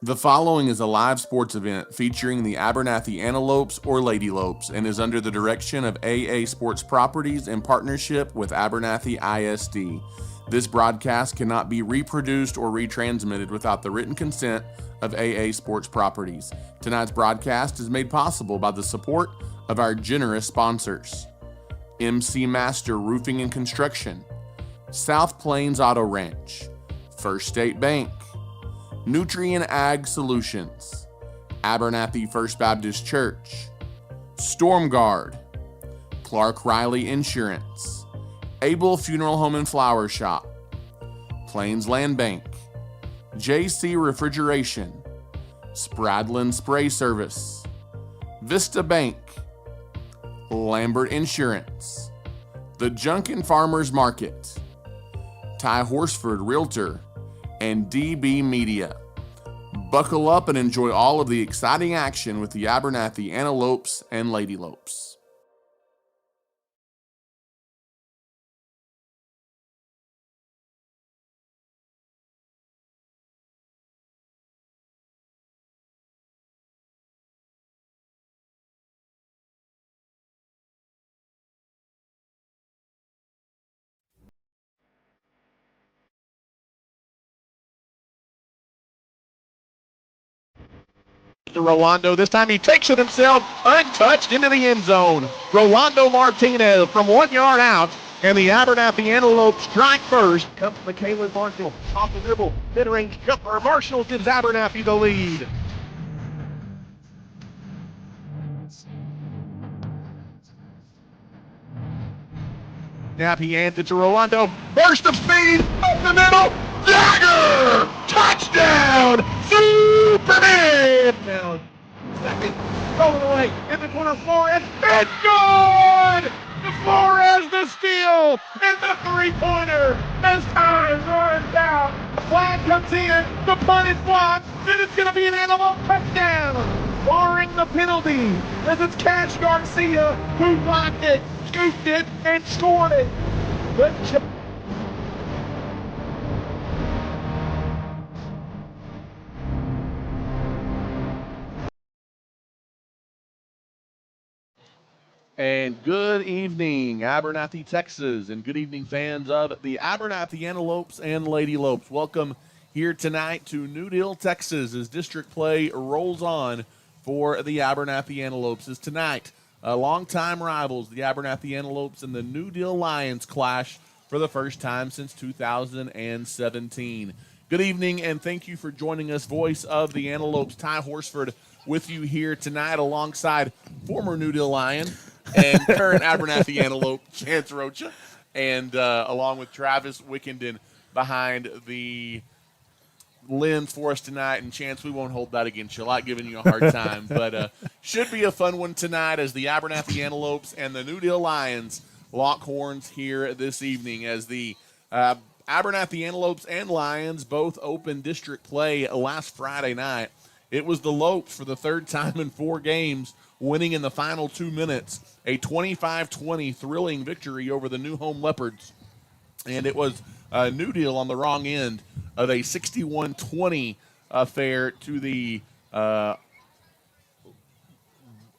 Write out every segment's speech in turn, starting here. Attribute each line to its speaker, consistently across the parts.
Speaker 1: The following is a live sports event featuring the Abernathy Antelopes or Lady Lopes and is under the direction of AA Sports Properties in partnership with Abernathy ISD. This broadcast cannot be reproduced or retransmitted without the written consent of AA Sports Properties. Tonight's broadcast is made possible by the support of our generous sponsors: MC Master Roofing and Construction, South Plains Auto Ranch, First State Bank, Nutrient Ag Solutions, Abernathy First Baptist Church, Storm Guard, Clark Riley Insurance, Able Funeral Home and Flower Shop, Plains Land Bank, JC Refrigeration, Spradlin Spray Service, Vista Bank, Lambert Insurance, The Junkin Farmers Market, Ty Horsford Realtor, and DB Media. Buckle up and enjoy all of the exciting action with the Abernathy Antelopes and Lady Lopes.
Speaker 2: To Rolando. This time he takes it himself, untouched, into the end zone. Rolando Martinez from 1 yard out, and the Abernathy Antelopes strike first. Comes Michaela Marshall off the dribble. Mid-range jumper. Marshall gives Abernathy the lead. Snap, he hands it to Rolando. Burst of speed, up the middle. Dagger! Touchdown! Superman! Now, second, going away in the corner, Flores. It's good! Flores the steal and the three-pointer as time runs out. The flag comes in, the punt is blocked, and it's going to be an Antelope touchdown, barring the penalty, as it's Cash Garcia who blocked it, scooped it, and scored it. But and good evening, Abernathy, Texas, and good evening, fans of the Abernathy Antelopes and Lady Lopes. Welcome here tonight to New Deal, Texas, as district play rolls on for the Abernathy Antelopes. As tonight, longtime rivals, the Abernathy Antelopes and the New Deal Lions clash for the first time since 2017. Good evening, and thank you for joining us. Voice of the Antelopes, Ty Horsford, with you here tonight alongside former New Deal Lion and current Abernathy Antelope, Chance Rocha, and along with Travis Wickenden behind the lens for us tonight. And Chance, we won't hold that against you. I like giving you a hard time, but should be a fun one tonight as the Abernathy Antelopes and the New Deal Lions lock horns here this evening as the Abernathy Antelopes and Lions both opened district play last Friday night. It was the Lopes for the third time in 4 games, winning in the final 2 minutes, a 25-20 thrilling victory over the New Home Leopards. And it was New Deal on the wrong end of a 61-20 affair to the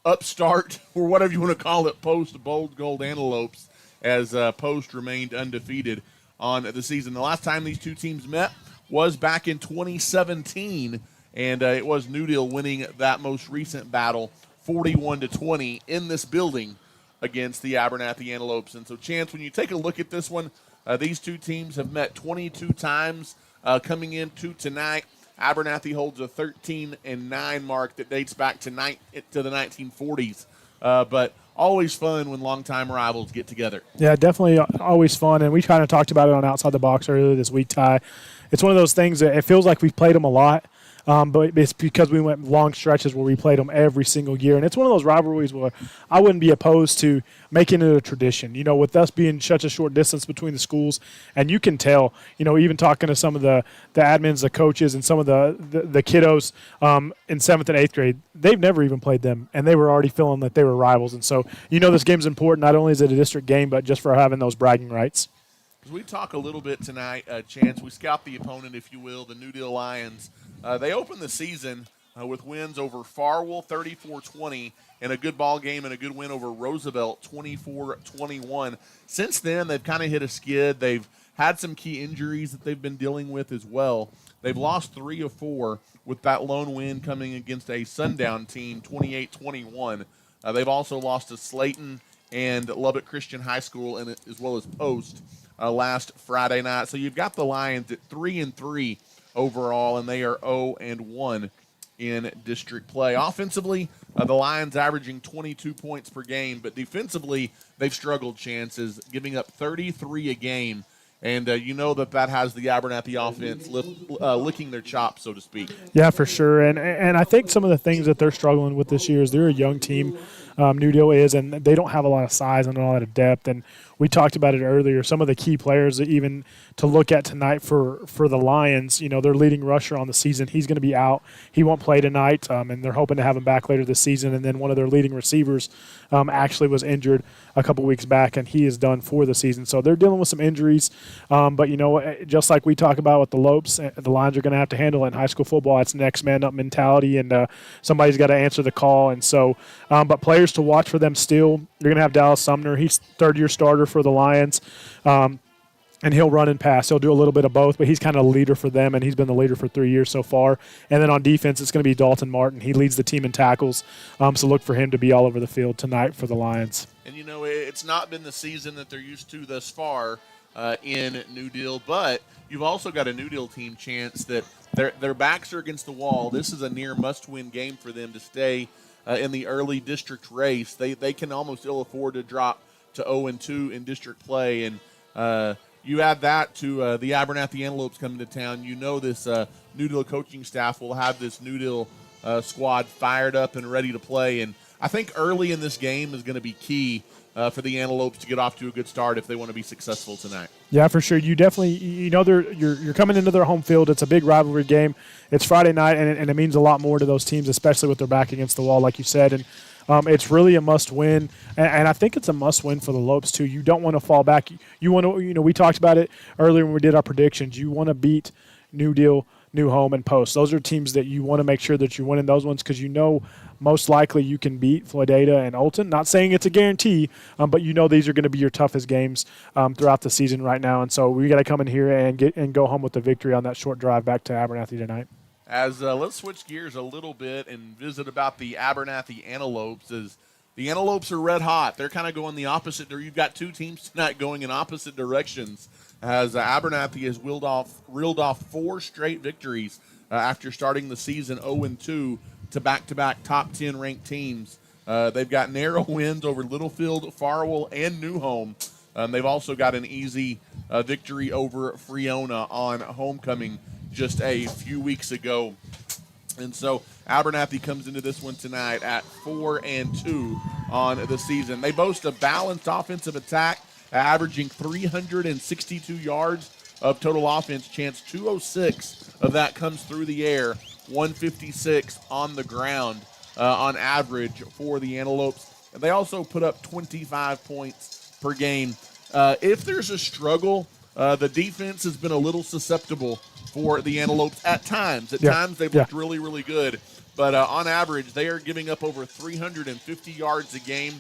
Speaker 2: upstart, or whatever you want to call it, Post Bold Gold Antelopes, as Post remained undefeated on the season. The last time these two teams met was back in 2017, and it was New Deal winning that most recent battle 41-20 in this building against the Abernathy Antelopes. And so, Chance, when you take a look at this one, these two teams have met 22 times coming into tonight. Abernathy holds a 13-9 mark that dates back to the 1940s. But always fun when longtime rivals get together.
Speaker 3: Yeah, definitely always fun. And we kind of talked about it on Outside the Box earlier this week, Ty. It's one of those things that it feels like we've played them a lot. But it's because we went long stretches where we played them every single year. And it's one of those rivalries where I wouldn't be opposed to making it a tradition, you know, with us being such a short distance between the schools. And you can tell, you know, even talking to some of the admins, the coaches, and some of the kiddos in 7th and 8th grade, they've never even played them. And they were already feeling that they were rivals. And so, you know, this game's important. Not only is it a district game, but just for having those bragging rights.
Speaker 1: As we talk a little bit tonight, Chance, we scout the opponent, if you will, the New Deal Lions.
Speaker 2: They opened the season with wins over Farwell 34-20 and a good ball game and a good win over Roosevelt 24-21. Since then, they've kind of hit a skid. They've had some key injuries that they've been dealing with as well. They've lost 3 of 4 with that lone win coming against a Sundown team 28-21. They've also lost to Slayton and Lubbock Christian High School and as well as Post last Friday night. So you've got the Lions at 3-3 overall, and they are 0-1 in district play. Offensively, the Lions averaging 22 points per game, but defensively, they've struggled, chances, giving up 33 a game. And you know that has the Abernathy offense licking their chops, so to speak.
Speaker 3: Yeah, for sure. And I think some of the things that they're struggling with this year is they're a young team. New Deal is, and they don't have a lot of size and a lot of depth. And we talked about it earlier. Some of the key players that even to look at tonight for the Lions, their leading rusher on the season, he's going to be out. He won't play tonight, and they're hoping to have him back later this season. And then one of their leading receivers actually was injured a couple weeks back, and he is done for the season. So they're dealing with some injuries. But, just like we talk about with the Lopes, the Lions are going to have to handle it in high school football. It's next man up mentality, and somebody's got to answer the call. And so, but players to watch for them still, you're going to have Dallas Sumner. He's third-year starter for the Lions. And he'll run and pass. He'll do a little bit of both, but he's kind of a leader for them, and he's been the leader for 3 years so far. And then on defense, it's going to be Dalton Martin. He leads the team in tackles, so look for him to be all over the field tonight for the Lions.
Speaker 2: And, it's not been the season that they're used to thus far in New Deal, but you've also got a New Deal team, Chance, that their backs are against the wall. This is a near must-win game for them to stay in the early district race. They can almost ill afford to drop to 0-2 in district play, and you add that to the Abernathy Antelopes coming to town. This New Deal coaching staff will have this New Deal squad fired up and ready to play. And I think early in this game is going to be key for the Antelopes to get off to a good start if they want to be successful tonight.
Speaker 3: Yeah, for sure. You definitely, you're coming into their home field. It's a big rivalry game. It's Friday night, and it means a lot more to those teams, especially with their back against the wall, like you said. And it's really a must-win, and I think it's a must-win for the Lopes too. You don't want to fall back. You want to, we talked about it earlier when we did our predictions. You want to beat New Deal, New Home, and Post. Those are teams that you want to make sure that you're winning those ones because most likely you can beat Floydada and Olton. Not saying it's a guarantee, but these are going to be your toughest games throughout the season right now, and so we got to come in here and go home with the victory on that short drive back to Abernathy tonight.
Speaker 2: Let's switch gears a little bit and visit about the Abernathy Antelopes. As the Antelopes are red hot, they're kind of going the opposite. You've got two teams tonight going in opposite directions. As Abernathy has reeled off 4 straight victories after starting the season 0-2 to back-to-back top 10 ranked teams. They've got narrow wins over Littlefield, Farwell, and New Home. They've also got an easy victory over Freona on homecoming just a few weeks ago. And so Abernathy comes into this one tonight at 4-2 on the season. They boast a balanced offensive attack, averaging 362 yards of total offense. Chance 206 of that comes through the air, 156 on the ground on average for the Antelopes. And they also put up 25 points per game. If there's a struggle, the defense has been a little susceptible for the Antelopes at times. At times they've looked really, really good. But on average, they are giving up over 350 yards a game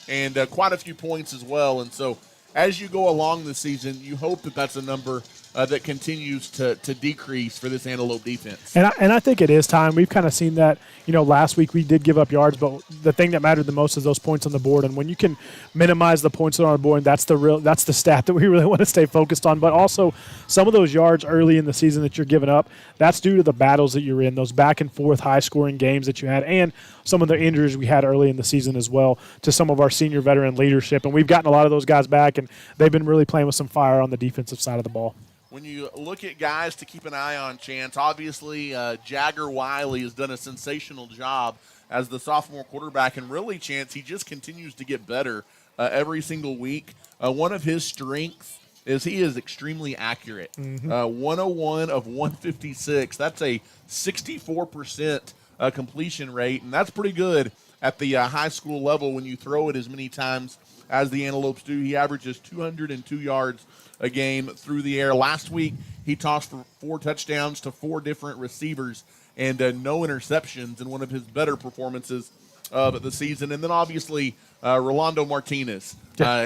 Speaker 2: and quite a few points as well. And so as you go along the season, you hope that that's a number that continues to decrease for this Antelope defense.
Speaker 3: And I think it is time. We've kind of seen that, last week we did give up yards, but the thing that mattered the most is those points on the board. And when you can minimize the points on our board, that's the stat that we really want to stay focused on. But also some of those yards early in the season that you're giving up, that's due to the battles that you're in, those back and forth high scoring games that you had, and some of the injuries we had early in the season as well to some of our senior veteran leadership. And we've gotten a lot of those guys back, and they've been really playing with some fire on the defensive side of the ball.
Speaker 2: When you look at guys to keep an eye on, Chance, obviously Jagger Wiley has done a sensational job as the sophomore quarterback, and really, Chance, he just continues to get better every single week. One of his strengths is he is extremely accurate. 101 of 156. That's a 64% completion rate, and that's pretty good at the high school level, when you throw it as many times as the Antelopes do, he averages 202 yards a game through the air. Last week, he tossed for 4 touchdowns to 4 different receivers and no interceptions in one of his better performances of the season. And then obviously Rolando Martinez.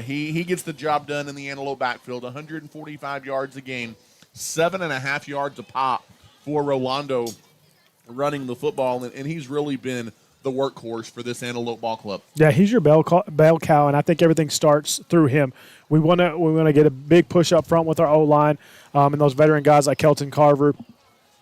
Speaker 2: He gets the job done in the Antelope backfield, 145 yards a game, 7.5 yards a pop for Rolando running the football, and he's really been the workhorse for this Antelope Ball Club.
Speaker 3: Yeah, he's your bell cow, and I think everything starts through him. We want to get a big push up front with our O-line and those veteran guys like Kelton Carver,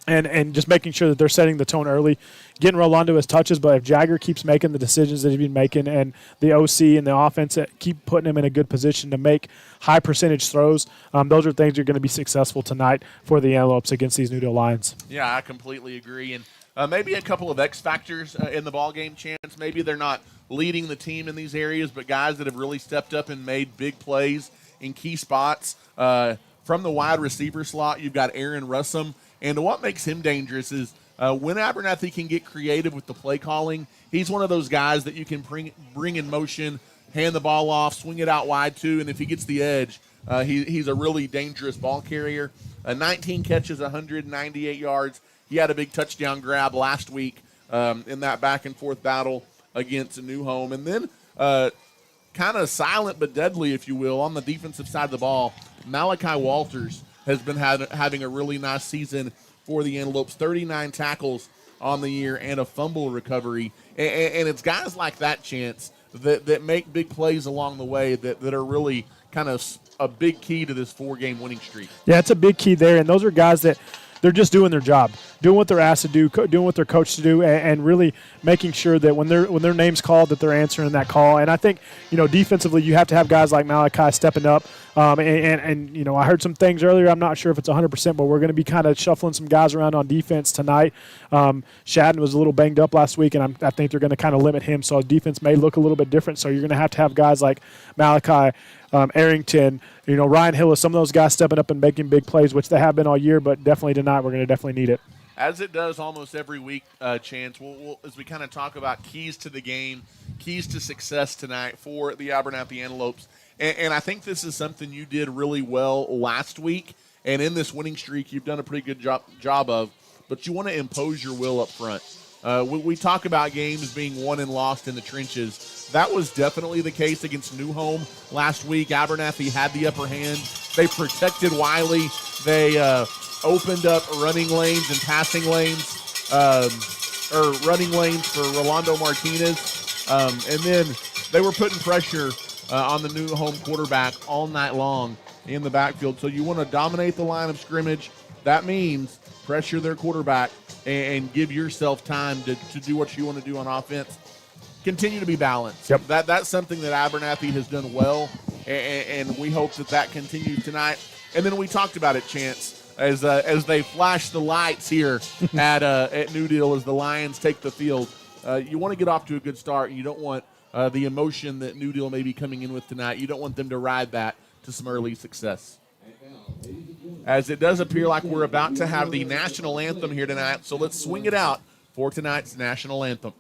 Speaker 3: and just making sure that they're setting the tone early, getting Rolando his touches. But if Jagger keeps making the decisions that he's been making, and the OC and the offense keep putting him in a good position to make high percentage throws, those are things that are going to be successful tonight for the Antelopes against these New Deal Lions.
Speaker 2: Yeah, I completely agree. And maybe a couple of X factors in the ball game, Chance. Maybe they're not leading the team in these areas, but guys that have really stepped up and made big plays in key spots. From the wide receiver slot, you've got Aaron Russum. And what makes him dangerous is when Abernathy can get creative with the play calling, he's one of those guys that you can bring in motion, hand the ball off, swing it out wide too, and if he gets the edge, he's a really dangerous ball carrier. 19 catches, 198 yards. He had a big touchdown grab last week in that back-and-forth battle against New Home. And then kind of silent but deadly, if you will, on the defensive side of the ball, Malachi Walters has been having a really nice season for the Antelopes, 39 tackles on the year and a fumble recovery. And it's guys like that, Chance, that make big plays along the way that are really kind of a big key to this 4-game winning streak.
Speaker 3: Yeah, it's a big key there, and those are guys that they're just doing their job, doing what they're asked to do, doing what they're coached to do, and really making sure that when their name's called, that they're answering that call. And I think, defensively, you have to have guys like Malachi stepping up. And I heard some things earlier. I'm not sure if it's 100%, but we're going to be kind of shuffling some guys around on defense tonight. Shadden was a little banged up last week, and I think they're going to kind of limit him. So defense may look a little bit different. So you're going to have guys like Malachi, Arrington, Ryan Hillis, some of those guys stepping up and making big plays, which they have been all year, but definitely tonight we're going to definitely need it.
Speaker 2: As it does almost every week, Chance, we'll as we kind of talk about keys to the game, keys to success tonight for the Abernathy Antelopes. And I think this is something you did really well last week, and in this winning streak you've done a pretty good job of, but you want to impose your will up front. We talk about games being won and lost in the trenches. That was definitely the case against New Home last week. Abernathy had the upper hand. They protected Wiley. They opened up running lanes and passing lanes, or running lanes for Rolando Martinez. And then they were putting pressure on the New Home quarterback all night long in the backfield. So you want to dominate the line of scrimmage. That means pressure their quarterback and give yourself time to do what you want to do on offense. Continue to be balanced.
Speaker 3: Yep.
Speaker 2: That's something that Abernathy has done well, and we hope that continues tonight. And then we talked about it, Chance, as they flash the lights here at New Deal as the Lions take the field. You want to get off to a good start. You don't want the emotion that New Deal may be coming in with tonight. You don't want them to ride that to some early success. As it does appear like we're about to have the national anthem here tonight, so let's swing it out for tonight's national anthem.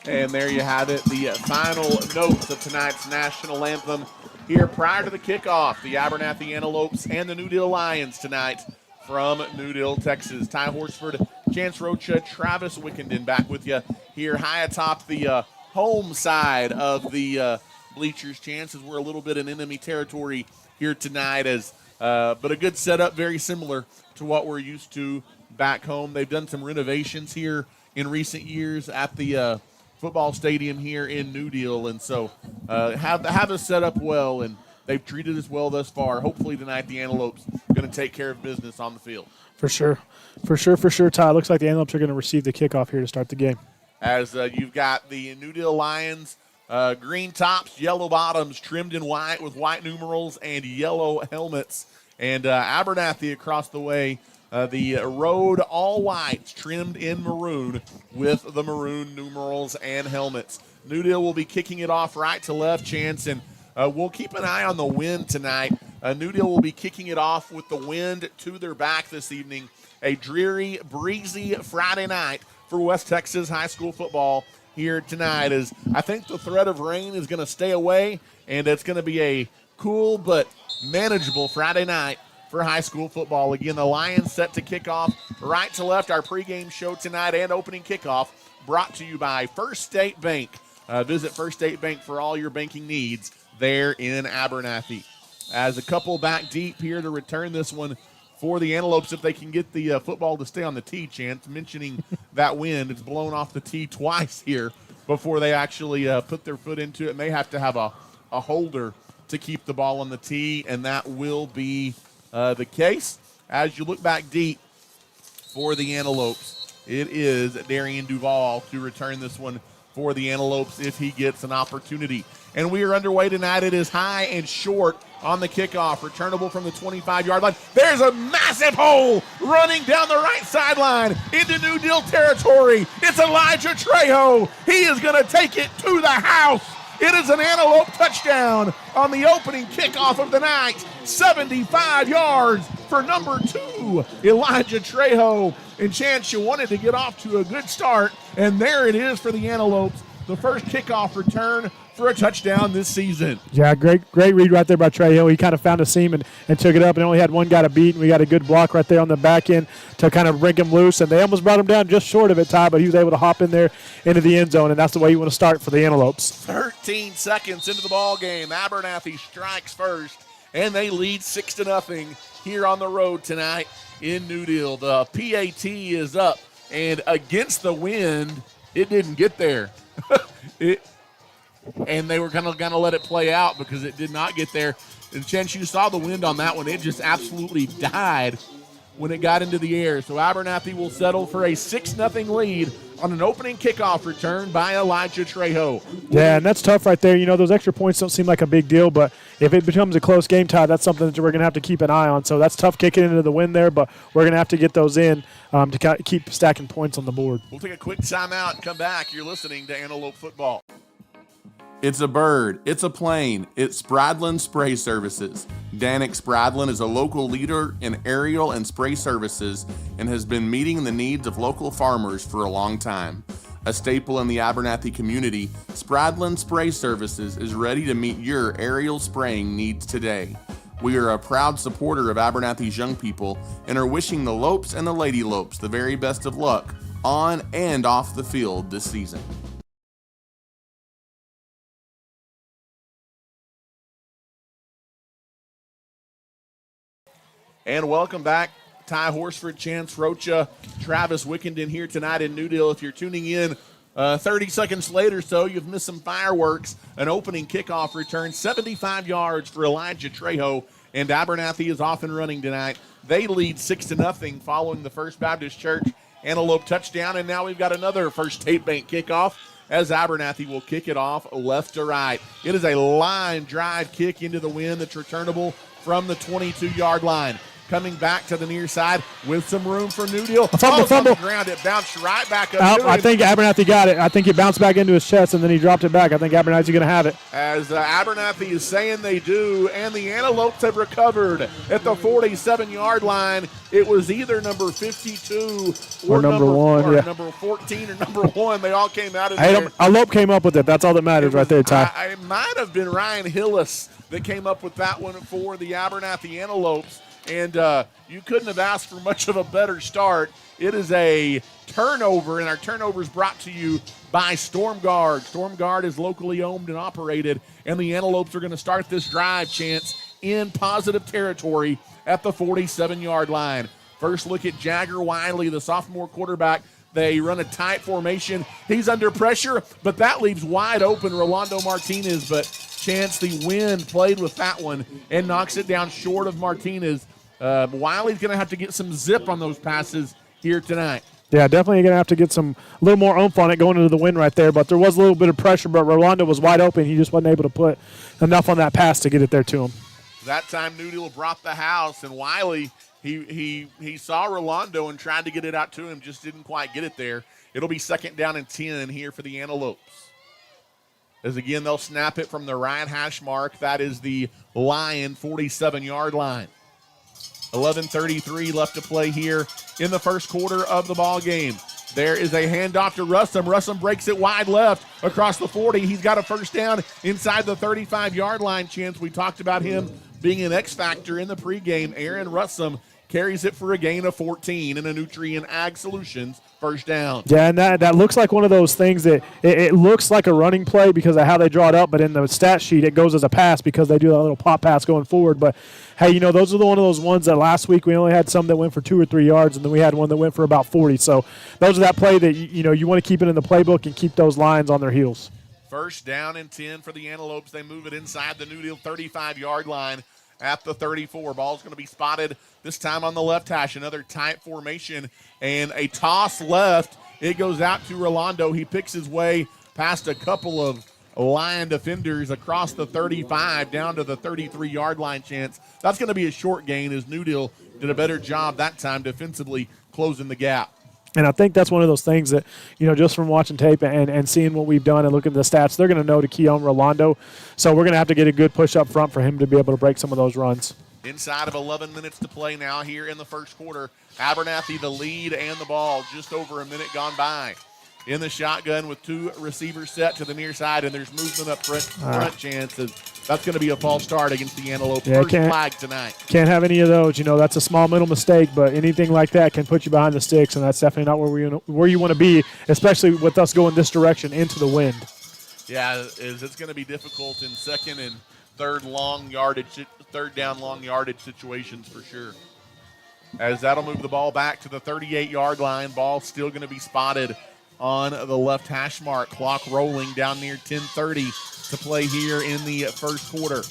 Speaker 2: And there you have it, the final notes of tonight's national anthem. Here prior to the kickoff, the Abernathy Antelopes and the New Deal Lions tonight from New Deal, Texas. Ty Horsford, Chance Rocha, Travis Wickenden back with you here high atop the home side of the bleachers. Chances we're a little bit in enemy territory here tonight, but a good setup, very similar to what we're used to back home. They've done some renovations here in recent years at the football stadium here in New Deal, and so have us set up well, and they've treated us well thus far. Hopefully tonight the Antelopes are going to take care of business on the field.
Speaker 3: For sure, Ty. Looks like the Antelopes are going to receive the kickoff here to start the game.
Speaker 2: As you've got the New Deal Lions, green tops, yellow bottoms, trimmed in white with white numerals and yellow helmets, and Abernathy across the way. The road all whites trimmed in maroon with the maroon numerals and helmets. New Deal will be kicking it off right to left, Chance, and we'll keep an eye on the wind tonight. New Deal will be kicking it off with the wind to their back this evening. A dreary, breezy Friday night for West Texas high school football here tonight, as I think the threat of rain is going to stay away, and it's going to be a cool but manageable Friday night for high school football. Again, the Lions set to kick off right to left. Our pregame show tonight and opening kickoff brought to you by First State Bank. Visit First State Bank for all your banking needs there in Abernathy. As a couple back deep here to return this one for the Antelopes, if they can get the football to stay on the tee, Chance. Mentioning that wind, it's blown off the tee twice here before they actually put their foot into it. And they have to have a holder to keep the ball on the tee, and that will be the case. As you look back deep for the Antelopes, it is Darian Duvall to return this one for the Antelopes if he gets an opportunity. And we are underway tonight. It is high and short on the kickoff. Returnable from the 25-yard line. There's a massive hole running down the right sideline into New Deal territory. It's Elijah Trejo. He is going to take it to the house. It is an Antelope touchdown on the opening kickoff of the night. 75 yards for number 2, Elijah Trejo. And Chance, you wanted to get off to a good start, and there it is for the Antelopes. The first kickoff return for a touchdown this season.
Speaker 3: Yeah, great read right there by Trejo. He kind of found a seam and took it up, and only had one guy to beat, and we got a good block right there on the back end to kind of break him loose, and they almost brought him down just short of it, Ty, but he was able to hop in there into the end zone, and that's the way you want to start for the Antelopes.
Speaker 2: 13 seconds into the ball game. Abernathy strikes first, and they lead 6-0 here on the road tonight in New Deal. The PAT is up, and against the wind, it didn't get there. And they were going to let it play out because it did not get there. And Chance, you saw the wind on that one. It just absolutely died when it got into the air. So Abernathy will settle for a 6-0 lead on an opening kickoff return by Elijah Trejo.
Speaker 3: Yeah, and that's tough right there. You know, those extra points don't seem like a big deal, but if it becomes a close game, Ty, that's something that we're going to have to keep an eye on. So that's tough kicking into the wind there, but we're going to have to get those in to keep stacking points on the board.
Speaker 2: We'll take a quick timeout and come back. You're listening to Antelope Football.
Speaker 1: It's a bird, it's a plane, it's Spradlin Spray Services. Danik Spradlin is a local leader in aerial and spray services and has been meeting the needs of local farmers for a long time. A staple in the Abernathy community, Spradlin Spray Services is ready to meet your aerial spraying needs today. We are a proud supporter of Abernathy's young people and are wishing the Lopes and the Lady Lopes the very best of luck on and off the field this season.
Speaker 2: And welcome back. Ty Horsford, Chance Rocha, Travis Wickenden here tonight in New Deal. If you're tuning in 30 seconds later so, you've missed some fireworks. An opening kickoff return, 75 yards for Elijah Trejo, and Abernathy is off and running tonight. They lead 6-0 following the First Baptist Church Antelope touchdown, and now we've got another First State Bank kickoff as Abernathy will kick it off left to right. It is a line drive kick into the wind that's returnable from the 22-yard line. coming back to the near side with some room for New Deal.
Speaker 3: Fumble.
Speaker 2: On the ground. It bounced right back up to him.
Speaker 3: I think Abernathy got it. I think it bounced back into his chest, and then he dropped it back. I think Abernathy's going to have it.
Speaker 2: As Abernathy is saying they do, and the Antelopes have recovered at the 47-yard line. It was either number 52 or number
Speaker 3: 1,
Speaker 2: or
Speaker 3: yeah.
Speaker 2: number 14 or number 1. They all came out of there.
Speaker 3: A Lope came up with it. That's all that matters right there, Ty.
Speaker 2: It might have been Ryan Hillis that came up with that one for the Abernathy Antelopes, and you couldn't have asked for much of a better start. It is a turnover, and our turnover is brought to you by Storm Guard. Storm Guard is locally owned and operated, and the Antelopes are going to start this drive, Chance, in positive territory at the 47-yard line. First look at Jagger Wiley, the sophomore quarterback. They run a tight formation. He's under pressure, but that leaves wide open Rolando Martinez, but Chance, the wind played with that one and knocks it down short of Martinez. Wiley's going to have to get some zip on those passes here tonight.
Speaker 3: Yeah, definitely going to have to get a little more oomph on it going into the wind right there, but there was a little bit of pressure, but Rolando was wide open. He just wasn't able to put enough on that pass to get it there to him.
Speaker 2: That time New Deal brought the house, and Wiley, he saw Rolando and tried to get it out to him, just didn't quite get it there. It'll be 2nd down and 10 here for the Antelopes. As again, they'll snap it from the right hash mark. That is the Lion 47-yard line. 11:33 left to play here in the first quarter of the ball game. There is a handoff to Russum. Russum breaks it wide left across the 40. He's got a first down inside the 35-yard line. Chance, we talked about him being an X factor in the pregame. Aaron Russum carries it for a gain of 14 in a Nutrien Ag Solutions first down.
Speaker 3: Yeah, and that looks like one of those things that it looks like a running play because of how they draw it up, but in the stat sheet it goes as a pass because they do that little pop pass going forward. But, hey, those are one of those ones that last week we only had some that went for 2 or 3 yards, and then we had one that went for about 40. So those are that play that, you want to keep it in the playbook and keep those lines on their heels.
Speaker 2: First down and 10 for the Antelopes. They move it inside the New Deal 35-yard line at the 34. Ball's going to be spotted this time on the left hash. Another tight formation and a toss left. It goes out to Rolando. He picks his way past a couple of Lion defenders across the 35 down to the 33-yard line. Chance. That's going to be a short gain as New Deal did a better job that time defensively closing the gap.
Speaker 3: And I think that's one of those things that, just from watching tape and seeing what we've done and looking at the stats, they're going to know to key on Rolando. So we're going to have to get a good push up front for him to be able to break some of those runs.
Speaker 2: Inside of 11 minutes to play now here in the first quarter. Abernathy the lead and the ball, just over a minute gone by. In the shotgun with 2 receivers set to the near side, and there's movement up front chances. That's going to be a false start against the Antelope. First flag tonight.
Speaker 3: Can't have any of those. That's a small mental mistake, but anything like that can put you behind the sticks, and that's definitely not where you want to be, especially with us going this direction into the wind.
Speaker 2: Yeah, it's going to be difficult in second and third down long yardage situations for sure. As that'll move the ball back to the 38-yard line. Ball still going to be spotted on the left hash mark. Clock rolling down near 10:30 to play here in the first quarter.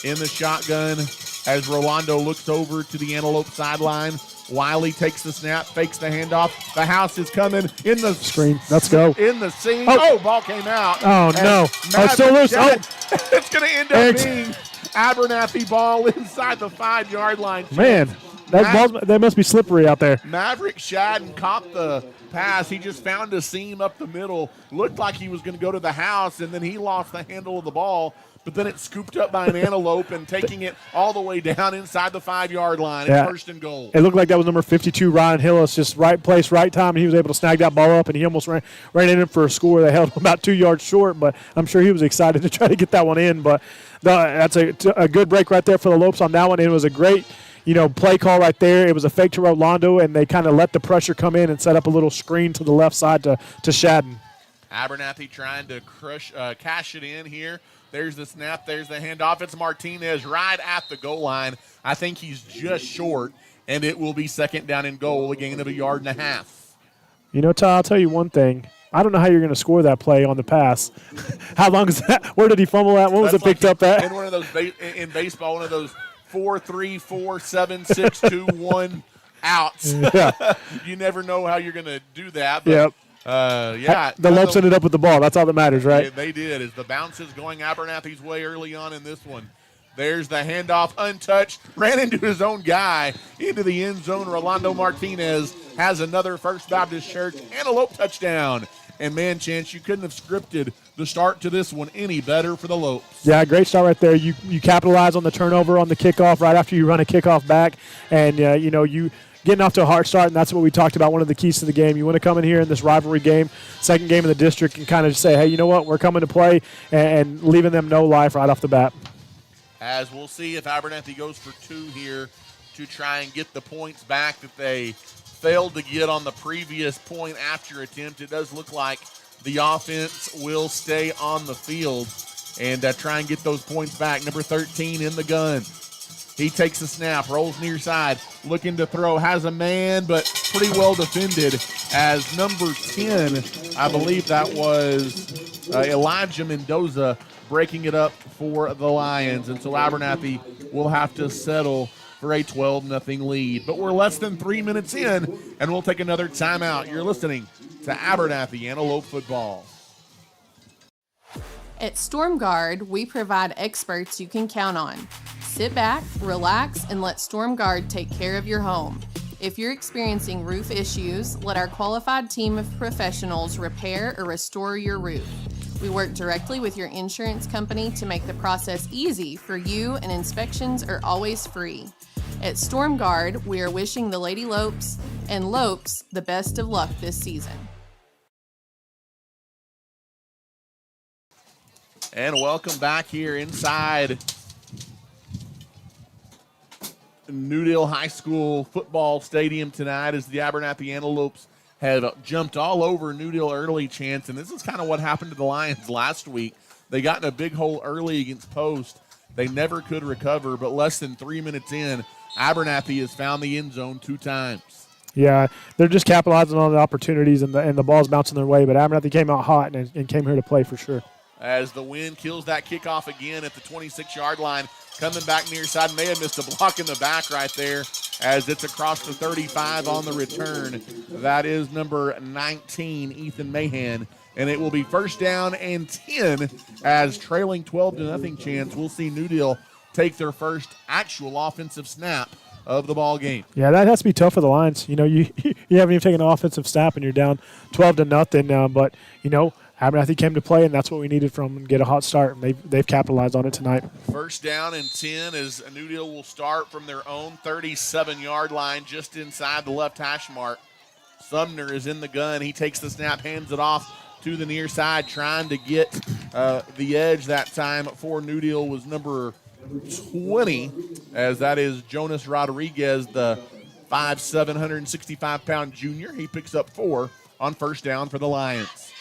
Speaker 2: In the shotgun as Rolando looks over to the Antelope sideline. Wiley takes the snap, fakes the handoff. The house is coming in the
Speaker 3: screen. Let's go.
Speaker 2: In the seam. Oh, ball came out.
Speaker 3: Oh, no. It's still loose.
Speaker 2: It's going to end up being Abernathy ball inside the 5-yard line.
Speaker 3: Man, they must be slippery out there.
Speaker 2: Maverick Shadden caught the pass. He just found a seam up the middle. Looked like he was going to go to the house, and then he lost the handle of the ball. But then it's scooped up by an Antelope and taking it all the way down inside the 5-yard line. It's first and goal.
Speaker 3: It looked like that was number 52, Ryan Hillis, just right place, right time, and he was able to snag that ball up, and he almost ran in for a score. They held him about 2 yards short, but I'm sure he was excited to try to get that one in. But that's a good break right there for the Lopes on that one. It was a great play call right there. It was a fake to Rolando, and they kind of let the pressure come in and set up a little screen to the left side to Shadden.
Speaker 2: Abernathy trying to cash it in here. There's the snap. There's the handoff. It's Martinez right at the goal line. I think he's just short, and it will be 2nd down and goal, a gain of 1.5 yards.
Speaker 3: Ty, I'll tell you one thing. I don't know how you're going to score that play on the pass. How long is that? Where did he fumble at? When was it picked up at?
Speaker 2: In one of those in baseball, one of those 4, 3, 4, 7, 6, 2, 1 outs.
Speaker 3: Yeah.
Speaker 2: You never know how you're going to do that. But
Speaker 3: yep. The Lopes ended up with the ball. That's all that matters, right?
Speaker 2: They did. As the bounce is going Abernathy's way early on in this one. There's the handoff, untouched, ran into his own guy, into the end zone. Rolando Martinez has another First Baptist Church Antelope touchdown. And man, Chance, you couldn't have scripted the start to this one any better for the Lopes.
Speaker 3: Yeah, great start right there. You capitalize on the turnover on the kickoff right after you run a kickoff back, and you getting off to a hard start, and that's what we talked about. One of the keys to the game. You want to come in here in this rivalry game, second game in the district, and kind of say, hey, you know what, we're coming to play, and leaving them no life right off the bat.
Speaker 2: As we'll see if Abernathy goes for 2 here to try and get the points back that they failed to get on the previous point after attempt. It does look like the offense will stay on the field and try and get those points back. Number 13 in the gun. He takes the snap, rolls near side, looking to throw, has a man, but pretty well defended as number 10, I believe that was Elijah Mendoza, breaking it up for the Lions. And so Abernathy will have to settle for a 12-0 lead. But we're less than 3 minutes in, and we'll take another timeout. You're listening to Abernathy Antelope Football.
Speaker 4: At StormGuard, we provide experts you can count on. Sit back, relax, and let StormGuard take care of your home. If you're experiencing roof issues, let our qualified team of professionals repair or restore your roof. We work directly with your insurance company to make the process easy for you, and inspections are always free. At StormGuard, we are wishing the Lady Lopes and Lopes the best of luck this season.
Speaker 2: And welcome back here inside New Deal High School football stadium tonight as the Abernathy Antelopes have jumped all over New Deal early, Chance. And this is kind of what happened to the Lions last week. They got in a big hole early against Post. They never could recover, but less than 3 minutes in, Abernathy has found the end zone 2 times.
Speaker 3: Yeah, they're just capitalizing on the opportunities, and the ball's bouncing their way. But Abernathy came out hot and came here to play for sure.
Speaker 2: As the wind kills that kickoff again at the 26-yard line, coming back near side, may have missed a block in the back right there as it's across the 35 on the return. That is number 19, Ethan Mahan, and it will be first down and 10 as trailing 12-0 Chance. We'll see New Deal take their first actual offensive snap of the ball game.
Speaker 3: Yeah, that has to be tough for the Lions. You haven't even taken an offensive snap and you're down 12-0. But Abernathy came to play, and that's what we needed from them and get a hot start. And they've capitalized on it tonight.
Speaker 2: First down and 10 as New Deal will start from their own 37-yard line, just inside the left hash mark. Sumner is in the gun. He takes the snap, hands it off to the near side, trying to get the edge that time for New Deal was number 20, as that is Jonas Rodriguez, the 5'7", 165-pound junior. He picks up 4 on first down for the Lions.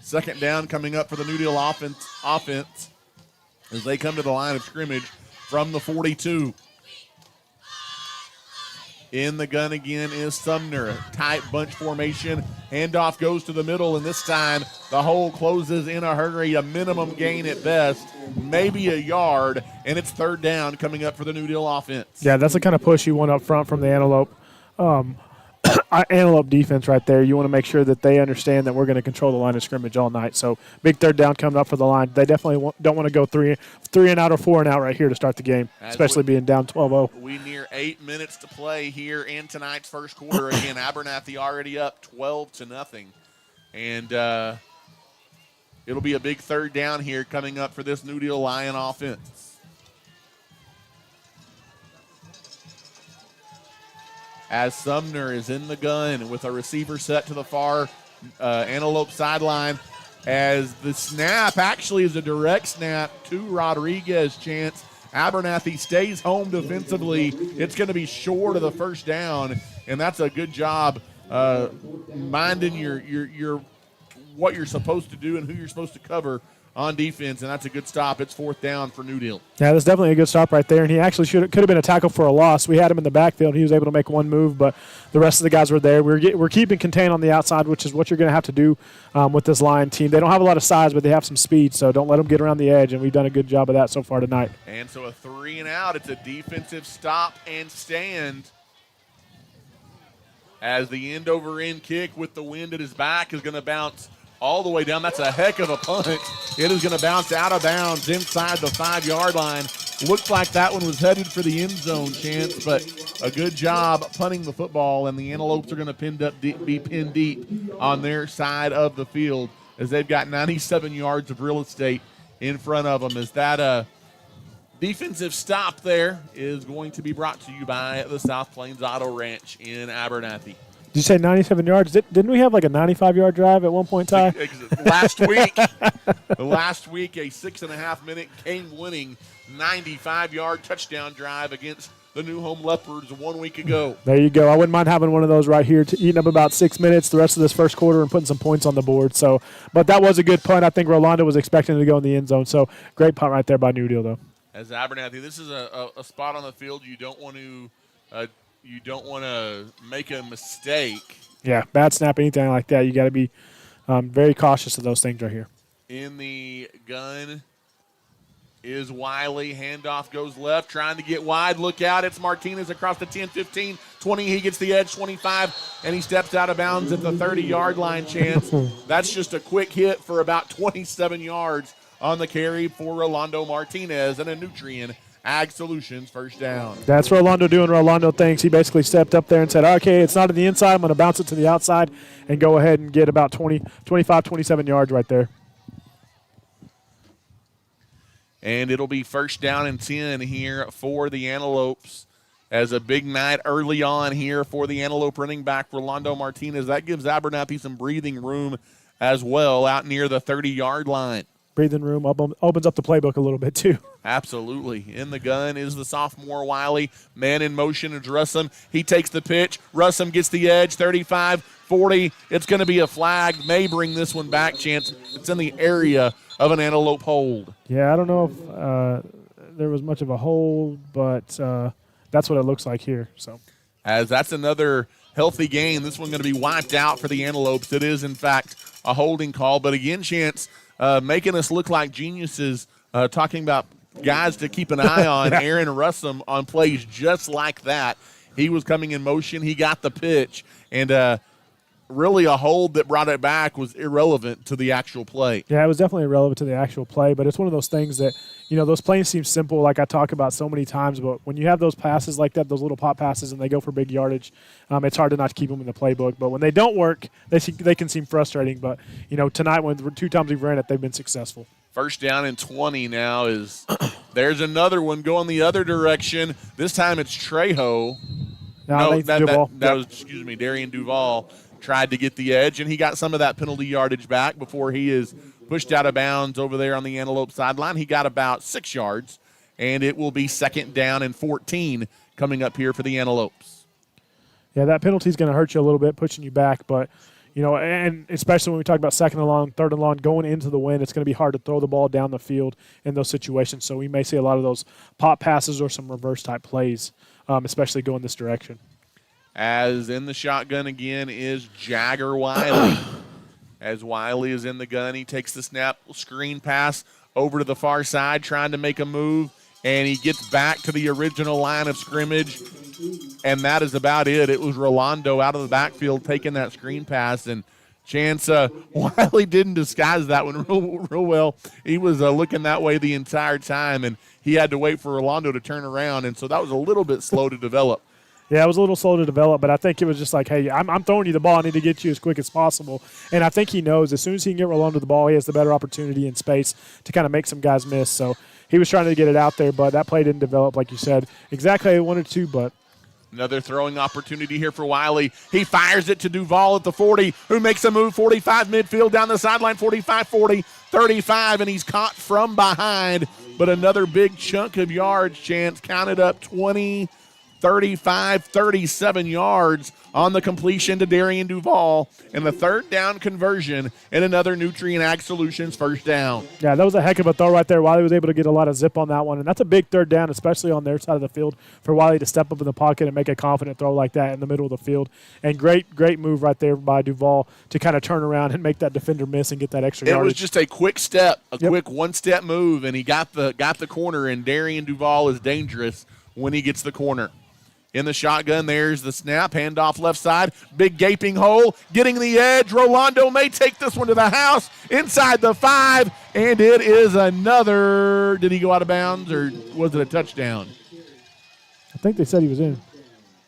Speaker 2: Second down coming up for the New Deal offense as they come to the line of scrimmage from the 42. In the gun again is Sumner. Tight bunch formation. Handoff goes to the middle, and this time the hole closes in a hurry. A minimum gain at best, maybe a yard, and it's third down coming up for the New Deal offense.
Speaker 3: Yeah, that's the kind of push you want up front from the Antelope. Antelope defense right there. You want to make sure that they understand that we're going to control the line of scrimmage all night. So big third down coming up for the line. They definitely don't want to go three and out or 4 and out right here to start the game, especially being down 12-0.
Speaker 2: We near 8 minutes to play here in tonight's first quarter. Again, Abernathy already up 12-0. And it'll be a big third down here coming up for this New Deal Lion offense. As Sumner is in the gun with a receiver set to the far Antelope sideline, as the snap actually is a direct snap to Rodriguez. Chance. Abernathy stays home defensively. It's going to be short of the first down, and that's a good job minding your what you're supposed to do and who you're supposed to cover on defense, and that's a good stop. It's fourth down for New Deal.
Speaker 3: Yeah, that's definitely a good stop right there, and he actually could have been a tackle for a loss. We had him in the backfield. He was able to make one move, but the rest of the guys were there. We're keeping contained on the outside, which is what you're going to have to do with this Lion team. They don't have a lot of size, but they have some speed, so don't let them get around the edge, and we've done a good job of that so far tonight.
Speaker 2: And so a 3 and out. It's a defensive stop and stand. As the end-over-end kick with the wind at his back is going to bounce all the way down. That's a heck of a punt. It is going to bounce out of bounds inside the 5-yard line. Looked like that one was headed for the end zone, Chance, but a good job punting the football, and the Antelopes are going to be pinned deep on their side of the field as they've got 97 yards of real estate in front of them. As that defensive stop there is going to be brought to you by the South Plains Auto Ranch in Abernathy.
Speaker 3: Did you say 97 yards? Didn't we have like a 95-yard drive at one point, Ty?
Speaker 2: Last week, a 6.5-minute game-winning 95-yard touchdown drive against the New Home Leopards 1 week ago.
Speaker 3: There you go. I wouldn't mind having one of those right here, eating up about 6 minutes the rest of this first quarter and putting some points on the board. So, but that was a good punt. I think Rolando was expecting to go in the end zone. So, great punt right there by New Deal, though.
Speaker 2: As Abernathy, this is a spot on the field you don't want to make a mistake.
Speaker 3: Yeah, bad snap, anything like that. You got to be very cautious of those things right here.
Speaker 2: In the gun is Wiley. Handoff goes left, trying to get wide. Look out, it's Martinez across the 10, 15, 20. He gets the edge, 25, and he steps out of bounds at the 30-yard line, Chance. That's just a quick hit for about 27 yards on the carry for Rolando Martinez and a Nutrien Ag Solutions first down.
Speaker 3: That's Rolando doing Rolando things. He basically stepped up there and said, okay, it's not on the inside. I'm going to bounce it to the outside and go ahead and get about 20, 25, 27 yards right there.
Speaker 2: And it'll be first down and 10 here for the Antelopes as a big night early on here for the Antelope running back, Rolando Martinez. That gives Abernathy some breathing room as well out near the 30-yard line.
Speaker 3: Breathing room opens up the playbook a little bit too.
Speaker 2: Absolutely. In the gun is the sophomore Wiley. Man in motion is Russum. He takes the pitch. Russum gets the edge, 35, 40. It's going to be a flag. May bring this one back, Chance. It's in the area of an Antelope hold.
Speaker 3: Yeah, I don't know if there was much of a hold, but that's what it looks like here. So,
Speaker 2: as that's another healthy game, this one's going to be wiped out for the Antelopes. It is, in fact, a holding call. But again, Chance, making us look like geniuses, talking about guys to keep an eye on.
Speaker 3: Yeah.
Speaker 2: Aaron Russum on plays just like that. He was coming in motion. He got the pitch. And really a hold that brought it back was irrelevant to the actual play.
Speaker 3: Yeah, it was definitely irrelevant to the actual play, but it's one of those things that, those plays seem simple like I talk about so many times, but when you have those passes like that, those little pop passes, and they go for big yardage, it's hard to not keep them in the playbook. But when they don't work, they can seem frustrating. But, tonight, when the 2 times we've ran it, they've been successful.
Speaker 2: First down and 20 now is there's another one going the other direction. This time it's Trejo. That was Darian Duval tried to get the edge, and he got some of that penalty yardage back before he is pushed out of bounds over there on the Antelope sideline. He got about 6 yards, and it will be second down and 14 coming up here for the Antelopes.
Speaker 3: Yeah, that penalty is going to hurt you a little bit, pushing you back, but and especially when we talk about second and long, third and long, going into the wind, it's going to be hard to throw the ball down the field in those situations. So we may see a lot of those pop passes or some reverse-type plays, especially going this direction.
Speaker 2: As in the shotgun again is Jagger Wiley. As Wiley is in the gun, he takes the snap, screen pass over to the far side, trying to make a move, and he gets back to the original line of scrimmage, and that is about it. It was Rolando out of the backfield taking that screen pass, and Chance, Wiley didn't disguise that one real well. He was looking that way the entire time, and he had to wait for Rolando to turn around, and so that was a little bit slow to develop.
Speaker 3: Yeah, it was a little slow to develop, but I think it was just like, hey, I'm throwing you the ball. I need to get you as quick as possible. And I think he knows as soon as he can get Rolando the ball, he has the better opportunity and space to kind of make some guys miss. So he was trying to get it out there, but that play didn't develop, like you said, exactly how he wanted to, but.
Speaker 2: Another throwing opportunity here for Wiley. He fires it to Duval at the 40, who makes a move, 45 midfield down the sideline, 45, 40, 35, and he's caught from behind. But another big chunk of yards, Chance, counted up 20, 35, 37 yards on the completion to Darian Duval, and the third down conversion and another Nutrien Ag Solutions first down.
Speaker 3: Yeah, that was a heck of a throw right there. Wiley was able to get a lot of zip on that one, and that's a big third down, especially on their side of the field, for Wiley to step up in the pocket and make a confident throw like that in the middle of the field. And great move right there by Duval to kind of turn around and make that defender miss and get that extra yardage.
Speaker 2: It was just a quick step, quick one-step move, and he got the corner, and Darian Duval is dangerous when he gets the corner. In the shotgun, there's the snap, handoff left side, big gaping hole, getting the edge. Rolando may take this one to the house, inside the 5, and it is another. Did he go out of bounds, or was it a touchdown?
Speaker 3: I think they said he was in.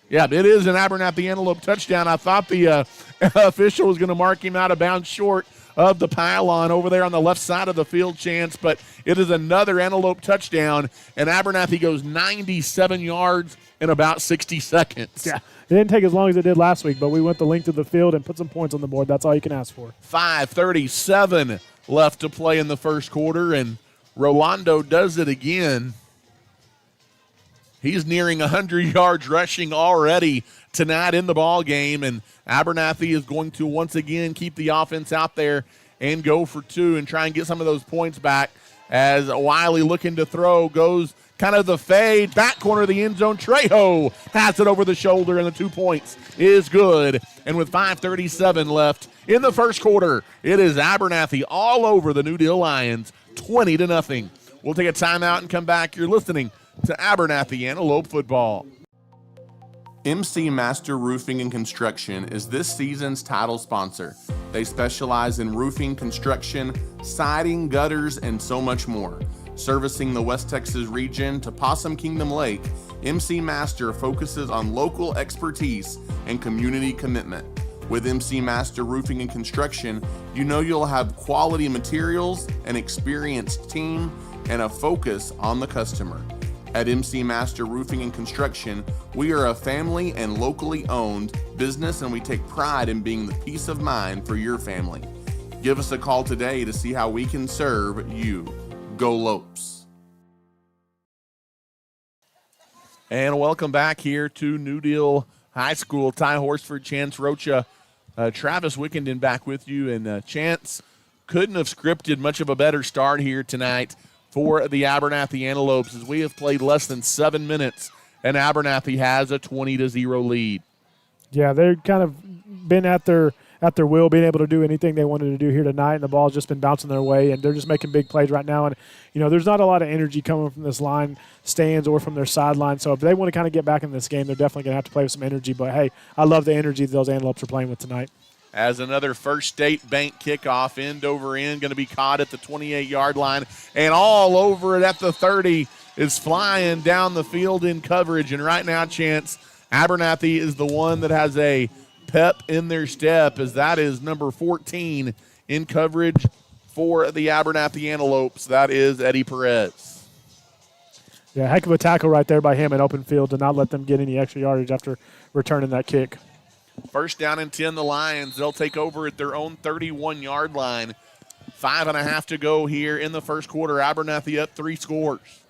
Speaker 2: Yeah, it is an Abernathy Antelope touchdown. I thought the official was going to mark him out of bounds short of the pylon over there on the left side of the field, Chance, but it is another Antelope touchdown, and Abernathy goes 97 yards in about 60 seconds.
Speaker 3: Yeah, it didn't take as long as it did last week, but we went the length of the field and put some points on the board. That's all you can ask for.
Speaker 2: 5:37 left to play in the first quarter, and Rolando does it again. He's nearing 100 yards rushing already tonight in the ball game, and Abernathy is going to once again keep the offense out there and go for 2 and try and get some of those points back as Wiley looking to throw goes kind of the fade, back corner of the end zone. Trejo has it over the shoulder, and the 2 points is good. And with 5:37 left in the first quarter, it is Abernathy all over the New Deal Lions, 20-0. We'll take a timeout and come back. You're listening to Abernathy Antelope football.
Speaker 1: MC Master Roofing and Construction is this season's title sponsor. They specialize in roofing, construction, siding, gutters, and so much more. Servicing the West Texas region to Possum Kingdom Lake, MC Master focuses on local expertise and community commitment. With MC Master Roofing and Construction, you know you'll have quality materials, an experienced team, and a focus on the customer. At MC Master Roofing and Construction, we are a family and locally owned business, and we take pride in being the peace of mind for your family. Give us a call today to see how we can serve you. Go Lopes.
Speaker 2: And welcome back here to New Deal High School. Ty Horsford, Chance Rocha, Travis Wickenden back with you. And Chance couldn't have scripted much of a better start here tonight for the Abernathy Antelopes, as we have played less than 7 minutes, and Abernathy has a 20-0 lead.
Speaker 3: Yeah, they've kind of been at their will, being able to do anything they wanted to do here tonight, and the ball's just been bouncing their way, and they're just making big plays right now. And, you know, there's not a lot of energy coming from this line stands or from their sideline, so if they want to kind of get back in this game, they're definitely going to have to play with some energy. But, hey, I love the energy that those Antelopes are playing with tonight.
Speaker 2: As another First State Bank kickoff, end over end, going to be caught at the 28-yard line, and all over it at the 30 is flying down the field in coverage. And right now, Chance, Abernathy is the one that has a pep in their step, as that is number 14 in coverage for the Abernathy Antelopes. That is Eddie Perez.
Speaker 3: Yeah, heck of a tackle right there by him in open field to not let them get any extra yardage after returning that kick.
Speaker 2: First down and 10, the Lions. They'll take over at their own 31-yard line. 5.5 to go here in the first quarter. Abernathy up 3 scores.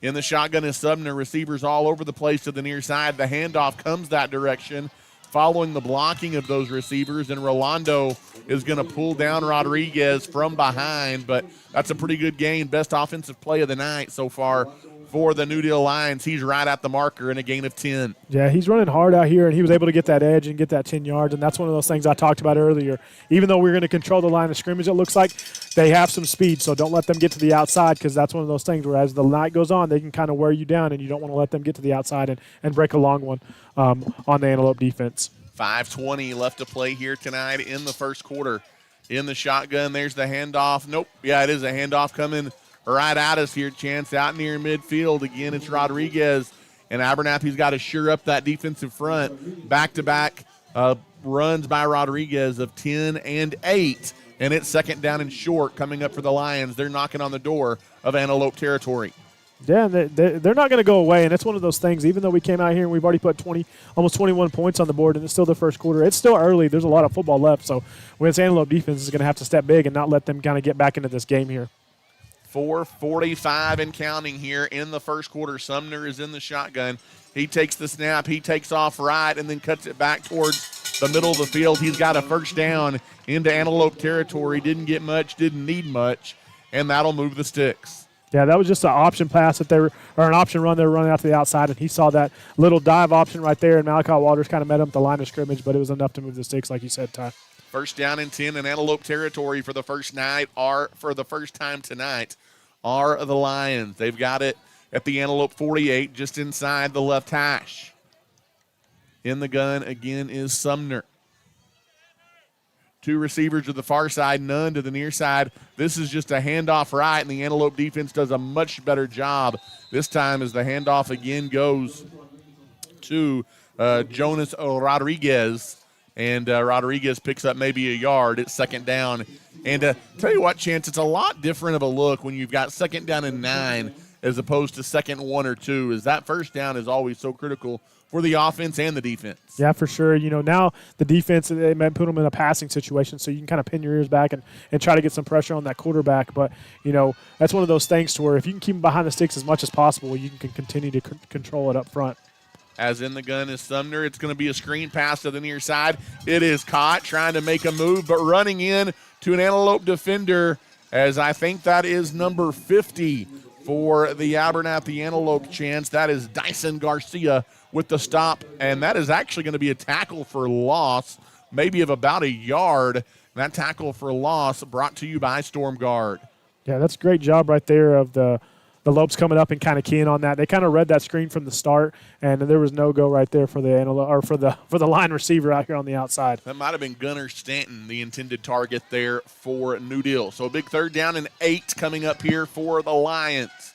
Speaker 2: In the shotgun is Sumner. Receivers all over the place to the near side. The handoff comes that direction, following the blocking of those receivers, and Rolando is going to pull down Rodriguez from behind, but that's a pretty good gain. Best offensive play of the night so far for the New Deal Lions. He's right at the marker in a gain of 10.
Speaker 3: Yeah, he's running hard out here, and he was able to get that edge and get that 10 yards, and that's one of those things I talked about earlier. Even though we're going to control the line of scrimmage, it looks like they have some speed, so don't let them get to the outside, because that's one of those things where as the night goes on, they can kind of wear you down, and you don't want to let them get to the outside and break a long one on the Antelope defense.
Speaker 2: 5:20 left to play here tonight in the first quarter. In the shotgun, there's the handoff. Nope. Yeah, it is a handoff coming right at us here, Chance, out near midfield. Again, it's Rodriguez, and Abernathy's got to sure up that defensive front. Back-to-back runs by Rodriguez of 10 and 8, and it's second down and short coming up for the Lions. They're knocking on the door of Antelope territory.
Speaker 3: Yeah, they're not going to go away, and it's one of those things, even though we came out here and we've already put almost 21 points on the board, and it's still the first quarter. It's still early. There's a lot of football left, so when it's Antelope defense is going to have to step big and not let them kind of get back into this game here.
Speaker 2: 4:45 and counting here in the first quarter. Sumner is in the shotgun. He takes the snap. He takes off right and then cuts it back towards the middle of the field. He's got a first down into Antelope territory. Didn't get much, didn't need much, and that'll move the sticks.
Speaker 3: Yeah, that was just an option pass or an option run they were running out to the outside, and he saw that little dive option right there, and Malachi Waters kind of met him at the line of scrimmage, but it was enough to move the sticks, like you said, Ty.
Speaker 2: First down and 10 in Antelope territory for the first time tonight are the Lions. They've got it at the Antelope 48, just inside the left hash. In the gun again is Sumner. Two receivers to the far side, none to the near side. This is just a handoff right, and the Antelope defense does a much better job this time as the handoff again goes to Jonas Rodriguez. And Rodriguez picks up maybe a yard. It's second down. And tell you what, Chance, it's a lot different of a look when you've got second down and 9 as opposed to second 1 or 2, as that first down is always so critical for the offense and the defense.
Speaker 3: Yeah, for sure. You know, now the defense, they might put them in a passing situation, so you can kind of pin your ears back and try to get some pressure on that quarterback. But, you know, that's one of those things to where if you can keep them behind the sticks as much as possible, you can continue to control it up front.
Speaker 2: As in the gun is Sumner. It's going to be a screen pass to the near side. It is caught, trying to make a move, but running in to an Antelope defender, as I think that is number 50 for the Abernathy Antelope, Chance. That is Dyson Garcia with the stop, and that is actually going to be a tackle for loss, maybe of about a yard. That tackle for loss brought to you by Storm Guard.
Speaker 3: Yeah, that's a great job right there of the Lopes coming up and kind of keying on that. They kind of read that screen from the start, and there was no go right there for the for the line receiver out here on the outside.
Speaker 2: That might have been Gunnar Stanton, the intended target there for New Deal. So a big third down and 8 coming up here for the Lions.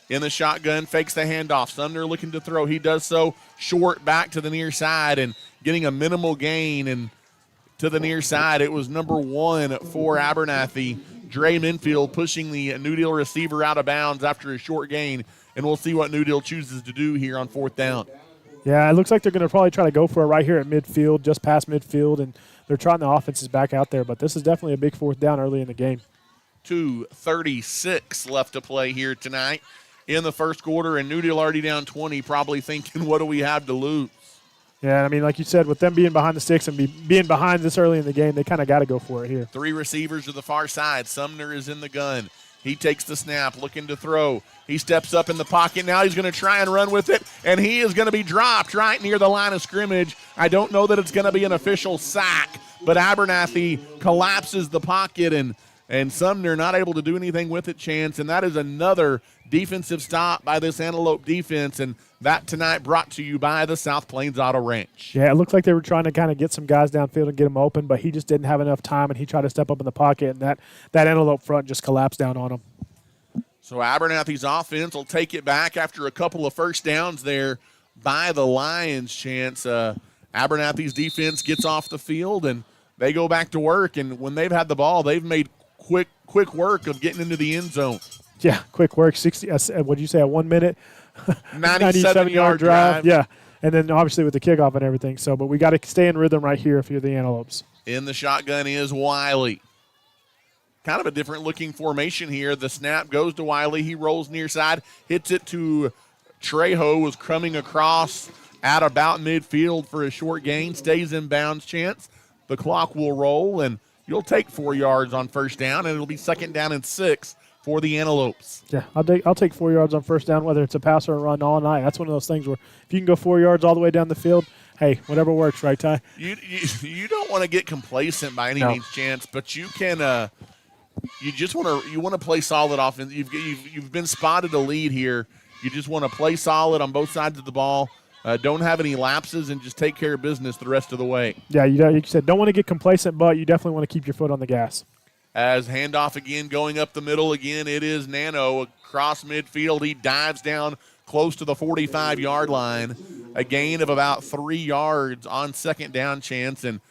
Speaker 2: In the shotgun, fakes the handoff. Sumner looking to throw. He does so short back to the near side and getting a minimal gain. And to the near side, it was number 1 for Abernathy. Dre Minfield pushing the New Deal receiver out of bounds after a short gain. And we'll see what New Deal chooses to do here on fourth down.
Speaker 3: Yeah, it looks like they're going to probably try to go for it right here at midfield, just past midfield. And they're trying the offenses back out there. But this is definitely a big fourth down early in the game.
Speaker 2: 2:36 left to play here tonight in the first quarter, and New Deal already down 20, probably thinking, what do we have to lose?
Speaker 3: Yeah, I mean, like you said, with them being behind the sticks and being behind this early in the game, they kind of got to go for it here.
Speaker 2: 3 receivers to the far side. Sumner is in the gun. He takes the snap, looking to throw. He steps up in the pocket. Now he's going to try and run with it, and he is going to be dropped right near the line of scrimmage. I don't know that it's going to be an official sack, but Abernathy collapses the pocket, and Sumner not able to do anything with it, Chance, and that is another defensive stop by this Antelope defense, and that tonight brought to you by the South Plains Auto Ranch.
Speaker 3: Yeah, it looked like they were trying to kind of get some guys downfield and get them open, but he just didn't have enough time, and he tried to step up in the pocket, and that Antelope front just collapsed down on him.
Speaker 2: So Abernathy's offense will take it back after a couple of first downs there by the Lions, Chance. Abernathy's defense gets off the field, and they go back to work, and when they've had the ball, they've made quick work of getting into the end zone.
Speaker 3: Yeah, quick work. 60. What did you say? A 1 minute,
Speaker 2: 97-yard drive.
Speaker 3: Yeah, and then obviously with the kickoff and everything. So, but we got to stay in rhythm right here if you're the Antelopes.
Speaker 2: In the shotgun is Wiley. Kind of a different looking formation here. The snap goes to Wiley. He rolls near side, hits it to Trejo, was coming across at about midfield for a short gain. Stays in bounds, Chance. The clock will roll, and you'll take 4 yards on first down, and it'll be second down and 6 for the Antelopes.
Speaker 3: Yeah, I'll take 4 yards on first down, whether it's a pass or a run all night. That's one of those things where if you can go 4 yards all the way down the field, hey, whatever works, right, Ty?
Speaker 2: You don't want to get complacent by any means, Chance, but you can. You just want to play solid offense. You've been spotted a lead here. You just want to play solid on both sides of the ball. Don't have any lapses and just take care of business the rest of the way.
Speaker 3: Yeah, you said don't want to get complacent, but you definitely want to keep your foot on the gas.
Speaker 2: As handoff again going up the middle again, it is Nano across midfield. He dives down close to the 45-yard line. A gain of about 3 yards on second down, Chance, and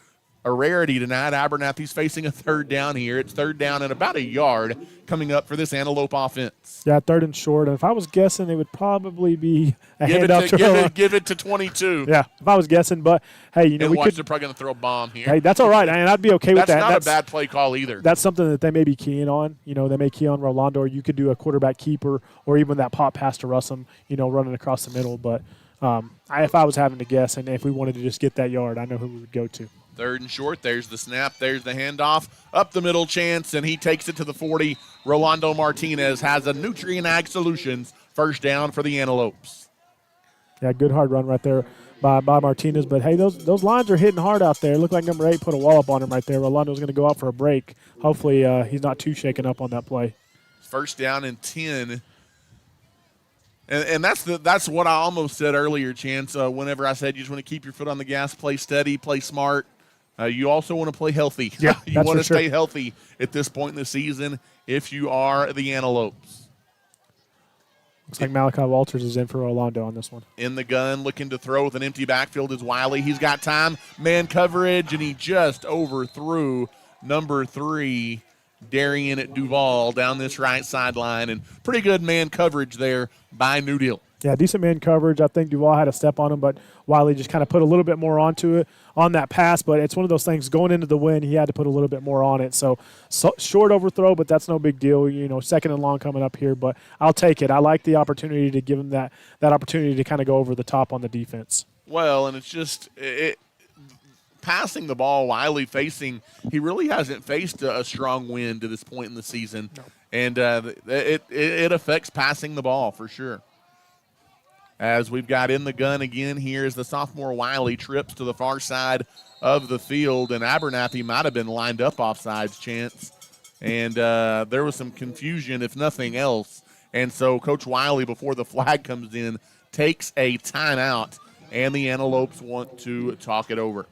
Speaker 2: a rarity tonight. Abernathy's facing a third down here. It's third down and about a yard coming up for this Antelope offense.
Speaker 3: Yeah, third and short. And if I was guessing, it would probably be a handoff
Speaker 2: give it to 22.
Speaker 3: Yeah, if I was guessing. But, hey,
Speaker 2: they're probably going to throw a bomb here.
Speaker 3: Hey, that's all right, and I'd be okay with that.
Speaker 2: That's not a bad play call either.
Speaker 3: That's something that they may be keying on. They may key on Rolando, or you could do a quarterback keeper or even that pop pass to Russum, running across the middle. But if I was having to guess and if we wanted to just get that yard, I know who we would go to.
Speaker 2: Third and short. There's the snap. There's the handoff. Up the middle, Chance, and he takes it to the 40. Rolando Martinez has a Nutrient Ag Solutions first down for the Antelopes.
Speaker 3: Yeah, good hard run right there by Martinez. But, hey, those lines are hitting hard out there. Look like number 8 put a wallop on him right there. Rolando's going to go out for a break. Hopefully he's not too shaken up on that play.
Speaker 2: First down and 10 And that's what I almost said earlier, Chance, whenever I said you just want to keep your foot on the gas, play steady, play smart. You also want to play healthy.
Speaker 3: Yeah,
Speaker 2: you want to stay healthy at this point in the season if you are the Antelopes.
Speaker 3: Looks like Malachi Walters is in for Orlando on this one.
Speaker 2: In the gun, looking to throw with an empty backfield is Wiley. He's got time, man coverage, and he just overthrew number 3, Darian Duval, down this right sideline. And pretty good man coverage there by New Deal.
Speaker 3: Yeah, decent man coverage. I think Duval had a step on him, but Wiley just kind of put a little bit more onto it on that pass. But it's one of those things, going into the win, he had to put a little bit more on it. So short overthrow, but that's no big deal. Second and long coming up here, but I'll take it. I like the opportunity to give him that opportunity to kind of go over the top on the defense.
Speaker 2: Well, and it's just passing the ball, Wiley he really hasn't faced a strong wind to this point in the season. No. And it affects passing the ball for sure. As we've got in the gun again here as the sophomore Wiley trips to the far side of the field, and Abernathy might have been lined up offsides, Chance. And there was some confusion, if nothing else. And so Coach Wiley, before the flag comes in, takes a timeout, and the Antelopes want to talk it over.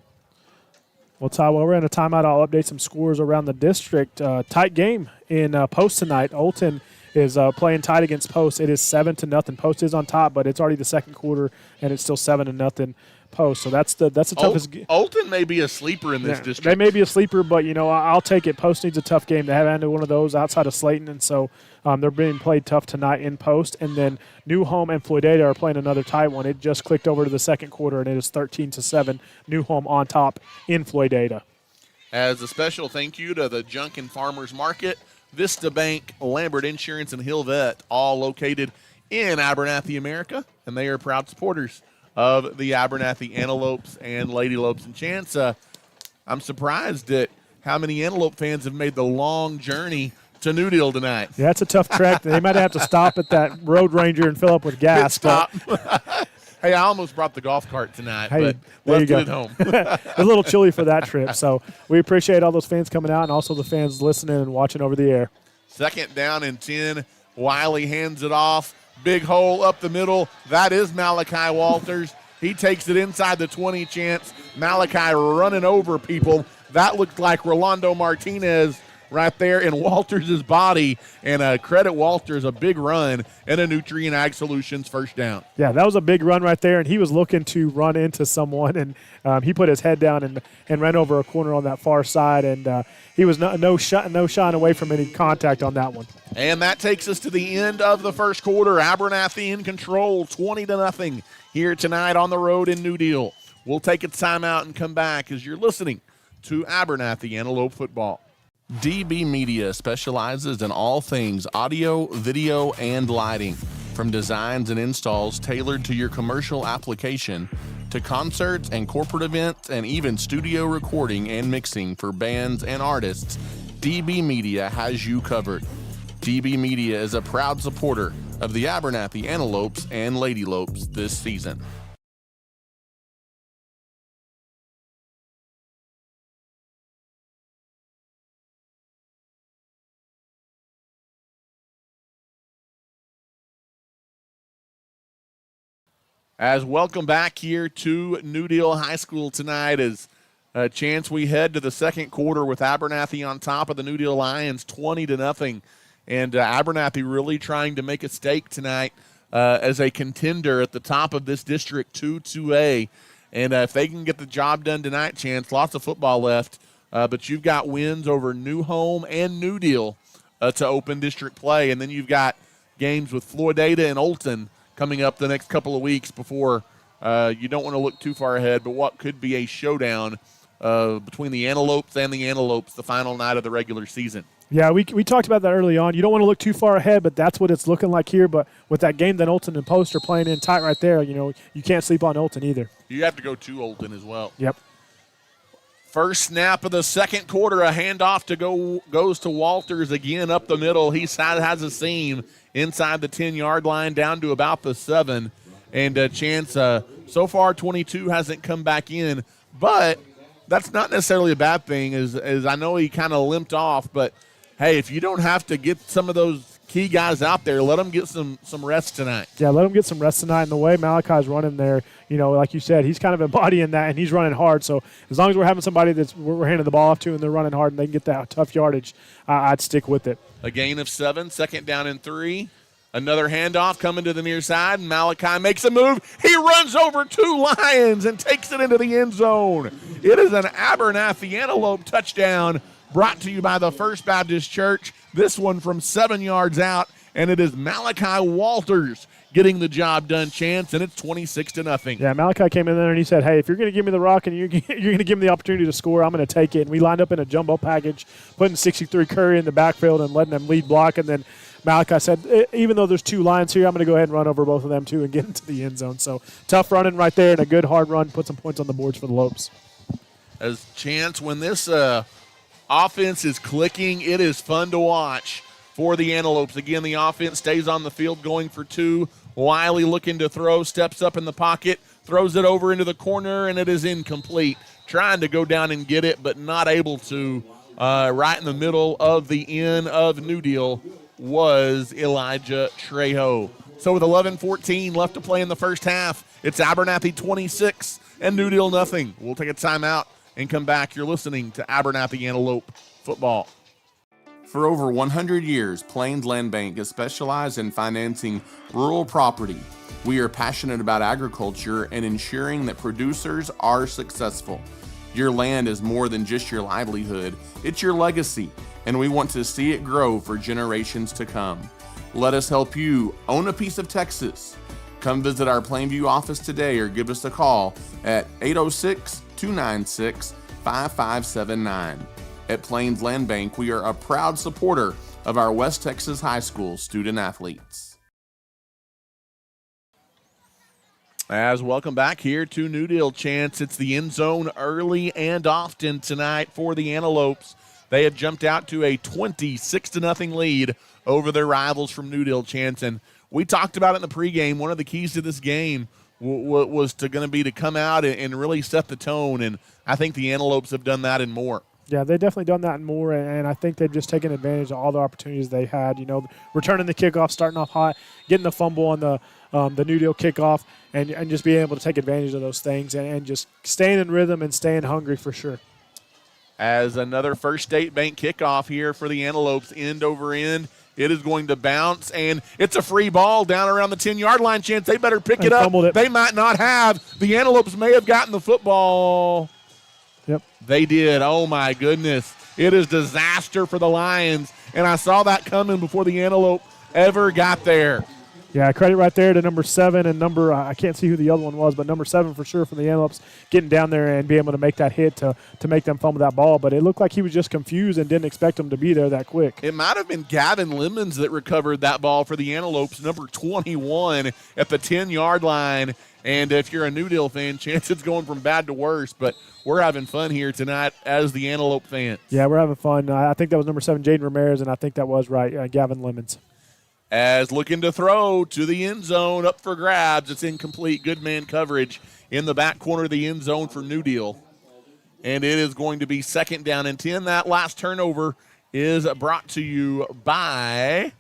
Speaker 3: Well, Ty, while we're in a timeout, I'll update some scores around the district. Tight game in Post tonight. Olton is playing tight against Post. It is 7-0. Post is on top, but it's already the second quarter, and it's still 7-0 Post. So that's the toughest.
Speaker 2: Olton may be a sleeper in this district.
Speaker 3: They may be a sleeper, but I'll take it. Post needs a tough game. They haven't had one of those outside of Slayton, and so they're being played tough tonight in Post. And then New Home and Floydada are playing another tight one. It just clicked over to the second quarter, and it is 13-7. New Home on top in Floydada.
Speaker 2: As a special thank you to the Junk and Farmers Market, Vista Bank, Lambert Insurance, and Hillvet, all located in Abernathy, America, and they are proud supporters of the Abernathy Antelopes and Lady Lopes and Chance. I'm surprised at how many Antelope fans have made the long journey to New Deal tonight.
Speaker 3: Yeah, it's a tough trek. They might have to stop at that Road Ranger and fill up with gas.
Speaker 2: Stop. Hey, I almost brought the golf cart tonight, but left it at home.
Speaker 3: It's a little chilly for that trip. So we appreciate all those fans coming out and also the fans listening and watching over the air.
Speaker 2: 2nd down and 10. Wiley hands it off. Big hole up the middle. That is Malachi Walters. He takes it inside the 20, Chance. Malachi running over people. That looked like Rolando Martinez right there in Walters' body. And credit Walters, a big run and a Nutrient Ag Solutions first down.
Speaker 3: Yeah, that was a big run right there, and he was looking to run into someone, and he put his head down and ran over a corner on that far side, and he was no shine away from any contact on that one.
Speaker 2: And that takes us to the end of the first quarter. Abernathy in control, 20-0 here tonight on the road in New Deal. We'll take a timeout and come back as you're listening to Abernathy Antelope football.
Speaker 1: DB Media specializes in all things audio, video, and lighting. From designs and installs tailored to your commercial application to concerts and corporate events and even studio recording and mixing for bands and artists, DB Media has you covered. DB Media is a proud supporter of the Abernathy Antelopes and Lady Lopes this season.
Speaker 2: As welcome back here to New Deal High School tonight as a chance we head to the second quarter with Abernathy on top of the New Deal Lions 20-0. And Abernathy really trying to make a stake tonight as a contender at the top of this District 2A. And if they can get the job done tonight, Chance, lots of football left. But you've got wins over New Home and New Deal to open district play. And then you've got games with Floydada and Olton coming up the next couple of weeks before you don't want to look too far ahead, but what could be a showdown between the Antelopes and the Antelopes the final night of the regular season.
Speaker 3: Yeah, we talked about that early on. You don't want to look too far ahead, but that's what it's looking like here. But with that game that Olton and Post are playing in tight right there, you can't sleep on Olton either. You
Speaker 2: have to go to Olton as well.
Speaker 3: Yep.
Speaker 2: First snap of the second quarter, a handoff goes to Walters again up the middle. He has a seam inside the 10-yard line down to about the 7. And Chance, so far 22 hasn't come back in, but that's not necessarily a bad thing as I know he kind of limped off. But, hey, if you don't have to get some of those key guys out there. Let them get some rest tonight.
Speaker 3: Yeah, let him get some rest tonight. And the way Malachi's running there, like you said, he's kind of embodying that, and he's running hard. So as long as we're having somebody we're handing the ball off to and they're running hard and they can get that tough yardage, I'd stick with it.
Speaker 2: A gain of 7, 2nd down and 3. Another handoff coming to the near side, and Malachi makes a move. He runs over 2 Lions and takes it into the end zone. It is an Abernathy Antelope touchdown brought to you by the First Baptist Church. This one from 7 yards out, and it is Malachi Walters getting the job done, Chance, and it's 26-0.
Speaker 3: Yeah, Malachi came in there and he said, hey, if you're going to give me the rock and you're going to give me the opportunity to score, I'm going to take it. And we lined up in a jumbo package, putting 63 Curry in the backfield and letting them lead block. And then Malachi said, even though there's 2 Lions here, I'm going to go ahead and run over both of them too and get into the end zone. So tough running right there and a good hard run, put some points on the boards for the Lopes.
Speaker 2: As Chance, when this offense is clicking, it is fun to watch for the Antelopes. Again, the offense stays on the field going for 2. Wiley looking to throw, steps up in the pocket, throws it over into the corner, and it is incomplete. Trying to go down and get it, but not able to. Right in the middle of the end of New Deal was Elijah Trejo. So with 11:14 left to play in the first half, it's Abernathy 26 and New Deal nothing. We'll take a timeout and come back. You're listening to Abernathy Antelope Football.
Speaker 1: For over 100 years, Plains Land Bank has specialized in financing rural property. We are passionate about agriculture and ensuring that producers are successful. Your land is more than just your livelihood, it's your legacy, and we want to see it grow for generations to come. Let us help you own a piece of Texas. Come visit our Plainview office today or give us a call at 806-296-5579. At Plains Land Bank, we are a proud supporter of our West Texas High School student athletes.
Speaker 2: As welcome back here to New Deal, Chance. It's the end zone early and often tonight for the Antelopes. They have jumped out to a 26-0 lead over their rivals from New Deal, Chance. And we talked about it in the pregame. One of the keys to this game was going to be to come out and really set the tone. And I think the Antelopes have done that and more.
Speaker 3: Yeah, they've definitely done that and more, and I think they've just taken advantage of all the opportunities they had. Returning the kickoff, starting off hot, getting the fumble on the New Deal kickoff, and just being able to take advantage of those things and just staying in rhythm and staying hungry for sure.
Speaker 2: As another First State Bank kickoff here for the Antelopes, end over end. It is going to bounce, and it's a free ball down around the 10-yard line, Chance. They better pick it up. They might not have. The Antelopes may have gotten the football.
Speaker 3: Yep.
Speaker 2: They did. Oh, my goodness. It is disaster for the Lions, and I saw that coming before the Antelope ever got there.
Speaker 3: Yeah, credit right there to number 7 and I can't see who the other one was, but number 7 for sure from the Antelopes getting down there and being able to make that hit to make them fumble that ball. But it looked like he was just confused and didn't expect him to be there that quick.
Speaker 2: It might have been Gavin Lemons that recovered that ball for the Antelopes, number 21 at the 10-yard line. And if you're a New Deal fan, Chance, it's going from bad to worse. But we're having fun here tonight as the Antelope fans.
Speaker 3: Yeah, we're having fun. I think that was number 7, Jaden Ramirez, and I think that was right, Gavin Lemons.
Speaker 2: As looking to throw to the end zone, up for grabs. It's incomplete. Good man coverage in the back corner of the end zone for New Deal. And it is going to be 2nd down and 10. That last turnover is brought to you by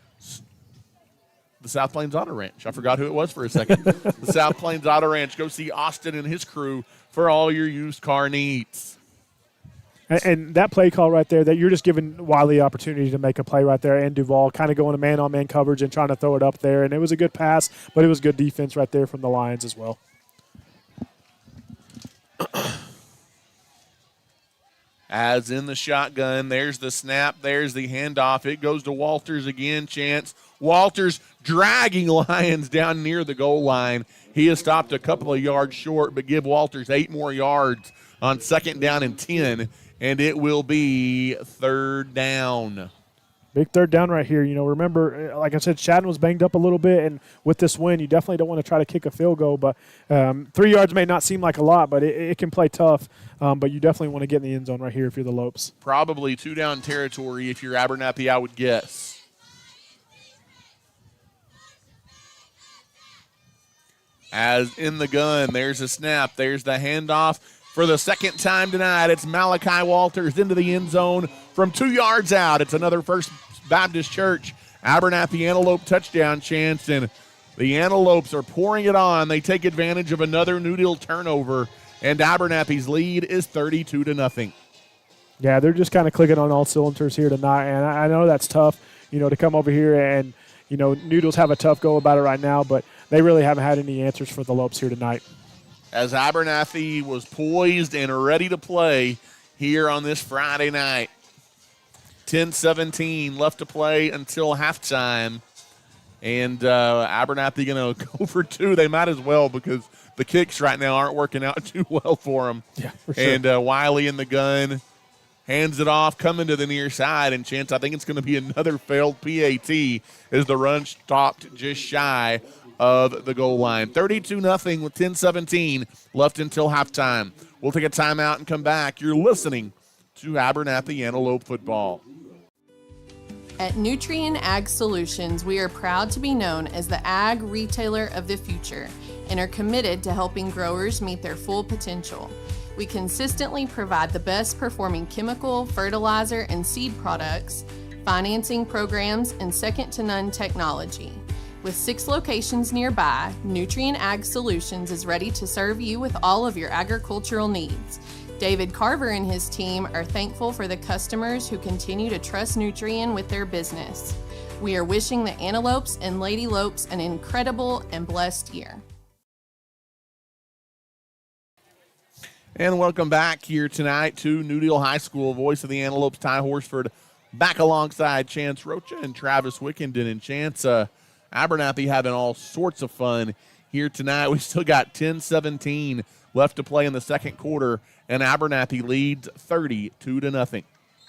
Speaker 2: the South Plains Auto Ranch. I forgot who it was for a second. The South Plains Auto Ranch. Go see Austin and his crew for all your used car needs.
Speaker 3: And that play call right there, that you're just giving Wiley the opportunity to make a play right there, and Duval kind of going to man-on-man coverage and trying to throw it up there. And it was a good pass, but it was good defense right there from the Lions as well.
Speaker 2: As in the shotgun, there's the snap, there's the handoff. It goes to Walters again, Chance. Walters dragging Lions down near the goal line. He has stopped a couple of yards short, but give Walters 8 more yards on 2nd down and 10. And it will be 3rd down.
Speaker 3: Big 3rd down right here. Remember, like I said, Shadden was banged up a little bit, and with this win, you definitely don't want to try to kick a field goal. But 3 yards may not seem like a lot, but it can play tough. But you definitely want to get in the end zone right here if you're the Lopes.
Speaker 2: Probably 2-down territory if you're Abernathy, I would guess. As in the gun, there's a snap, there's the handoff. For the 2nd time tonight, it's Malachi Walters into the end zone from 2 yards out. It's another First Baptist Church Abernathy Antelope touchdown chance, and the Antelopes are pouring it on. They take advantage of another New Deal turnover, and Abernathy's lead is 32-0.
Speaker 3: Yeah, they're just kind of clicking on all cylinders here tonight, and I know that's tough, to come over here and, Noodles have a tough go about it right now, but they really haven't had any answers for the Lopes here tonight.
Speaker 2: As Abernathy was poised and ready to play here on this Friday night. 10-17 left to play until halftime. And Abernathy going to go for two. They might as well because the kicks right now aren't working out too well for them.
Speaker 3: Yeah, for sure.
Speaker 2: And Wiley in the gun hands it off, coming to the near side. And Chance, I think it's going to be another failed PAT as the run stopped just shy of the goal line. 32-0 with 10-17 left until halftime. We'll take a timeout and come back. You're listening to Abernathy Antelope football.
Speaker 4: At Nutrien Ag Solutions, we are proud to be known as the ag retailer of the future and are committed to helping growers meet their full potential. We consistently provide the best performing chemical, fertilizer, and seed products, financing programs, and second-to-none technology. With 6 locations nearby, Nutrien Ag Solutions is ready to serve you with all of your agricultural needs. David Carver and his team are thankful for the customers who continue to trust Nutrien with their business. We are wishing the Antelopes and Lady Lopes an incredible and blessed year.
Speaker 2: And welcome back here tonight to New Deal High School. Voice of the Antelopes, Ty Horsford, back alongside Chance Rocha and Travis Wickenden. And Chance, Abernathy having all sorts of fun here tonight. We still got 10-17 left to play in the second quarter, and Abernathy leads 32-0.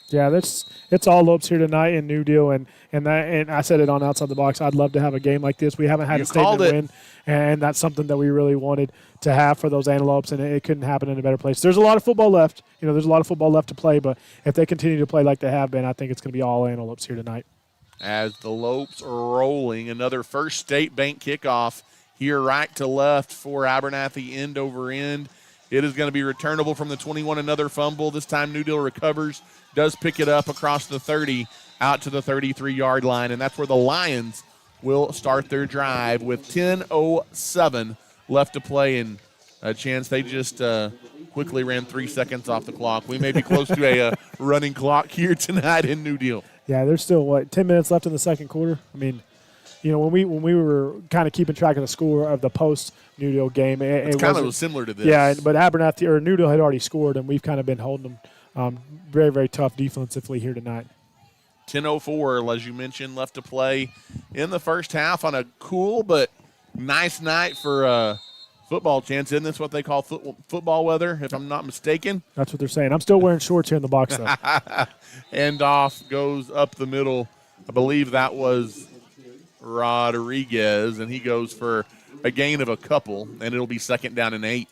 Speaker 3: Yeah, it's all Lopes here tonight in New Deal, and I said it on Outside the Box. I'd love to have a game like this. We haven't had a statement win, and that's something that we really wanted to have for those Antelopes, and it couldn't happen in a better place. There's a lot of football left. There's a lot of football left to play, but if they continue to play like they have been, I think it's going to be all Antelopes here tonight.
Speaker 2: As the Lopes are rolling, another First State Bank kickoff here right to left for Abernathy, end over end. It is going to be returnable from the 21, another fumble. This time New Deal recovers, does pick it up across the 30, out to the 33-yard line, and that's where the Lions will start their drive with 10:07 left to play. And a Chance, they just quickly ran 3 seconds off the clock. We may be close to a running clock here tonight in New Deal.
Speaker 3: Yeah, there's still, 10 minutes left in the second quarter? I mean, when we were kind of keeping track of the score of the post-New Deal game, it
Speaker 2: kind of similar to this.
Speaker 3: Yeah, but Abernathy or New Deal had already scored, and we've kind of been holding them very, very tough defensively here tonight.
Speaker 2: 10:04, as you mentioned, left to play in the first half on a cool but nice night for football. Chance, isn't this what they call football weather, if I'm not mistaken?
Speaker 3: That's what they're saying. I'm still wearing shorts here in the box, though.
Speaker 2: End off goes up the middle. I believe that was Rodriguez, and he goes for a gain of a couple, and it'll be 2nd down and 8.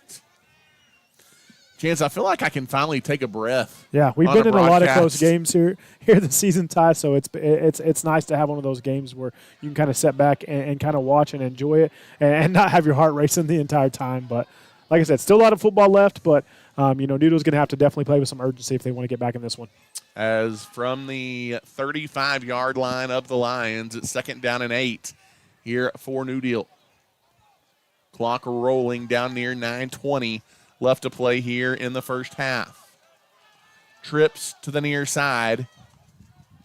Speaker 2: Chance, I feel like I can finally take a breath.
Speaker 3: Yeah, we've been in a lot of close games here this season, Ty, so it's nice to have one of those games where you can kind of sit back and kind of watch and enjoy it and not have your heart racing the entire time. But like I said, still a lot of football left, but Noodle's going to have to definitely play with some urgency if they want to get back in this one.
Speaker 2: As from the 35-yard line of the Lions, it's 2nd down and 8 here for New Deal. Clock rolling down near 9:20 left to play here in the first half. Trips to the near side.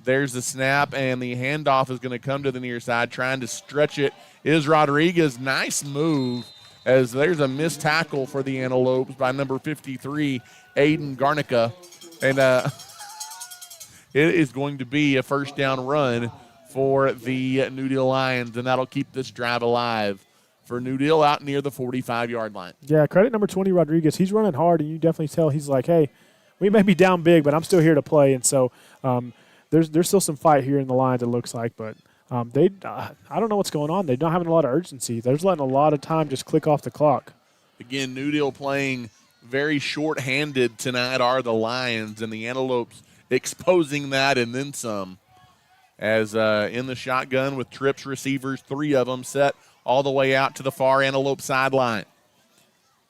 Speaker 2: There's the snap, and the handoff is going to come to the near side. Trying to stretch it is Rodriguez. Nice move, as there's a missed tackle for the Antelopes by number 53, Aiden Garnica. And it is going to be a first down run for the New Deal Lions, and that'll keep this drive alive for New Deal out near the 45-yard line.
Speaker 3: Yeah, credit number 20, Rodriguez. He's running hard, and you definitely tell he's like, hey, we may be down big, but I'm still here to play. And so there's still some fight here in the Lions, it looks like. But I don't know what's going on. They're not having a lot of urgency. They're just letting a lot of time just click off the clock.
Speaker 2: Again, New Deal playing very short-handed tonight are the Lions, and the Antelopes exposing that and then some. As in the shotgun with trips receivers, 3 of them set all the way out to the far Antelope sideline.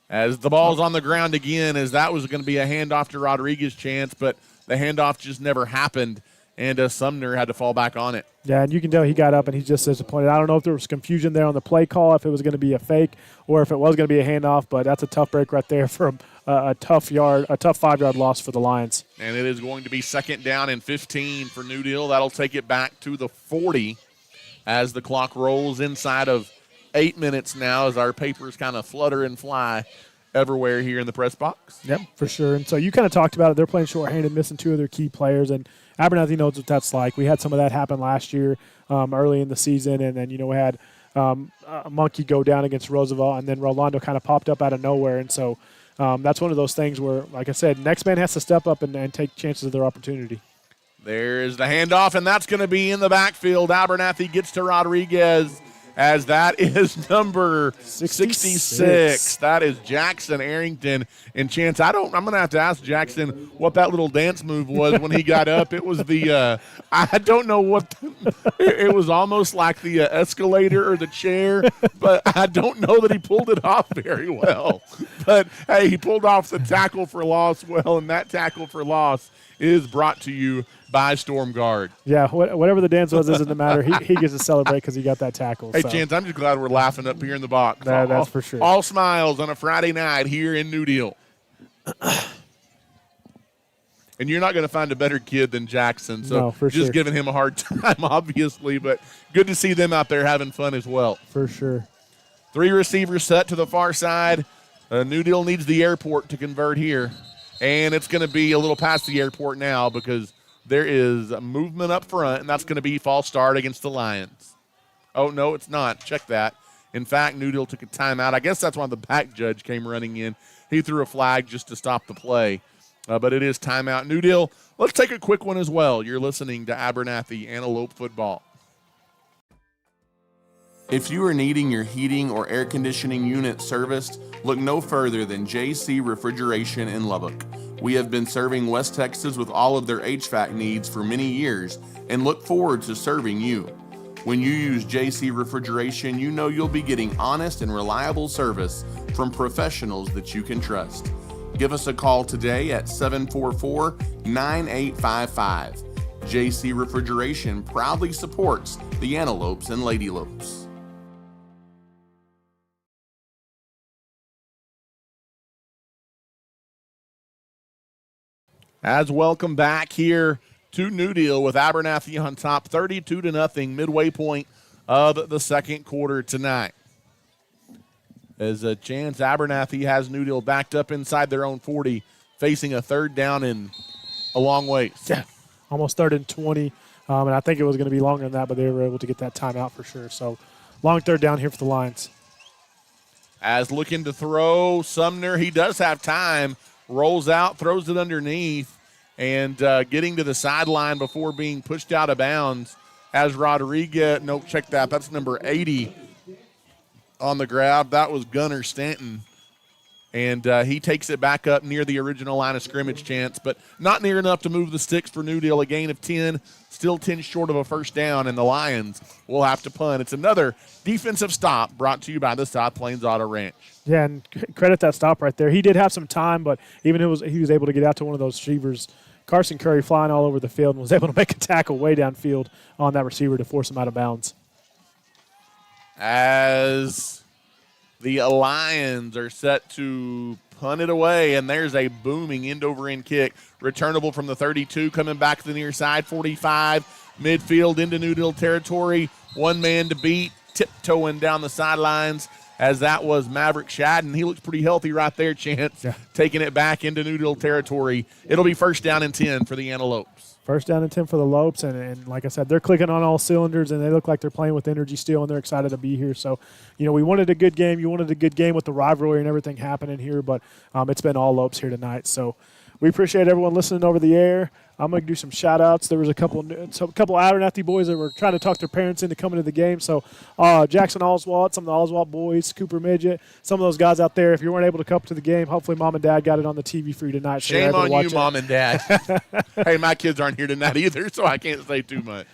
Speaker 2: As the ball's on the ground again, as that was going to be a handoff to Rodriguez, Chance, but the handoff just never happened. and Sumner had to fall back on it.
Speaker 3: Yeah, and you can tell he got up and he's just disappointed. I don't know if there was confusion there on the play call, if it was going to be a fake or if it was going to be a handoff, but that's a tough break right there for a tough 5-yard loss for the Lions.
Speaker 2: And it is going to be 2nd down and 15 for New Deal. That'll take it back to the 40 as the clock rolls inside of 8 minutes now as our papers kind of flutter and fly everywhere here in the press box.
Speaker 3: Yep, for sure. And so you kind of talked about it. They're playing shorthanded, missing 2 of their key players, and Abernathy knows what that's like. We had some of that happen last year early in the season, and then, we had a Monkey go down against Roosevelt, and then Rolando kind of popped up out of nowhere. And so that's one of those things where, like I said, next man has to step up and take chances of their opportunity.
Speaker 2: There is the handoff, and that's going to be in the backfield. Abernathy gets to Rodriguez, as that is number 66. That is Jackson Arrington. And Chance, I'm going to have to ask Jackson what that little dance move was when he got up. It was I don't know what, it was almost like the escalator or the chair, but I don't know that he pulled it off very well. But, hey, he pulled off the tackle for loss well, and that tackle for loss is brought to you by Storm Guard.
Speaker 3: Yeah, whatever the dance was doesn't matter. He gets to celebrate because he got that tackle.
Speaker 2: Hey, Chance, I'm just glad we're laughing up here in the box.
Speaker 3: That's for sure.
Speaker 2: All smiles on a Friday night here in New Deal. And you're not going to find a better kid than Jackson, so just giving him a hard time, obviously, but good to see them out there having fun as well.
Speaker 3: For sure.
Speaker 2: 3 receivers set to the far side. New Deal needs the airport to convert here, and it's going to be a little past the airport now because there is a movement up front, and that's going to be false start against the Lions. Oh, no, it's not. Check that. In fact, New Deal took a timeout. I guess that's why the back judge came running in. He threw a flag just to stop the play. But it is timeout. New Deal, let's take a quick one as well. You're listening to Abernathy Antelope Football.
Speaker 1: If you are needing your heating or air conditioning unit serviced, look no further than JC Refrigeration in Lubbock. We have been serving West Texas with all of their HVAC needs for many years and look forward to serving you. When you use JC Refrigeration, you know you'll be getting honest and reliable service from professionals that you can trust. Give us a call today at 744-9855. JC Refrigeration proudly supports the Antelopes and Lady Lopes.
Speaker 2: As welcome back here to New Deal with Abernathy on top, 32-0, midway point of the second quarter tonight. As a Chance, Abernathy has New Deal backed up inside their own 40, facing a 3rd down and a long ways.
Speaker 3: Yeah, almost 3rd and 20, and I think it was going to be longer than that, but they were able to get that timeout for sure. So long 3rd down here for the Lions.
Speaker 2: As looking to throw, Sumner, he does have time. Rolls out, throws it underneath, and getting to the sideline before being pushed out of bounds as Rodriguez. Nope, check that. That's number 80 on the grab. That was Gunnar Stanton. And he takes it back up near the original line of scrimmage, Chance, but not near enough to move the sticks for New Deal. A gain of 10, still 10 short of a 1st down, and the Lions will have to punt. It's another defensive stop brought to you by the South Plains Auto Ranch.
Speaker 3: Yeah, and credit that stop right there. He did have some time, but even he was able to get out to one of those receivers. Carson Curry flying all over the field and was able to make a tackle way downfield on that receiver to force him out of bounds.
Speaker 2: As the Lions are set to punt it away, and there's a booming end-over-end kick. Returnable from the 32, coming back to the near side, 45, midfield into New Deal territory. One man to beat, tiptoeing down the sidelines, as that was Maverick Shadden. He looks pretty healthy right there, Chance, taking it back into New Deal territory. It'll be 1st down and 10 for the Antelopes.
Speaker 3: 1st down and 10 for the Lopes, and like I said, they're clicking on all cylinders, and they look like they're playing with energy still, and they're excited to be here. So, we wanted a good game. You wanted a good game with the rivalry and everything happening here, but it's been all Lopes here tonight. So we appreciate everyone listening over the air. I'm going to do some shout-outs. There was a couple Abernathy boys that were trying to talk their parents into coming to the game. So Jackson Oswald, some of the Oswald boys, Cooper Midget, some of those guys out there, if you weren't able to come to the game, hopefully Mom and Dad got it on the TV for you tonight. So
Speaker 2: shame on you, Mom and Dad. Hey, my kids aren't here tonight either, so I can't say too much.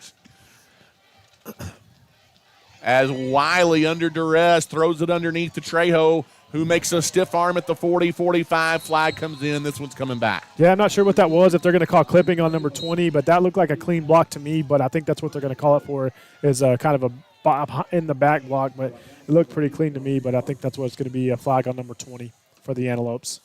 Speaker 2: As Wiley, under duress, throws it underneath to Trejo. who makes a stiff arm at the 40, 45. Flag comes in. This one's coming back.
Speaker 3: Yeah, I'm not sure what that was, if they're going to call clipping on number 20, but that looked like a clean block to me, but I think that's what they're going to call it for, is kind of a in the back block, but it looked pretty clean to me, but I think that's what it's going to be, a flag on number 20 for the Antelopes.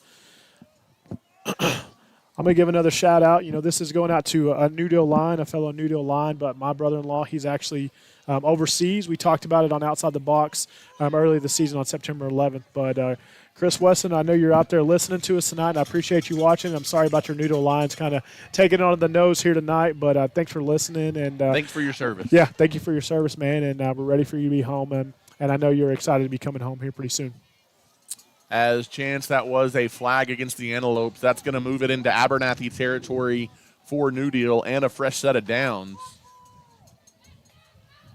Speaker 3: I'm going to give another shout out. This is going out to a New Deal line, a fellow New Deal line, but my brother-in-law, he's actually overseas. We talked about it on Outside the Box early this season on September 11th. But Chris Weston, I know you're out there listening to us tonight, and I appreciate you watching. I'm sorry about your New Deal lines kind of taking it on the nose here tonight, but thanks for listening. And
Speaker 2: thanks for your service.
Speaker 3: Yeah, thank you for your service, man, and we're ready for you to be home. And I know you're excited to be coming home here pretty soon.
Speaker 2: As Chance, that was a flag against the Antelopes. That's going to move it into Abernathy territory for New Deal and a fresh set of downs.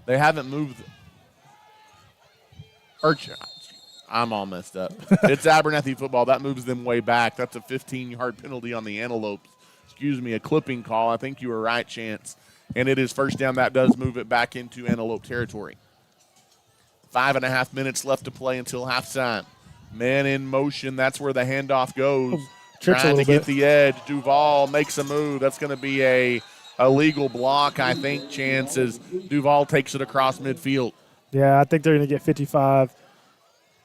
Speaker 2: They haven't moved. I'm all messed up. It's Abernathy football. That moves them way back. That's a 15-yard penalty on the Antelopes. Excuse me, a clipping call. I think you were right, Chance. And it is first down. That does move it back into Antelope territory. 5.5 minutes left to play until halftime. Man in motion. That's where the handoff goes. Trying to get the edge. Duval makes a move. That's going to be a legal block, I think, Chance, as Duval takes it across midfield.
Speaker 3: Yeah, I think they're going to get 55.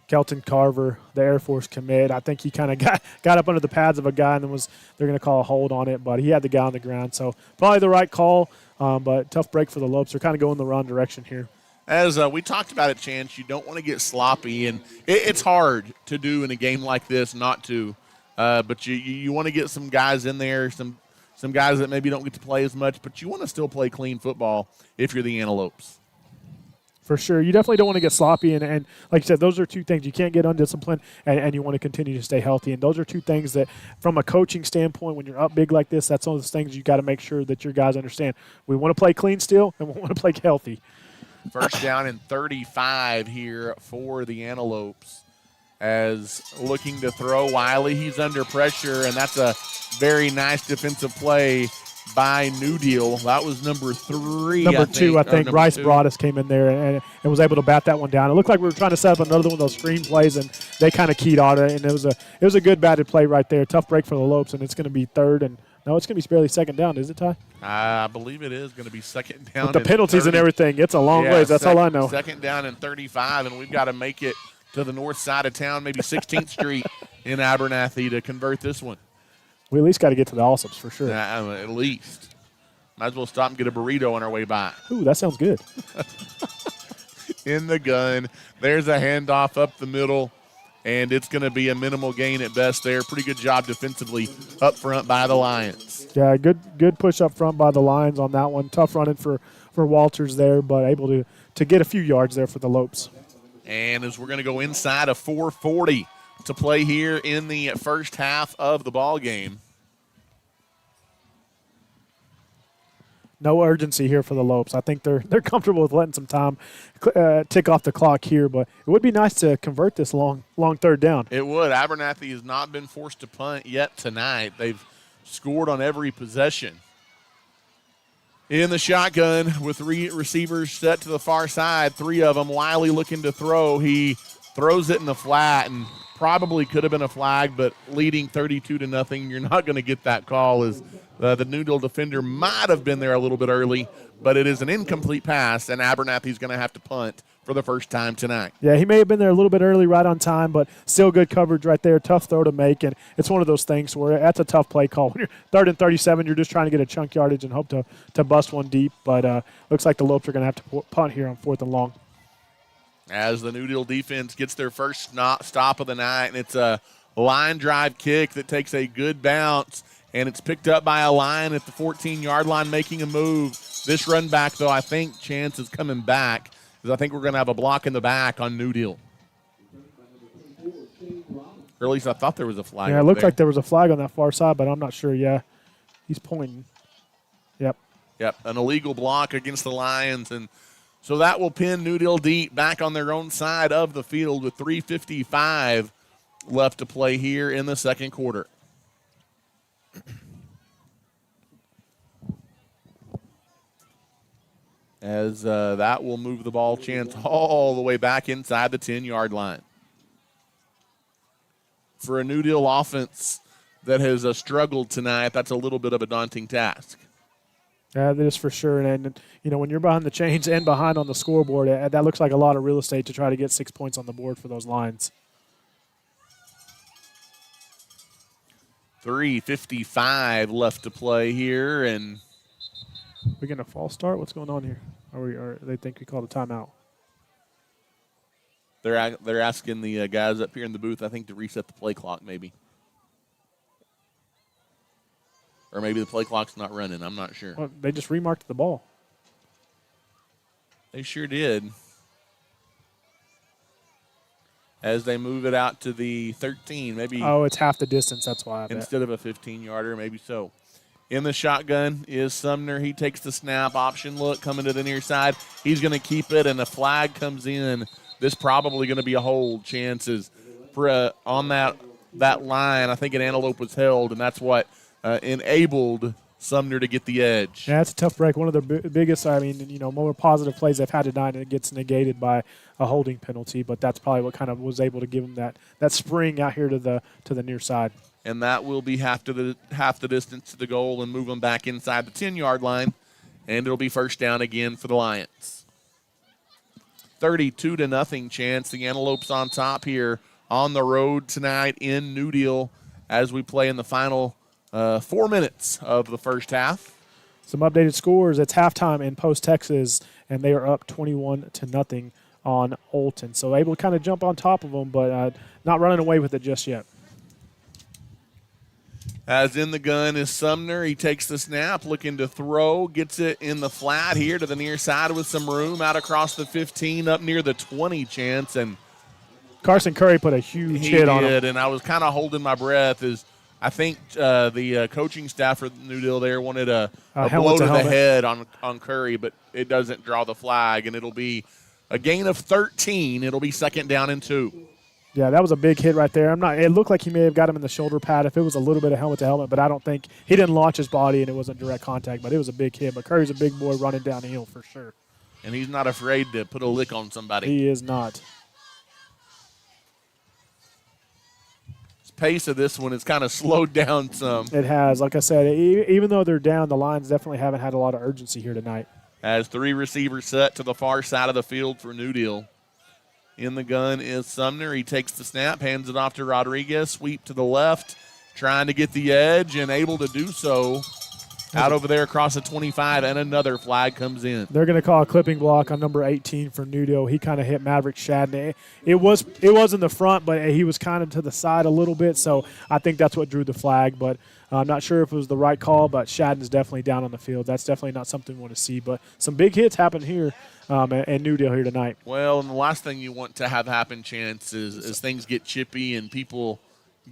Speaker 3: Kelton Carver, the Air Force commit. I think he kind of got up under the pads of a guy, and then they're going to call a hold on it, but he had the guy on the ground. So probably the right call, but tough break for the Lopes. They're kind of going the wrong direction here.
Speaker 2: As we talked about it, Chance, you don't want to get sloppy, and it's hard to do in a game like this not to. But you want to get some guys in there, some guys that maybe don't get to play as much, but you want to still play clean football if you're the Antelopes.
Speaker 3: For sure. You definitely don't want to get sloppy, and like you said, those are two things. You can't get undisciplined, and you want to continue to stay healthy. And those are two things that, from a coaching standpoint, when you're up big like this, that's one of those things you got to make sure that your guys understand. We want to play clean still, and we want to play healthy.
Speaker 2: First down and 35 here for the Antelopes. As looking to throw Wiley, he's under pressure, and that's a very nice defensive play by New Deal. That was number 3.
Speaker 3: Number two, I think. Bryce Broadus came in there and was able to bat that one down. It looked like we were trying to set up another one of those screen plays, and they kind of keyed on it. And it was a good batted play right there. Tough break for the Lopes, and it's going to be third. And no, it's going to be barely second down, is it, Ty?
Speaker 2: I believe it is going to be second down.
Speaker 3: With the penalties and everything, it's a long ways. That's all I know.
Speaker 2: Second down and 35, and we've got to make it to the north side of town, maybe 16th Street in Abernathy to convert this one.
Speaker 3: We at least got to get to the Alsops for sure.
Speaker 2: At least. Might as well stop and get a burrito on our way by.
Speaker 3: Ooh, that sounds good.
Speaker 2: In the gun. There's a handoff up the middle, and it's going to be a minimal gain at best there. Pretty good job defensively up front by the Lions.
Speaker 3: Yeah, good push up front by the Lions on that one. Tough running for Walters there, but able to get a few yards there for the Lopes.
Speaker 2: And as we're going to go inside of 4:40 to play here in the first half of the ball game.
Speaker 3: No urgency here for the Lopes. I think they're comfortable with letting some time tick off the clock here, but it would be nice to convert this long third down.
Speaker 2: It would. Abernathy has not been forced to punt yet tonight. They've scored on every possession. In the shotgun with 3 receivers set to the far side, 3 of them. Wiley looking to throw. He throws it in the flat, and probably could have been a flag, but leading 32-0, you're not going to get that call as the New Deal defender might have been there a little bit early, but it is an incomplete pass, and Abernathy's going to have to punt for the first time tonight.
Speaker 3: Yeah, he may have been there a little bit early, right on time, but still good coverage right there. Tough throw to make, and it's one of those things where that's a tough play call. When you're 3rd and 37, you're just trying to get a chunk yardage and hope to bust one deep, but looks like the Lopes are going to have to punt here on 4th and long.
Speaker 2: As the New Deal defense gets their first stop of the night, and it's a line drive kick that takes a good bounce, and it's picked up by a Lion at the 14-yard line making a move. This run back, though, I think Chance is coming back, because I think we're going to have a block in the back on New Deal. Or at least I thought there was a flag.
Speaker 3: Yeah, it looked like there was a flag on that far side, but I'm not sure. Yeah, he's pointing. Yep,
Speaker 2: an illegal block against the Lions, and so that will pin New Deal deep back on their own side of the field with 3:55 left to play here in the second quarter. As that will move the ball, Chance, all the way back inside the 10-yard line. for a New Deal offense that has struggled tonight, that's a little bit of a daunting task.
Speaker 3: That is for sure. And when you're behind the chains and behind on the scoreboard, that looks like a lot of real estate to try to get 6 points on the board for those Lions.
Speaker 2: 3:55 left to play here, and
Speaker 3: we're getting a false start. What's going on here? Or they think we called a timeout?
Speaker 2: They're asking the guys up here in the booth, I think, to reset the play clock, maybe. Or maybe the play clock's not running. I'm not sure.
Speaker 3: Well, they just remarked the ball.
Speaker 2: They sure did. As they move it out to the 13, maybe.
Speaker 3: Oh, it's half the distance. That's why.
Speaker 2: Instead of a 15-yarder, maybe so. In the shotgun is Sumner. He takes the snap, option look, coming to the near side. He's going to keep it, and the flag comes in. This probably going to be a hold. Chances on that line. I think an antelope was held, and that's what enabled Sumner to get the edge.
Speaker 3: Yeah, it's a tough break. One of the biggest, more positive plays they've had tonight, and it gets negated by a holding penalty. But that's probably what kind of was able to give them that spring out here to the near side.
Speaker 2: And that will be half the distance to the goal and move them back inside the 10-yard line, and it'll be first down again for the Lions. 32-0 Chance. The Antelopes on top here on the road tonight in New Deal as we play in the final 4 minutes of the first half.
Speaker 3: Some updated scores. It's halftime in Post, Texas, and they are up 21-0 on Olton. So able to kind of jump on top of them, but not running away with it just yet.
Speaker 2: As in the gun is Sumner. He takes the snap, looking to throw, gets it in the flat here to the near side with some room, out across the 15, up near the 20 Chance. And
Speaker 3: Carson Curry put a huge hit on him.
Speaker 2: And I was kind of holding my breath as I think the coaching staff for New Deal there wanted a blow to the head on Curry, but it doesn't draw the flag, and it'll be a gain of 13. It'll be second down and 2.
Speaker 3: Yeah, that was a big hit right there. It looked like he may have got him in the shoulder pad if it was a little bit of helmet to helmet, but I don't think he didn't launch his body and it wasn't direct contact, but it was a big hit. But Curry's a big boy running downhill for sure.
Speaker 2: And he's not afraid to put a lick on somebody.
Speaker 3: He is not.
Speaker 2: Pace of this one has kind of slowed down some.
Speaker 3: It has. Like I said, even though they're down, the Lions definitely haven't had a lot of urgency here tonight.
Speaker 2: As 3 receivers set to the far side of the field for New Deal. In the gun is Sumner. He takes the snap, hands it off to Rodriguez, sweep to the left, trying to get the edge and able to do so. Out over there across the 25, and another flag comes in.
Speaker 3: They're going to call a clipping block on number 18 for New Deal. He kind of hit Maverick Shadden. It was in the front, but he was kind of to the side a little bit, so I think that's what drew the flag. But I'm not sure if it was the right call, but Shadden's definitely down on the field. That's definitely not something we want to see. But some big hits happen here at New Deal here tonight.
Speaker 2: Well, and the last thing you want to have happen, Chance, is things get chippy and people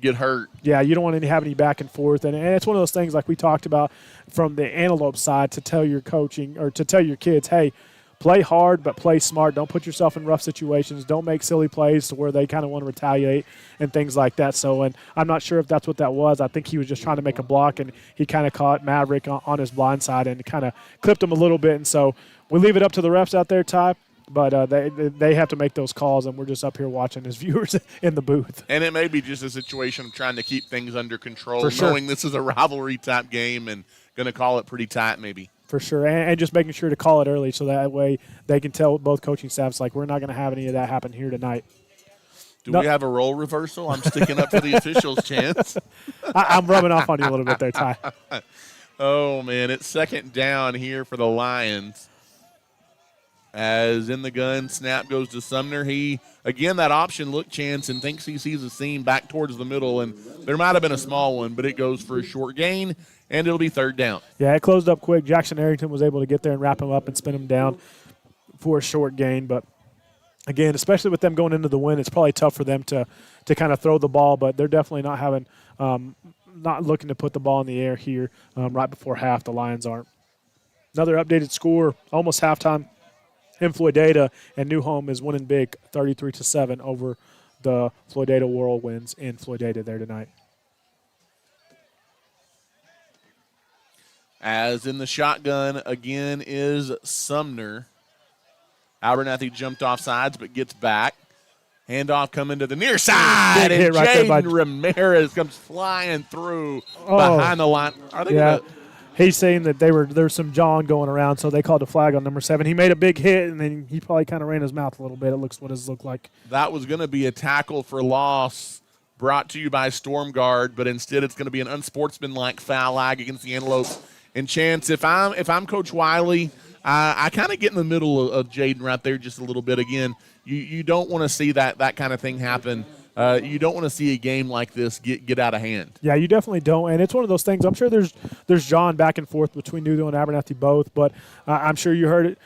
Speaker 2: get hurt.
Speaker 3: Yeah, you don't want to have any back and forth. And it's one of those things like we talked about from the Antelope side to tell your coaching or to tell your kids, hey, play hard but play smart. Don't put yourself in rough situations. Don't make silly plays to where they kind of want to retaliate and things like that. So, and I'm not sure if that's what that was. I think he was just trying to make a block, and he kind of caught Maverick on his blind side and kind of clipped him a little bit. And so we leave it up to the refs out there, Ty. But they have to make those calls, and we're just up here watching as viewers in the booth.
Speaker 2: And it may be just a situation of trying to keep things under control,
Speaker 3: For sure.
Speaker 2: knowing this is a rivalry-type game and going to call it pretty tight maybe.
Speaker 3: For sure, and just making sure to call it early so that way they can tell both coaching staffs, like, we're not going to have any of that happen here tonight.
Speaker 2: Do we have a role reversal? I'm sticking up for the officials, Chance.
Speaker 3: I'm rubbing off on you a little bit there, Ty.
Speaker 2: Oh, man, it's second down here for the Lions. As in the gun, snap goes to Sumner. He, again, that option look Chance and thinks he sees a seam back towards the middle, and there might have been a small one, but it goes for a short gain, and it'll be third down.
Speaker 3: Yeah, it closed up quick. Jackson Arrington was able to get there and wrap him up and spin him down for a short gain. But, again, especially with them going into the win, it's probably tough for them to kind of throw the ball, but they're definitely not having not looking to put the ball in the air here right before half. The Lions aren't. Another updated score, almost halftime. In Floydada, and New Home is winning big 33-7 over the Floydada Whirlwinds in Floydada there tonight.
Speaker 2: As in the shotgun again is Sumner. Abernathy jumped off sides but gets back. Handoff coming to the near side,
Speaker 3: Big
Speaker 2: and
Speaker 3: hit right there by-
Speaker 2: Jaden Ramirez comes flying through behind the line. Are they
Speaker 3: Yeah.
Speaker 2: going to?
Speaker 3: He's saying that there's some jawing going around, so they called a flag on number 7. He made a big hit, and then he probably kind of ran his mouth a little bit. It looks what it looked like.
Speaker 2: That was going to be a tackle for loss brought to you by Storm Guard, but instead it's going to be an unsportsmanlike foul lag against the Antelopes. And Chance, if I'm Coach Wiley, I kind of get in the middle of Jaden right there just a little bit. Again, you don't want to see that kind of thing happen. You don't want to see a game like this get out of hand.
Speaker 3: Yeah, you definitely don't, and it's one of those things. I'm sure there's John back and forth between Newdale and Abernathy both, but I'm sure you heard it.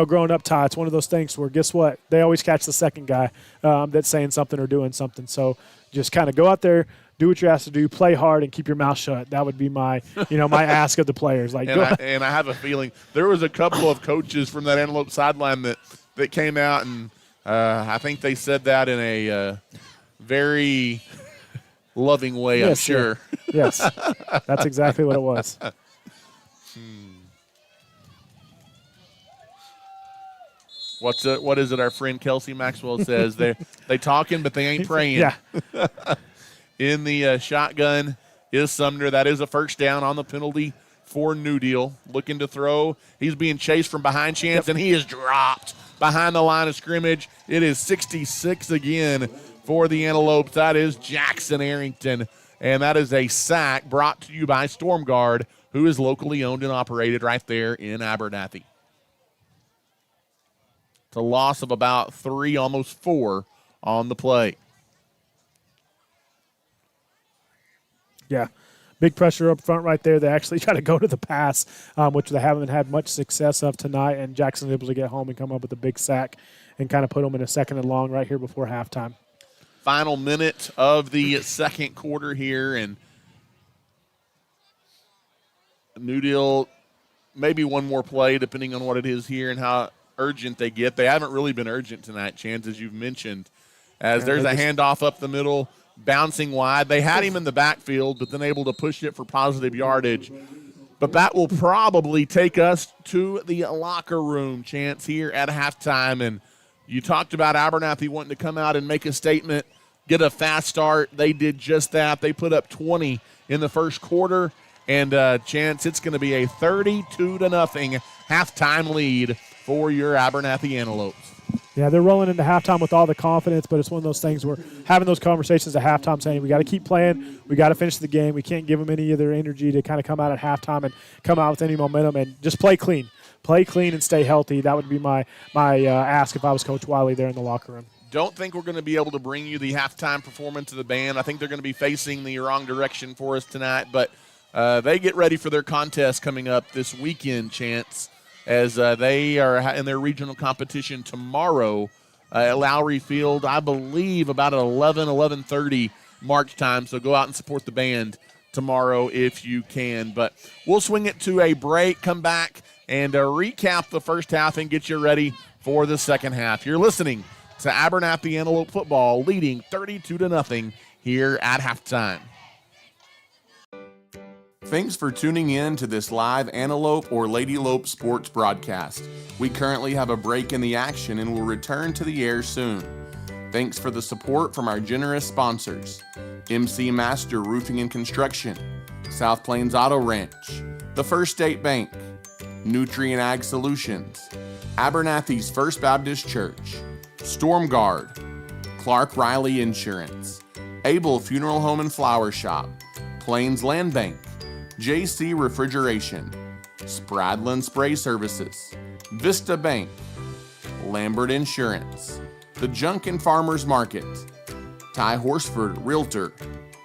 Speaker 3: Growing up, Ty, it's one of those things where guess what? They always catch the second guy that's saying something or doing something. So just kind of go out there, do what you're asked to do, play hard, and keep your mouth shut. That would be my my ask of the players. Like,
Speaker 2: and I have a feeling there was a couple of coaches from that Antelope sideline that came out, and I think they said that in a very loving way,
Speaker 3: yes,
Speaker 2: I'm sure.
Speaker 3: Yes, that's exactly what it was.
Speaker 2: What is it our friend Kelsey Maxwell says? They talking, but they ain't praying.
Speaker 3: Yeah.
Speaker 2: In the shotgun is Sumner. That is a first down on the penalty for New Deal. Looking to throw. He's being chased from behind Chance, and he is dropped behind the line of scrimmage. It is 66 again for the Antelopes. That is Jackson Arrington, and that is a sack brought to you by Storm Guard, who is locally owned and operated right there in Abernathy. It's a loss of about 3, almost 4 on the play.
Speaker 3: Yeah, big pressure up front right there. They actually try to go to the pass, which they haven't had much success of tonight, and Jackson able to get home and come up with a big sack and kind of put them in a 2nd and long right here before halftime.
Speaker 2: Final minute of the second quarter here, and New Deal, maybe one more play depending on what it is here and how urgent they get. They haven't really been urgent tonight, Chance, as you've mentioned, as there's a handoff up the middle, bouncing wide. They had him in the backfield, but then able to push it for positive yardage. But that will probably take us to the locker room, Chance, here at halftime. And you talked about Abernathy wanting to come out and make a statement, get a fast start. They did just that. They put up 20 in the first quarter. And, Chance, it's going to be a 32-0 halftime lead for your Abernathy Antelopes.
Speaker 3: Yeah, they're rolling into halftime with all the confidence, but it's one of those things where having those conversations at halftime saying we got to keep playing, we got to finish the game, we can't give them any of their energy to kind of come out at halftime and come out with any momentum, and just play clean and stay healthy. That would be my ask if I was Coach Wiley there in the locker room.
Speaker 2: Don't think we're going to be able to bring you the halftime performance of the band. I think they're going to be facing the wrong direction for us tonight, but they get ready for their contest coming up this weekend, Chance, as they are in their regional competition tomorrow at Lowry Field, I believe about at 11:30 March time. So go out and support the band tomorrow if you can. But we'll swing it to a break, come back, and recap the first half and get you ready for the second half. You're listening to Abernathy Antelope football leading 32-0 here at halftime.
Speaker 1: Thanks for tuning in to this live Antelope or Lady Lope sports broadcast. We currently have a break in the action and will return to the air soon. Thanks for the support from our generous sponsors: MC Master Roofing and Construction, South Plains Auto Ranch, the First State Bank, Nutrient Ag Solutions, Abernathy's First Baptist Church, Storm Guard, Clark Riley Insurance, Able Funeral Home and Flower Shop, Plains Land Bank, JC Refrigeration, Spradlin Spray Services, Vista Bank, Lambert Insurance, The Junk and Farmers Market, Ty Horsford Realtor,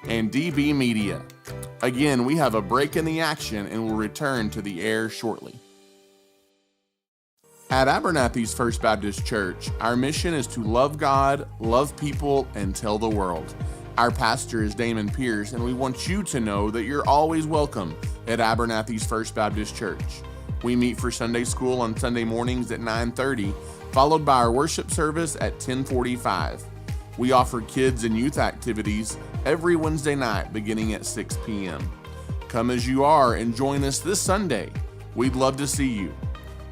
Speaker 1: and DB Media. Again, we have a break in the action and will return to the air shortly. At Abernathy's First Baptist Church, our mission is to love God, love people, and tell the world. Our pastor is Damon Pierce, and we want you to know that you're always welcome at Abernathy's First Baptist Church. We meet for Sunday school on Sunday mornings at 9:30, followed by our worship service at 10:45. We offer kids and youth activities every Wednesday night beginning at 6 p.m. Come as you are and join us this Sunday. We'd love to see you.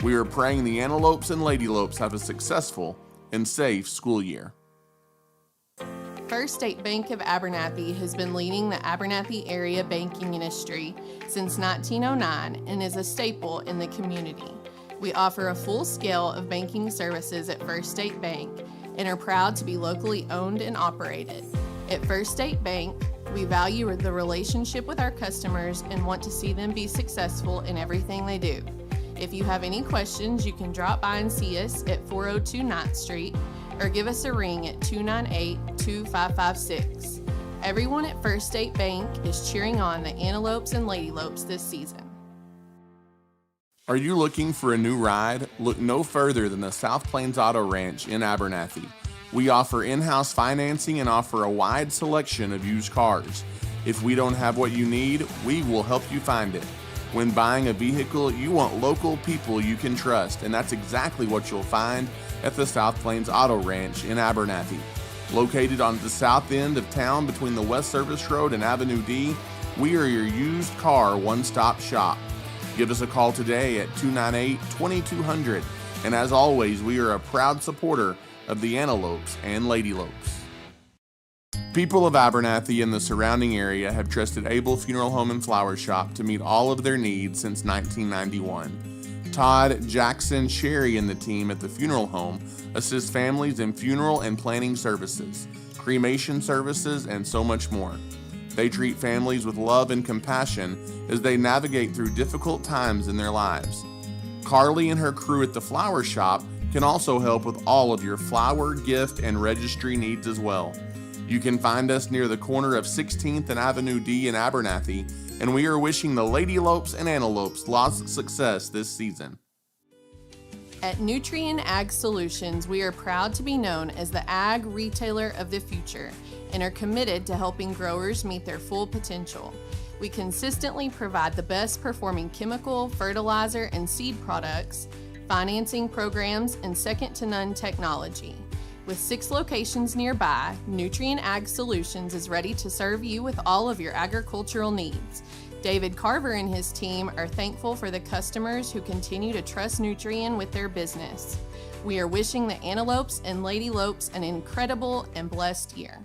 Speaker 1: We are praying the Antelopes and Lady Lopes have a successful and safe school year.
Speaker 4: First State Bank of Abernathy has been leading the Abernathy area banking industry since 1909 and is a staple in the community. We offer a full scale of banking services at First State Bank and are proud to be locally owned and operated. At First State Bank, we value the relationship with our customers and want to see them be successful in everything they do. If you have any questions, you can drop by and see us at 402 9th Street or give us a ring at 298-2556. Everyone at First State Bank is cheering on the Antelopes and Lady Lopes this season.
Speaker 1: Are you looking for a new ride? Look no further than the South Plains Auto Ranch in Abernathy. We offer in-house financing and offer a wide selection of used cars. If we don't have what you need, we will help you find it. When buying a vehicle, you want local people you can trust, and that's exactly what you'll find at the South Plains Auto Ranch in Abernathy. Located on the south end of town between the West Service Road and Avenue D, we are your used car one-stop shop. Give us a call today at 298-2200, and as always, we are a proud supporter of the Antelopes and Lady Lopes. People of Abernathy and the surrounding area have trusted Abel Funeral Home and Flower Shop to meet all of their needs since 1991. Todd, Jackson, Sherry, and the team at the funeral home assist families in funeral and planning services, cremation services, and so much more. They treat families with love and compassion as they navigate through difficult times in their lives. Carly and her crew at the flower shop can also help with all of your flower, gift, and registry needs as well. You can find us near the corner of 16th and Avenue D in Abernathy, and we are wishing the Lady Lopes and Antelopes lots of success this season.
Speaker 4: At Nutrien Ag Solutions, we are proud to be known as the ag retailer of the future and are committed to helping growers meet their full potential. We consistently provide the best performing chemical, fertilizer, and seed products, financing programs, and second-to-none technology. With 6 locations nearby, Nutrien Ag Solutions is ready to serve you with all of your agricultural needs. David Carver and his team are thankful for the customers who continue to trust Nutrien with their business. We are wishing the Antelopes and Lady Lopes an incredible and blessed year.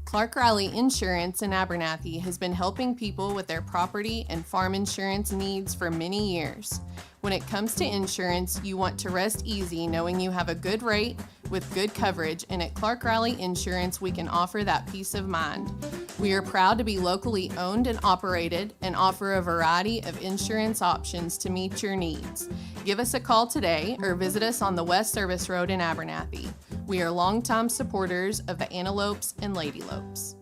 Speaker 4: Clark Riley Insurance in Abernathy has been helping people with their property and farm insurance needs for many years. When it comes to insurance, you want to rest easy knowing you have a good rate with good coverage, and at Clark Riley Insurance, we can offer that peace of mind. We are proud to be locally owned and operated and offer a variety of insurance options to meet your needs. Give us a call today or visit us on the West Service Road in Abernathy. We are longtime supporters of the Antelopes and Lady Lopes.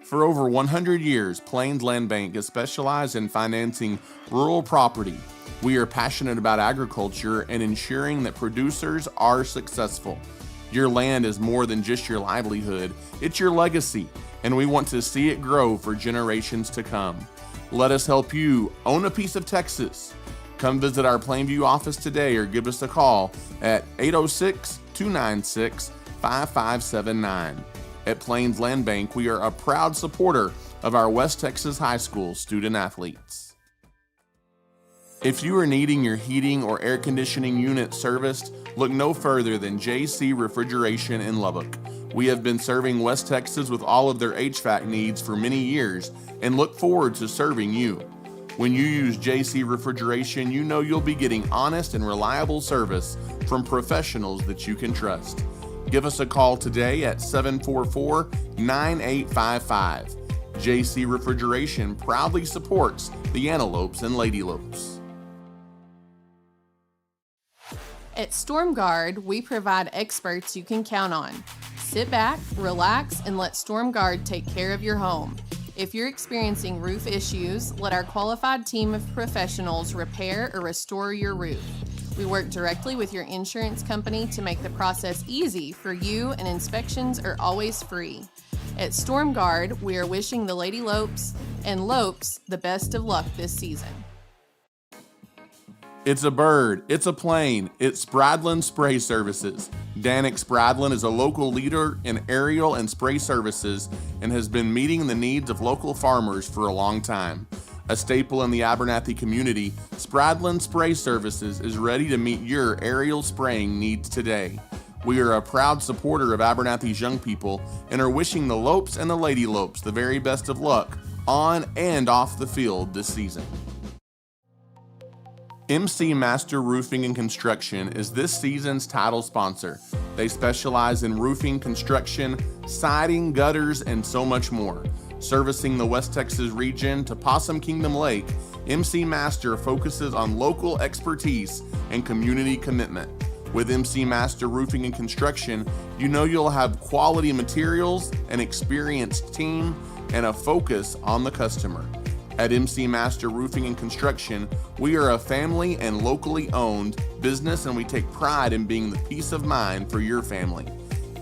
Speaker 1: For over 100 years, Plains Land Bank has specialized in financing rural property. We are passionate about agriculture and ensuring that producers are successful. Your land is more than just your livelihood, it's your legacy, and we want to see it grow for generations to come. Let us help you own a piece of Texas. Come visit our Plainview office today or give us a call at 806-296-5579. At Plains Land Bank, we are a proud supporter of our West Texas High School student athletes. If you are needing your heating or air conditioning unit serviced, look no further than JC Refrigeration in Lubbock. We have been serving West Texas with all of their HVAC needs for many years and look forward to serving you. When you use JC Refrigeration, you know you'll be getting honest and reliable service from professionals that you can trust. Give us a call today at 744-9855. JC Refrigeration proudly supports the Antelopes and Lady Lopes.
Speaker 4: At StormGuard, we provide experts you can count on. Sit back, relax, and let StormGuard take care of your home. If you're experiencing roof issues, let our qualified team of professionals repair or restore your roof. We work directly with your insurance company to make the process easy for you, and inspections are always free. At StormGuard, we are wishing the Lady Lopes and Lopes the best of luck this season.
Speaker 1: It's a bird, it's a plane, it's Spradlin Spray Services. Danik Spradlin is a local leader in aerial and spray services and has been meeting the needs of local farmers for a long time. A staple in the Abernathy community, Spradlin Spray Services is ready to meet your aerial spraying needs today. We are a proud supporter of Abernathy's young people and are wishing the Lopes and the Lady Lopes the very best of luck on and off the field this season. MC Master Roofing and Construction is this season's title sponsor. They specialize in roofing, construction, siding, gutters, and so much more. Servicing the West Texas region to Possum Kingdom Lake, MC Master focuses on local expertise and community commitment. With MC Master Roofing and Construction, you know you'll have quality materials, an experienced team, and a focus on the customer. At MC Master Roofing and Construction, we are a family and locally owned business, and we take pride in being the peace of mind for your family.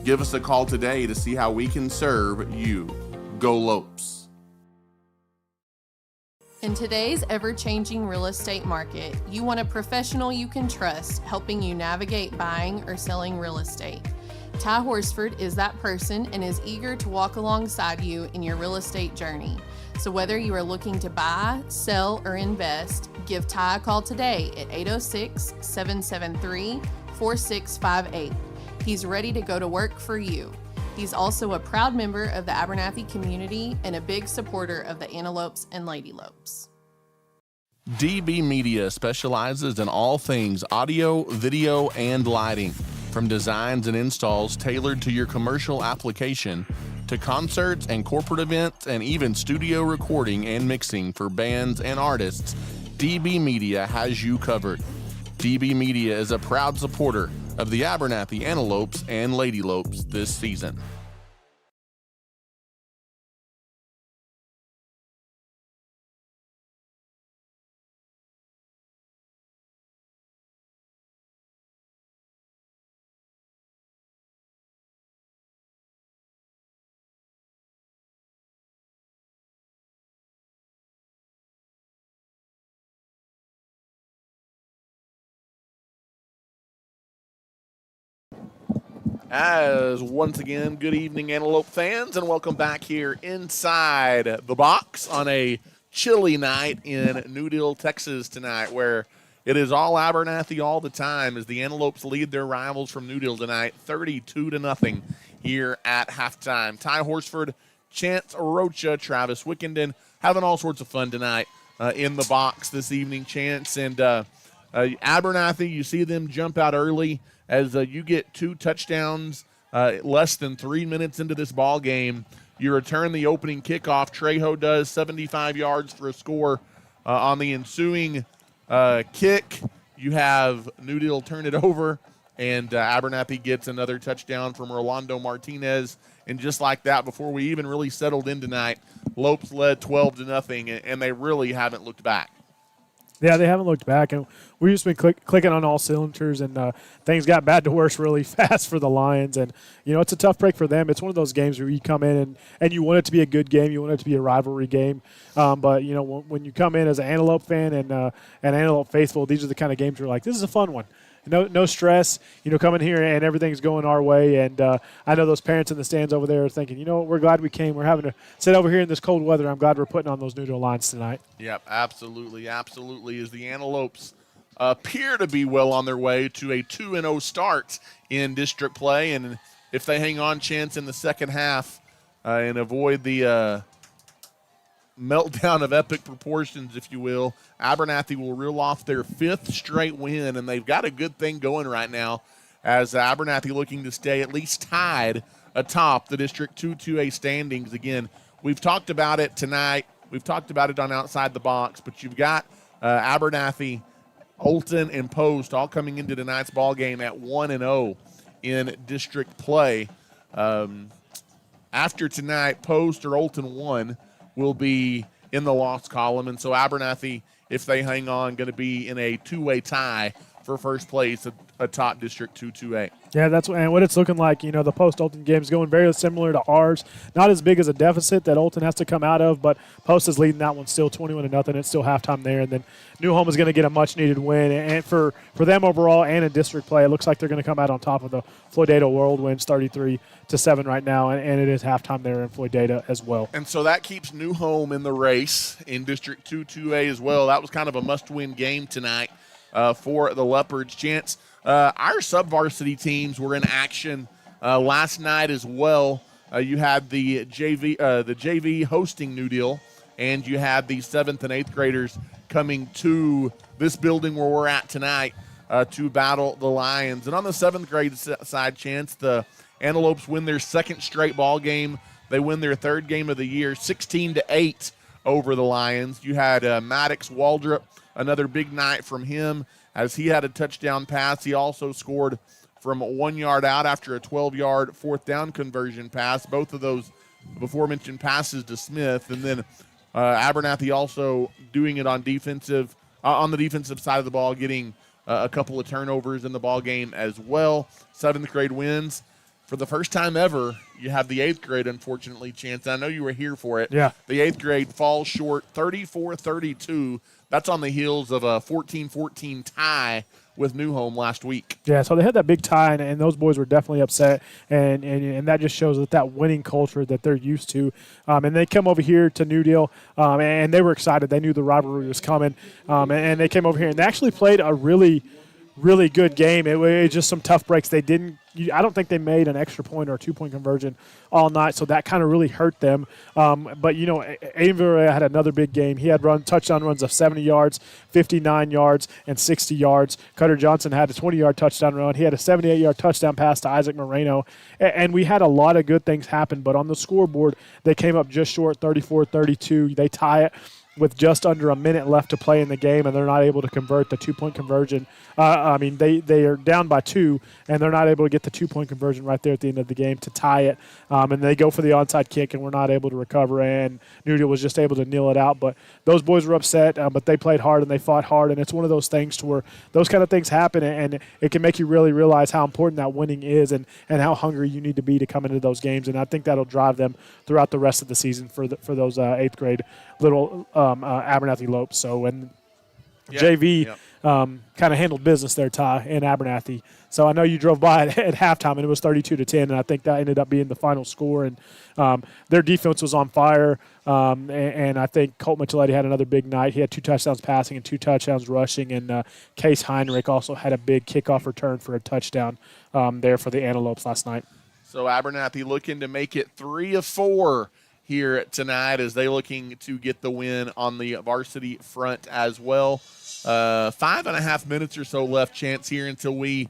Speaker 1: Give us a call today to see how we can serve you. Go Lopes.
Speaker 4: In today's ever-changing real estate market, you want a professional you can trust helping you navigate buying or selling real estate. Ty Horsford is that person and is eager to walk alongside you in your real estate journey. So whether you are looking to buy, sell, or invest, give Ty a call today at 806-773-4658. He's ready to go to work for you. He's also a proud member of the Abernathy community and a big supporter of the Antelopes and Lady Lopes.
Speaker 1: DB Media specializes in all things audio, video, and lighting. From designs and installs tailored to your commercial application, to concerts and corporate events, and even studio recording and mixing for bands and artists, DB Media has you covered. DB Media is a proud supporter of the Abernathy Antelopes and Lady Lopes this season.
Speaker 2: As once again, good evening, Antelope fans, and welcome back here inside the box on a chilly night in Newdill, Texas tonight, where it is all Abernathy all the time as the Antelopes lead their rivals from Newdill tonight, 32-0 here at halftime. Ty Horsford, Chance Rocha, Travis Wickenden having all sorts of fun tonight in the box this evening, Chance. And Abernathy, you see them jump out early as you get 2 touchdowns less than 3 minutes into this ball game. You return the opening kickoff. Trejo does 75 yards for a score on the ensuing kick. You have Newdill turn it over, and Abernathy gets another touchdown from Rolando Martinez. And just like that, before we even really settled in tonight, Lopes led 12-0, and they really haven't looked back.
Speaker 3: Yeah, they haven't looked back, and we've just been clicking on all cylinders, and things got bad to worse really fast for the Lions. And, you know, it's a tough break for them. It's one of those games where you come in and you want it to be a good game. You want it to be a rivalry game. But, you know, when you come in as an Antelope fan and an Antelope faithful, these are the kind of games where you're like, this is a fun one. No stress, you know, coming here and everything's going our way. And I know those parents in the stands over there are thinking, you know what, we're glad we came. We're having to sit over here in this cold weather. I'm glad we're putting on those Newdill lines tonight.
Speaker 2: Yep, absolutely, absolutely. As the Antelopes appear to be well on their way to a 2-0 start in district play. And if they hang on, Chance, in the second half and avoid the meltdown of epic proportions, if you will, Abernathy will reel off their 5th straight win, and they've got a good thing going right now as Abernathy looking to stay at least tied atop the District 2-2A standings. Again, we've talked about it tonight. We've talked about it on Outside the Box, but you've got Abernathy, Olton, and Post all coming into tonight's ball game at 1-0 in district play. After tonight, Post or Olton 1 will be in the loss column. And so Abernathy, if they hang on, going to be in a 2-way tie for first place atop District 2-2A.
Speaker 3: Yeah, that's what it's looking like. You know, the Post-Olton game is going very similar to ours. Not as big as a deficit that Olton has to come out of, but Post is leading that one still 21-0. It's still halftime there. And then New Home is going to get a much-needed win. And for them overall and in district play, it looks like they're going to come out on top of the Floydada Whirlwinds 33-7 right now. And it is halftime there in Floydada as well.
Speaker 2: And so that keeps New Home in the race in District 2-2A as well. That was kind of a must-win game tonight for the Leopards. Chance, our sub-varsity teams were in action last night as well. You had the JV hosting New Deal, and you had the 7th and 8th graders coming to this building where we're at tonight to battle the Lions. And on the 7th grade side, Chance, the Antelopes win their 2nd straight ball game. They win their 3rd game of the year, 16-8 over the Lions. You had Maddox Waldrop, another big night from him, as he had a touchdown pass. He also scored from 1 yard out after a 12-yard 4th down conversion pass. Both of those before-mentioned passes to Smith. And then Abernathy also doing it on the defensive side of the ball, getting a couple of turnovers in the ball game as well. 7th grade wins. For the first time ever, you have the 8th grade, unfortunately, Chance. I know you were here for it.
Speaker 3: Yeah.
Speaker 2: The 8th grade falls short 34-32. That's on the heels of a 14-14 tie with New Home last week.
Speaker 3: Yeah, so they had that big tie, and those boys were definitely upset, and that just shows that winning culture that they're used to. And they come over here to New Deal, and they were excited. They knew the rivalry was coming, and they came over here, and they actually played a really, really good game. It was just some tough breaks. They didn't – I don't think they made an extra point or a 2-point conversion all night, so that kind of really hurt them. But, Aiden had another big game. He had touchdown runs of 70 yards, 59 yards, and 60 yards. Cutter Johnson had a 20-yard touchdown run. He had a 78-yard touchdown pass to Isaac Moreno. And we had a lot of good things happen, but on the scoreboard, they came up just short, 34-32. They tie it with just under a minute left to play in the game, and they're not able to convert the 2-point conversion. They are down by 2, and they're not able to get the 2-point conversion right there at the end of the game to tie it. And they go for the onside kick, and we're not able to recover, and New Deal was just able to kneel it out. But those boys were upset, but they played hard, and they fought hard, and it's one of those things to where those kind of things happen, and it can make you really realize how important that winning is and how hungry you need to be to come into those games. And I think that'll drive them throughout the rest of the season for those 8th grade little Abernathy Lopes. So when JV kind of handled business there, Ty, in Abernathy. So I know you drove by at halftime, and it was 32-10, and I think that ended up being the final score. And their defense was on fire, and I think Colt Micheletti had another big night. He had 2 touchdowns passing and 2 touchdowns rushing, and Case Heinrich also had a big kickoff return for a touchdown there for the Antelopes last night.
Speaker 2: So Abernathy looking to make it 3 of 4 here tonight as they looking to get the win on the varsity front as well. 5.5 minutes or so left, Chance, here until we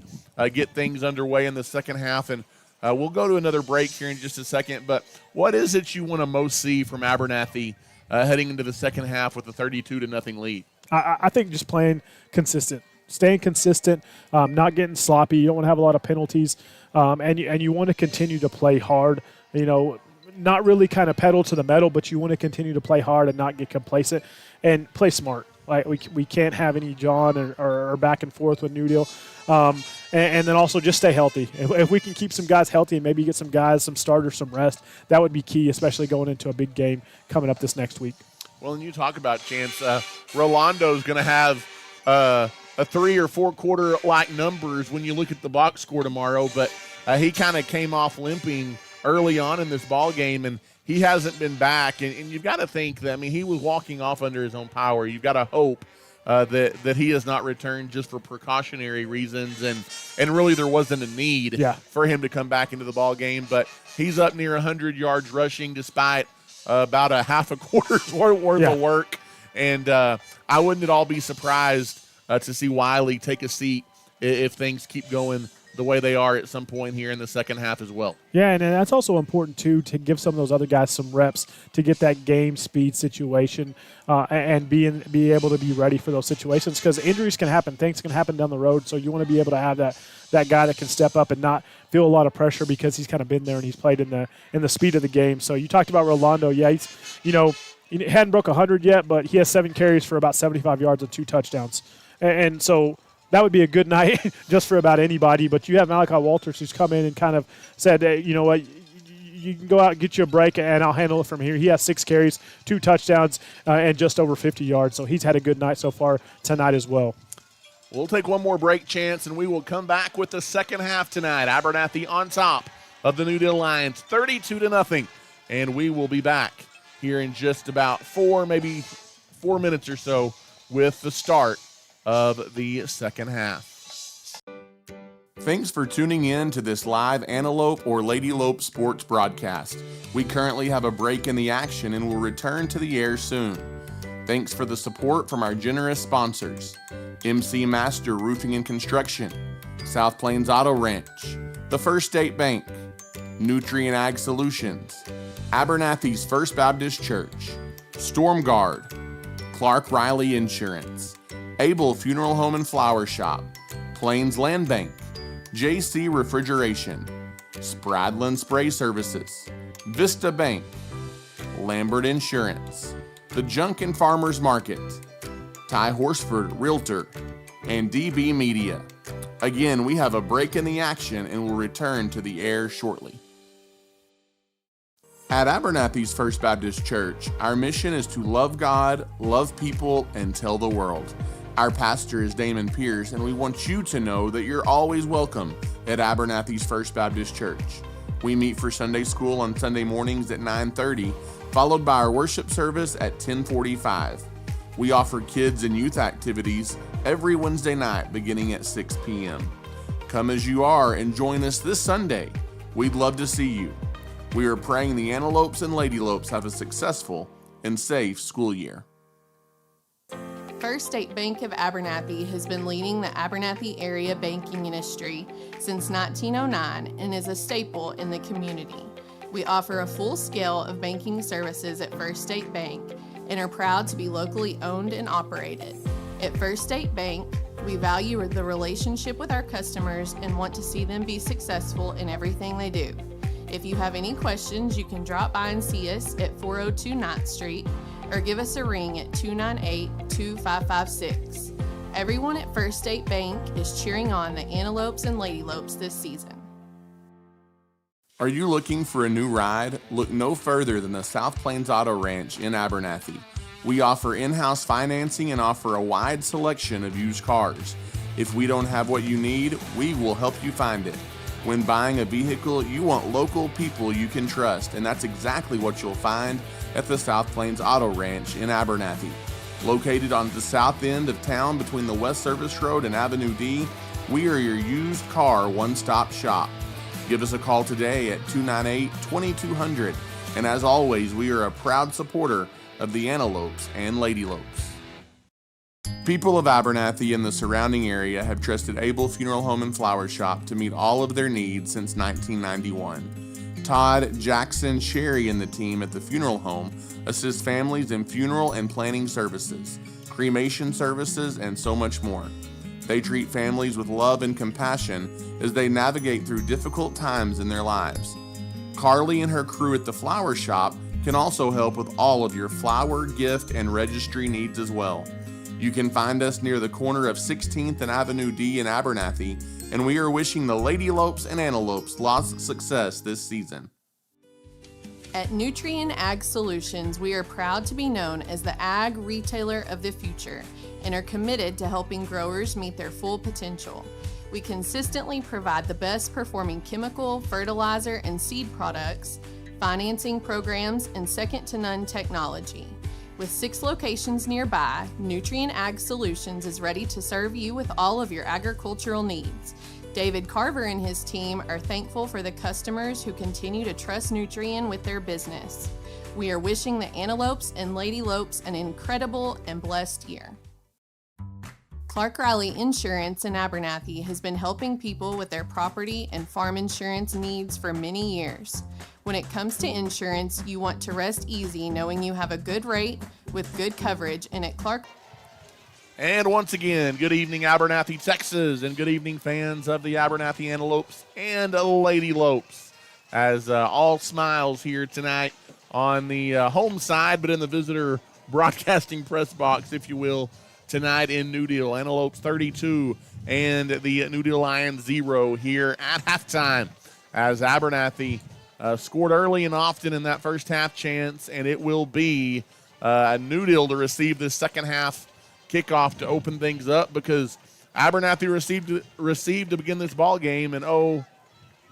Speaker 2: get things underway in the second half. And we'll go to another break here in just a second. But what is it you want to most see from Abernathy heading into the second half with a 32-0 lead?
Speaker 3: I think just playing consistent, staying consistent, not getting sloppy. You don't want to have a lot of penalties, and you want to continue to play hard. Not really kind of pedal to the metal, but you want to continue to play hard and not get complacent and play smart. Like we can't have any John or back and forth with New Deal. And then also just stay healthy. If we can keep some guys healthy and maybe get some guys, some starters, some rest, that would be key, especially going into a big game coming up this next week.
Speaker 2: Well, and you talk about, Chance, Rolando's going to have a 3 or 4 quarter-like numbers when you look at the box score tomorrow, but he kind of came off limping early on in this ball game, and he hasn't been back. And you've got to think that, he was walking off under his own power. You've got to hope that he has not returned just for precautionary reasons, and really there wasn't a need for him to come back into the ball game. But he's up near 100 yards rushing despite about a half a quarter's worth of work. And I wouldn't at all be surprised to see Wiley take a seat if things keep going the way they are at some point here in the second half as well.
Speaker 3: Yeah, and that's also important, too, to give some of those other guys some reps to get that game speed situation and be able to be ready for those situations, because injuries can happen. Things can happen down the road, so you want to be able to have that guy that can step up and not feel a lot of pressure because he's kind of been there and he's played in the speed of the game. So you talked about Rolando. Yeah, he's, he hadn't broke 100 yet, but he has 7 carries for about 75 yards and 2 touchdowns. And so that would be a good night just for about anybody. But you have Malachi Walters, who's come in and kind of said, hey, you know what, you can go out and get you a break, and I'll handle it from here. He has 6 carries, 2 touchdowns, and just over 50 yards. So he's had a good night so far tonight as well.
Speaker 2: We'll take one more break, Chance, and we will come back with the second half tonight. Abernathy on top of the New Deal Lions, 32-0. And we will be back here in just about 4 minutes or so with the start of the second half.
Speaker 1: Thanks for tuning in to this live Antelope or Lady Lope sports broadcast. We currently have a break in the action and will return to the air soon. Thanks for the support from our generous sponsors: MC Master Roofing and Construction, South Plains Auto Ranch, the First State Bank, Nutrient Ag Solutions, Abernathy's First Baptist Church, Storm Guard, Clark Riley Insurance, Able Funeral Home and Flower Shop, Plains Land Bank, JC Refrigeration, Spradlin Spray Services, Vista Bank, Lambert Insurance, The Junkin Farmers Market, Ty Horsford Realtor, and DB Media. Again, we have a break in the action and will return to the air shortly. At Abernathy's First Baptist Church, our mission is to love God, love people, and tell the world. Our pastor is Damon Pierce, and we want you to know that you're always welcome at Abernathy's First Baptist Church. We meet for Sunday school on Sunday mornings at 9:30, followed by our worship service at 10:45. We offer kids and youth activities every Wednesday night beginning at 6 p.m. Come as you are and join us this Sunday. We'd love to see you. We are praying the Antelopes and Lady Lopes have a successful and safe school year.
Speaker 4: First State Bank of Abernathy has been leading the Abernathy area banking industry since 1909 and is a staple in the community. We offer a full scale of banking services at First State Bank and are proud to be locally owned and operated. At First State Bank, we value the relationship with our customers and want to see them be successful in everything they do. If you have any questions, you can drop by and see us at 402 9th Street or give us a ring at 298-2556. Everyone at First State Bank is cheering on the Antelopes and Lady Lopes this season.
Speaker 1: Are you looking for a new ride? Look no further than the South Plains Auto Ranch in Abernathy. We offer in-house financing and offer a wide selection of used cars. If we don't have what you need, we will help you find it. When buying a vehicle, you want local people you can trust, and that's exactly what you'll find at the South Plains Auto Ranch in Abernathy. Located on the south end of town between the West Service Road and Avenue D, we are your used car one-stop shop. Give us a call today at 298-2200, and as always, we are a proud supporter of the Antelopes and Lady Lopes. People of Abernathy and the surrounding area have trusted Able Funeral Home and Flower Shop to meet all of their needs since 1991. Todd, Jackson, Sherry, and the team at the funeral home assist families in funeral and planning services, cremation services, and so much more. They treat families with love and compassion as they navigate through difficult times in their lives. Carly and her crew at the flower shop can also help with all of your flower, gift, and registry needs as well. You can find us near the corner of 16th and Avenue D in Abernathy, and we are wishing the Lady Lopes and Antelopes lots of success this season.
Speaker 4: At Nutrient Ag Solutions, we are proud to be known as the ag retailer of the future and are committed to helping growers meet their full potential. We consistently provide the best performing chemical, fertilizer, and seed products, financing programs, and second-to-none technology. With 6 locations nearby, Nutrient Ag Solutions is ready to serve you with all of your agricultural needs. David Carver and his team are thankful for the customers who continue to trust Nutrient with their business. We are wishing the Antelopes and Lady Lopes an incredible and blessed year. Clark Riley Insurance in Abernathy has been helping people with their property and farm insurance needs for many years. When it comes to insurance, you want to rest easy knowing you have a good rate with good coverage, and at Clark.
Speaker 2: And once again, good evening, Abernathy, Texas, and good evening, fans of the Abernathy Antelopes and Lady Lopes. As all smiles here tonight on the home side, but in the visitor broadcasting press box, if you will, tonight in New Deal. Antelopes 32 and the New Deal Lions 0 here at halftime as Abernathy scored early and often in that first half chance, and it will be New Deal to receive this second half kickoff to open things up because Abernathy received to begin this ball game, and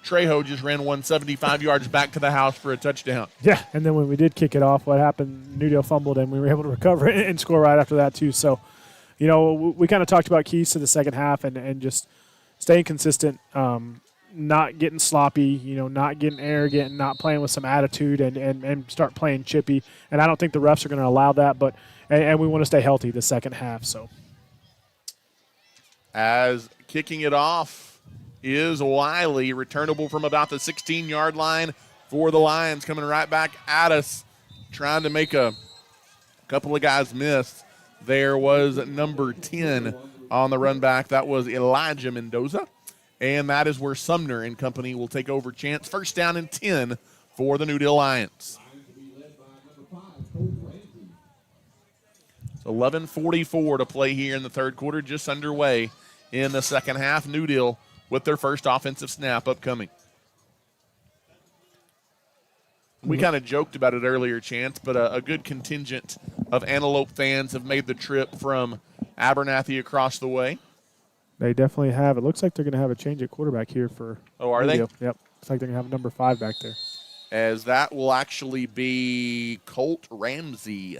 Speaker 2: Trejo just ran 175 yards back to the house for a touchdown.
Speaker 3: Yeah, and then when we did kick it off, what happened? New Deal fumbled, and we were able to recover it and score right after that too. So, we kind of talked about keys to the second half and just staying consistent, not getting sloppy, not getting arrogant, not playing with some attitude and start playing chippy. And I don't think the refs are going to allow that, but and we want to stay healthy the second half. So,
Speaker 2: as kicking it off is Wiley, returnable from about the 16-yard line for the Lions, coming right back at us, trying to make a couple of guys miss. There was number 10 on the run back. That was Elijah Mendoza. And that is where Sumner and company will take over Chance. First down and 10 for the New Deal Lions. It's 11:44 to play here in the third quarter, just underway in the second half. New Deal with their first offensive snap upcoming. We kind of joked about it earlier, Chance, but a good contingent of Antelope fans have made the trip from Abernathy across the way.
Speaker 3: They definitely have. It looks like they're going to have a change at quarterback here for.
Speaker 2: Oh, are they?
Speaker 3: Yep. Looks like they're going to have number 5 back there.
Speaker 2: As that will actually be Colt Ramsey.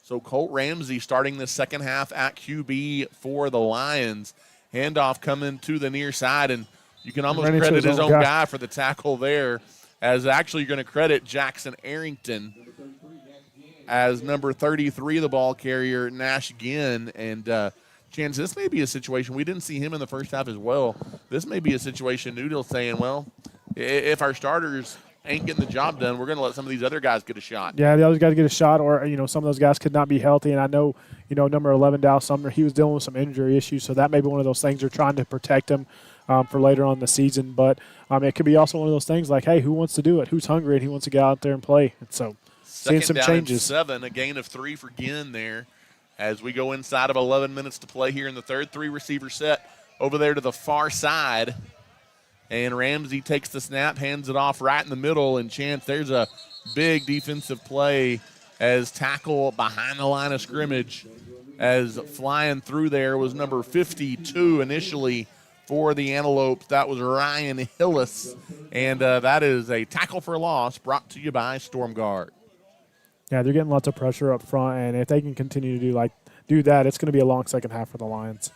Speaker 2: So Colt Ramsey starting the second half at QB for the Lions. Handoff coming to the near side, and you can almost credit his own guy for the tackle there, as actually you're going to credit Jackson Arrington as number 33, the ball carrier, Nash Ginn. And Chance, this may be a situation, we didn't see him in the first half as well. This may be a situation New Deal saying, well, if our starters ain't getting the job done, we're going to let some of these other guys get a shot.
Speaker 3: Yeah, the other guys get a shot, or, some of those guys could not be healthy. And I know, number 11, Dow Sumner, he was dealing with some injury issues, so that may be one of those things they're trying to protect him for later on in the season. But it could be also one of those things like, hey, who wants to do it? Who's hungry and he wants to get out there and play? And so seeing some changes.
Speaker 2: Second down and 7, a gain of 3 for Ginn there as we go inside of 11 minutes to play here in the third. 3-receiver set over there to the far side. And Ramsey takes the snap, hands it off right in the middle, and Chance, there's a big defensive play as tackle behind the line of scrimmage, as flying through there was number 52 initially for the Antelopes. That was Ryan Hillis, and that is a tackle for loss brought to you by Storm Guard.
Speaker 3: Yeah, they're getting lots of pressure up front, and if they can continue to do that, it's going to be a long second half for the Lions.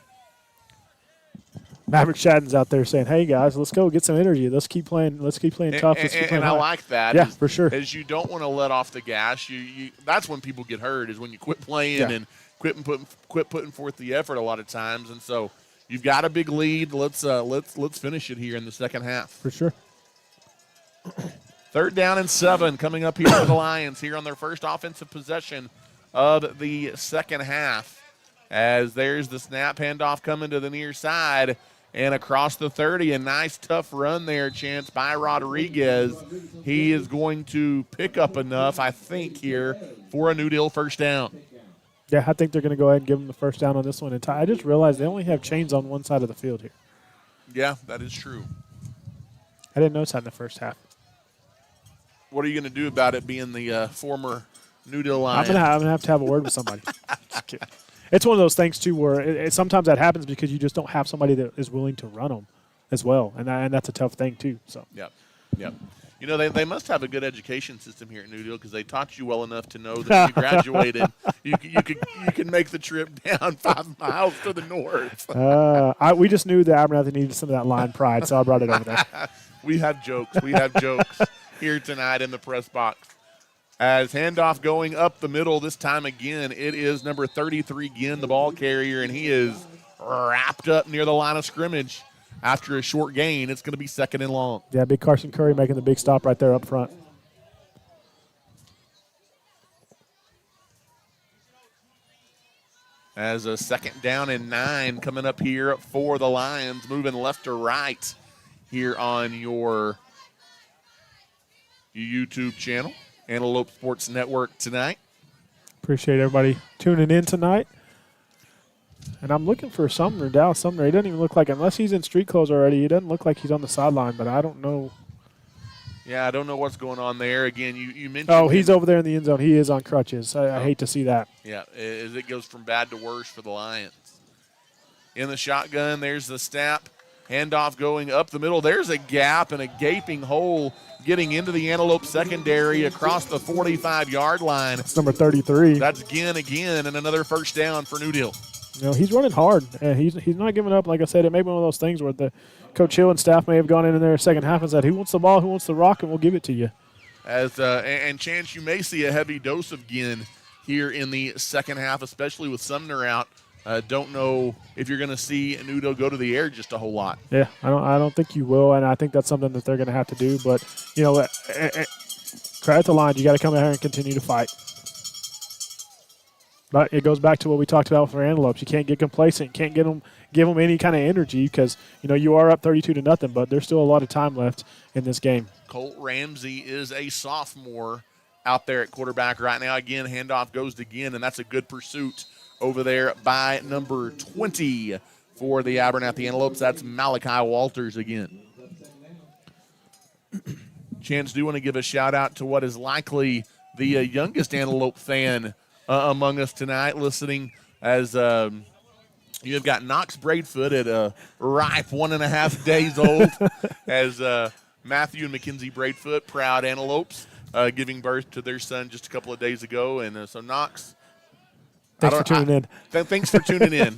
Speaker 3: Maverick Shadden's out there saying, "Hey guys, let's go get some energy. Let's keep playing. Let's keep playing tough. Let's keep playing
Speaker 2: hard."
Speaker 3: I
Speaker 2: like that.
Speaker 3: Yeah, for sure.
Speaker 2: As you don't want to let off the gas. You that's when people get hurt, is when you quit playing and quit putting forth the effort a lot of times. And so you've got a big lead. Let's finish it here in the second half.
Speaker 3: For sure.
Speaker 2: Third down and 7 coming up here for the Lions here on their first offensive possession of the second half. As there's the snap, handoff coming to the near side. And across the 30, a nice tough run there, Chance, by Rodriguez. He is going to pick up enough, I think, here for a New Deal first down.
Speaker 3: Yeah, I think they're going to go ahead and give them the first down on this one. And I just realized they only have chains on one side of the field here.
Speaker 2: Yeah, that is true.
Speaker 3: I didn't notice that in the first half.
Speaker 2: What are you going to do about it being the former New Deal Lion?
Speaker 3: I'm gonna have to have a word with somebody. Just kidding. It's one of those things, too, where sometimes that happens because you just don't have somebody that is willing to run them as well. And that's a tough thing, too. So.
Speaker 2: Yep. They must have a good education system here at New Deal, because they taught you well enough to know that if you graduated, you can make the trip down 5 miles to the north.
Speaker 3: We just knew that Abernathy needed some of that line pride, so I brought it over there.
Speaker 2: We have jokes here tonight in the press box. As handoff going up the middle this time again, it is number 33, Ginn, the ball carrier, and he is wrapped up near the line of scrimmage after a short gain. It's going to be second and long.
Speaker 3: Yeah, big Carson Curry making the big stop right there up front.
Speaker 2: As a second down and 9 coming up here for the Lions, moving left to right here on your YouTube channel. Antelope Sports Network tonight.
Speaker 3: Appreciate everybody tuning in tonight. And I'm looking for Sumner, Dow Sumner. He doesn't even look like, unless he's in street clothes already, he doesn't look like he's on the sideline, but I don't know.
Speaker 2: Yeah, I don't know what's going on there. Again, you mentioned.
Speaker 3: Oh, he's over there in the end zone. He is on crutches. I hate to see that.
Speaker 2: Yeah, as it goes from bad to worse for the Lions. In the shotgun, there's the snap. Handoff going up the middle. There's a gap and a gaping hole getting into the Antelope secondary across the 45-yard line.
Speaker 3: It's number 33.
Speaker 2: That's Ginn again, and another first down for New Deal.
Speaker 3: He's running hard, and he's not giving up. Like I said, it may be one of those things where the Coach Hill and staff may have gone in there second half and said, who wants the ball, who wants the rock, and we'll give it to you.
Speaker 2: And Chance, you may see a heavy dose of Ginn here in the second half, especially with Sumner out. Don't know if you're going to see Nudo go to the air just a whole lot.
Speaker 3: Yeah, I don't think you will, and I think that's something that they're going to have to do. But, credit the line. You got to come out here and continue to fight. But it goes back to what we talked about for Antelopes. You can't get complacent. You can't give them any kind of energy because, you are up 32-0, but there's still a lot of time left in this game.
Speaker 2: Colt Ramsey is a sophomore out there at quarterback right now. Again, handoff goes to Ginn, and that's a good pursuit over there by number 20 for the Abernathy Antelopes. That's Malachi Walters again. Chance, do want to give a shout-out to what is likely the youngest Antelope fan among us tonight, listening as you have got Knox Braidfoot at a ripe 1.5 days old as Matthew and Mackenzie Braidfoot, proud Antelopes, giving birth to their son just a couple of days ago. And so Knox,
Speaker 3: thanks for tuning in.
Speaker 2: Thanks for tuning in.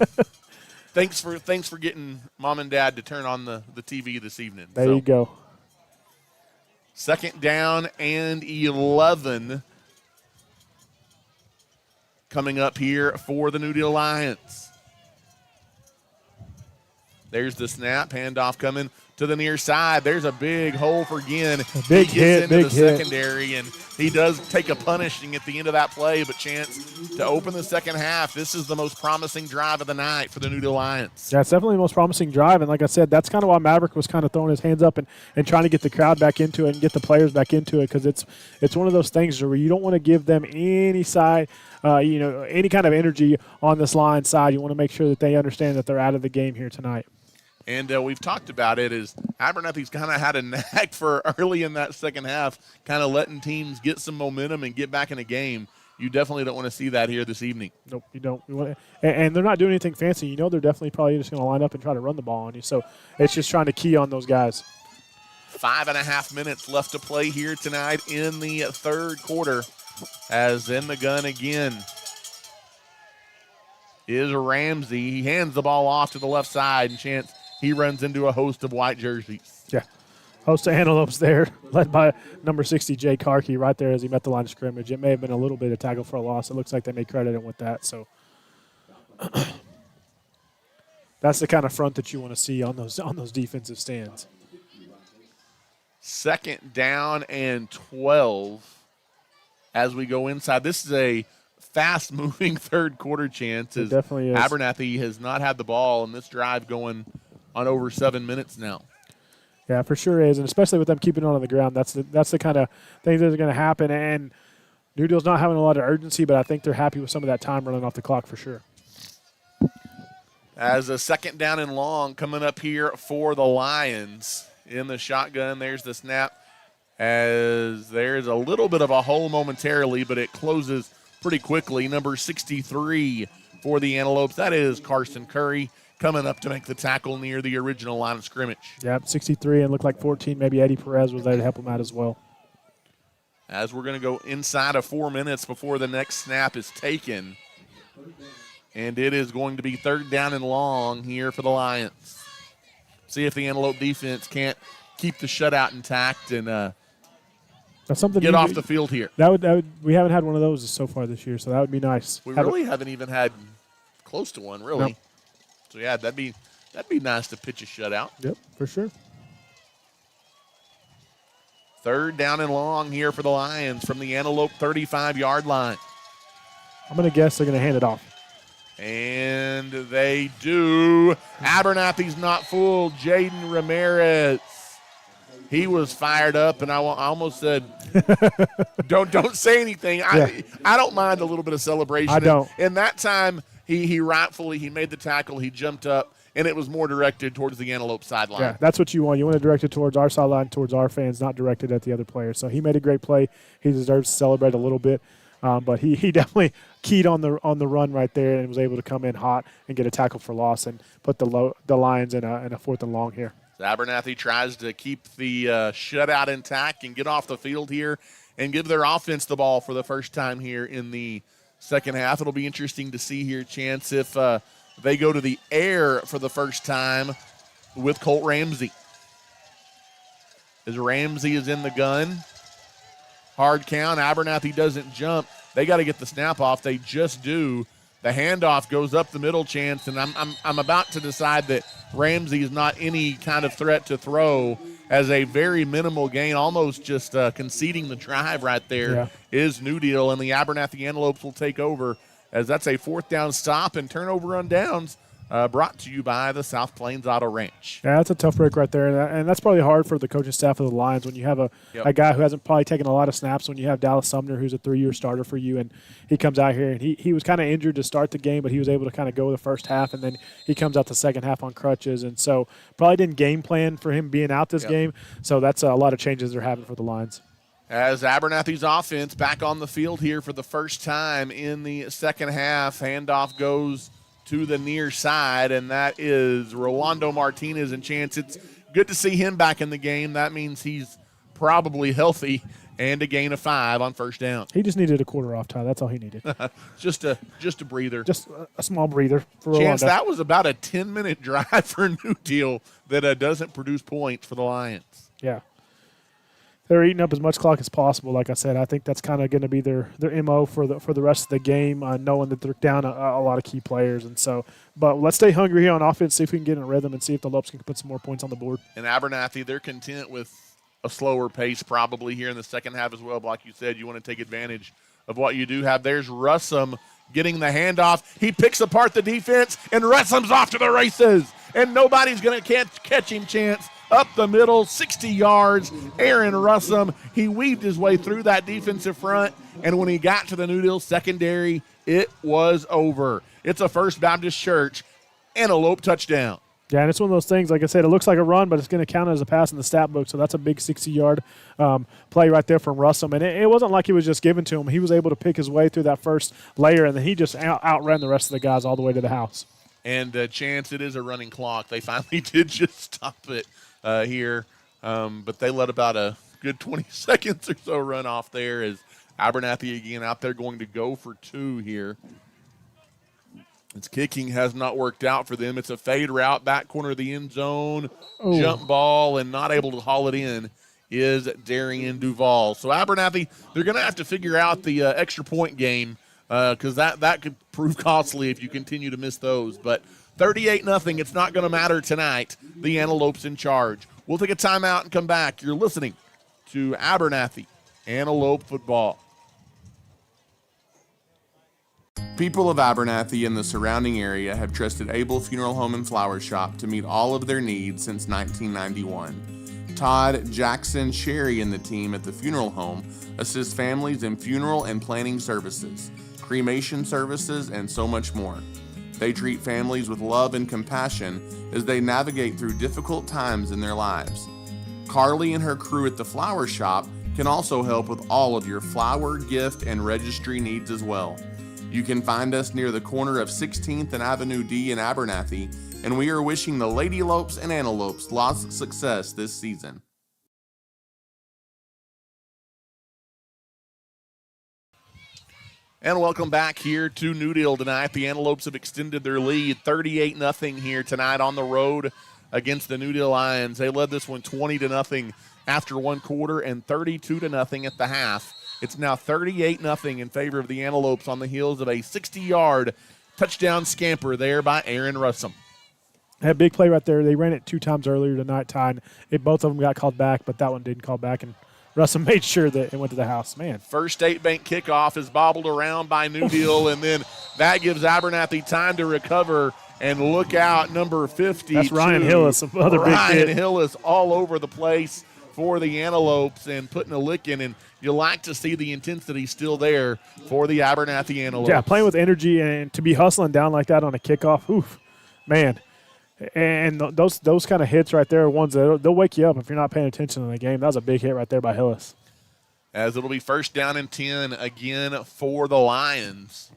Speaker 2: Thanks for getting Mom and Dad to turn on the TV this evening.
Speaker 3: There you go.
Speaker 2: Second down and 11 coming up here for the New Deal Lions. There's the snap, handoff coming to the near side. There's a big hole for Ginn.
Speaker 3: Big
Speaker 2: he
Speaker 3: hit,
Speaker 2: gets into
Speaker 3: big
Speaker 2: the
Speaker 3: hit.
Speaker 2: secondary, and he does take a punishing at the end of that play. But Chance, to open the second half, this is the most promising drive of the night for the New Deal Lions.
Speaker 3: Yeah, it's definitely the most promising drive. And like I said, that's kind of why Maverick was kind of throwing his hands up and trying to get the crowd back into it and get the players back into it, because it's one of those things where you don't want to give them any side, any kind of energy on this line side. You want to make sure that they understand that they're out of the game here tonight.
Speaker 2: And we've talked about it as Abernathy's kind of had a knack for early in that second half, kind of letting teams get some momentum and get back in a game. You definitely don't want to see that here this evening.
Speaker 3: Nope, you don't. And they're not doing anything fancy. They're definitely probably just going to line up and try to run the ball on you. So it's just trying to key on those guys.
Speaker 2: 5.5 minutes left to play here tonight in the third quarter, as in the gun again is Ramsey. He hands the ball off to the left side, and Chance, he runs into a host of white jerseys.
Speaker 3: Yeah. Host of Antelopes there, led by number 60, Jay Karkey, right there as he met the line of scrimmage. It may have been a little bit of tackle for a loss. It looks like they may credit him with that. So that's the kind of front that you want to see on those defensive stands.
Speaker 2: Second down and 12 as we go inside. This is a fast-moving third quarter, Chance.
Speaker 3: It definitely is.
Speaker 2: Abernathy has not had the ball in this drive going on over 7 minutes now.
Speaker 3: Yeah, for sure is, and especially with them keeping it on the ground, that's the kind of things that are going to happen. And New Deal's not having a lot of urgency, but I think they're happy with some of that time running off the clock for sure.
Speaker 2: As a second down and long coming up here for the Lions in the shotgun. There's the snap, as there's a little bit of a hole momentarily, but it closes pretty quickly. Number 63 for the Antelopes, that is Carson Curry, coming up to make the tackle near the original line of scrimmage.
Speaker 3: Yep, 63 and looked like 14. Maybe Eddie Perez was there to help him out as well.
Speaker 2: As we're going to go inside of 4 minutes before the next snap is taken. And it is going to be third down and long here for the Lions. See if the Antelope defense can't keep the shutout intact and
Speaker 3: that's something
Speaker 2: get off the field here.
Speaker 3: That would we haven't had one of those so far this year, so that would be nice.
Speaker 2: We really haven't even had close to one, really.
Speaker 3: Nope.
Speaker 2: So yeah, that'd be nice to pitch a shutout.
Speaker 3: Yep, for sure.
Speaker 2: Third down and long here for the Lions from the Antelope 35-yard line.
Speaker 3: I'm going to guess they're going to hand it off.
Speaker 2: And they do. Abernathy's not fooled. Jaden Ramirez. He was fired up, and I almost said, don't say anything.
Speaker 3: Yeah.
Speaker 2: I don't mind a little bit of celebration.
Speaker 3: I don't.
Speaker 2: And that time, he rightfully made the tackle. He jumped up, and it was more directed towards the Antelope sideline.
Speaker 3: Yeah, that's what you want. You want to direct it towards our sideline, towards our fans, not directed at the other players. So he made a great play. He deserves to celebrate a little bit. But he definitely keyed on the run right there and was able to come in hot and get a tackle for loss and put the Lions in a fourth and long here.
Speaker 2: Abernathy tries to keep the shutout intact and get off the field here and give their offense the ball for the first time here in the second half. It'll be interesting to see here, Chance, if they go to the air for the first time with Colt Ramsey. As Ramsey is in the gun. Hard count. Abernathy doesn't jump. They got to get the snap off. They just do. The handoff goes up the middle, Chance, and I'm about to decide that Ramsey is not any kind of threat to throw as a very minimal gain, almost just conceding the drive right there is New Deal, and the Abernathy Antelopes will take over as that's a 4th down stop and turnover on downs. Brought to you by the South Plains Auto Ranch.
Speaker 3: Yeah, that's a tough break right there, and that's probably hard for the coaching staff of the Lions when you have a guy who hasn't probably taken a lot of snaps. When you have Dallas Sumner, who's a 3-year starter for you, and he comes out here and he was kind of injured to start the game, but he was able to kind of go the first half, and then he comes out the second half on crutches, and so probably didn't game plan for him being out this game. So that's a lot of changes they're having for the Lions.
Speaker 2: As Abernathy's offense back on the field here for the first time in the second half, handoff goes to the near side, and that is Rolando Martinez. And Chance, it's good to see him back in the game. That means he's probably healthy, and a gain of 5 on first down.
Speaker 3: He just needed a quarter off, Ty. That's all he needed.
Speaker 2: just a breather.
Speaker 3: Just a small breather for
Speaker 2: Chance,
Speaker 3: Rolando.
Speaker 2: that was about a 10-minute drive for New Deal that doesn't produce points for the Lions.
Speaker 3: Yeah. They're eating up as much clock as possible. Like I said, I think that's kind of going to be their MO for the rest of the game, knowing that they're down a lot of key players. And so, but let's stay hungry here on offense, see if we can get in a rhythm and see if the Lopes can put some more points on the board.
Speaker 2: And Abernathy, they're content with a slower pace probably here in the second half as well. But like you said, you want to take advantage of what you do have. There's Russum getting the handoff. He picks apart the defense, and Russum's off to the races. And nobody's going to catch him, Chance. Up the middle, 60 yards, Aaron Russum. He weaved his way through that defensive front, and when he got to the New Deal secondary, it was over. It's a First Baptist Church Antelope touchdown.
Speaker 3: Yeah, and it's one of those things, like I said, it looks like a run, but it's going to count as a pass in the stat book, so that's a big 60-yard play right there from Russum. And it wasn't like it was just given to him. He was able to pick his way through that first layer, and then he just outran the rest of the guys all the way to the house.
Speaker 2: And Chance, it is a running clock. They finally did just stop it here, but they let about a good 20 seconds or so run off there as Abernathy again out there going to go for 2 here. Its kicking has not worked out for them. It's a fade route, back corner of the end zone, jump ball, and not able to haul it in is Darian Duval. So Abernathy, they're going to have to figure out the extra point game because that could prove costly if you continue to miss those. But 38-0, it's not going to matter tonight. The Antelopes in charge. We'll take a timeout and come back. You're listening to Abernathy Antelope Football.
Speaker 1: People of Abernathy and the surrounding area have trusted Abel Funeral Home and Flower Shop to meet all of their needs since 1991. Todd, Jackson, Sherry, and the team at the funeral home assist families in funeral and planning services, cremation services, and so much more. They treat families with love and compassion as they navigate through difficult times in their lives. Carly and her crew at the Flower Shop can also help with all of your flower, gift, and registry needs as well. You can find us near the corner of 16th and Avenue D in Abernathy, and we are wishing the Lady Lopes and Antelopes lots of success this season.
Speaker 2: And welcome back here to New Deal tonight. The Antelopes have extended their lead 38-0 here tonight on the road against the New Deal Lions. They led this one 20-0 after one quarter and 32-0 at the half. It's now 38-0 in favor of the Antelopes on the heels of a 60-yard touchdown scamper there by Aaron Russum.
Speaker 3: That big play right there. They ran it 2 times earlier tonight, Ty. Both of them got called back, but that one didn't call back, and Russum made sure that it went to the house. Man.
Speaker 2: First State Bank kickoff is bobbled around by New Deal, and then that gives Abernathy time to recover. And look out, number 50.
Speaker 3: That's Ryan Hillis, another big hit.
Speaker 2: Ryan Hillis all over the place for the Antelopes and putting a lick in. And you like to see the intensity still there for the Abernathy Antelopes.
Speaker 3: Yeah, playing with energy and to be hustling down like that on a kickoff, oof, man. And those kind of hits right there are ones that they'll wake you up if you're not paying attention in the game. That was a big hit right there by Hillis.
Speaker 2: As it'll be first down and 10 again for the Lions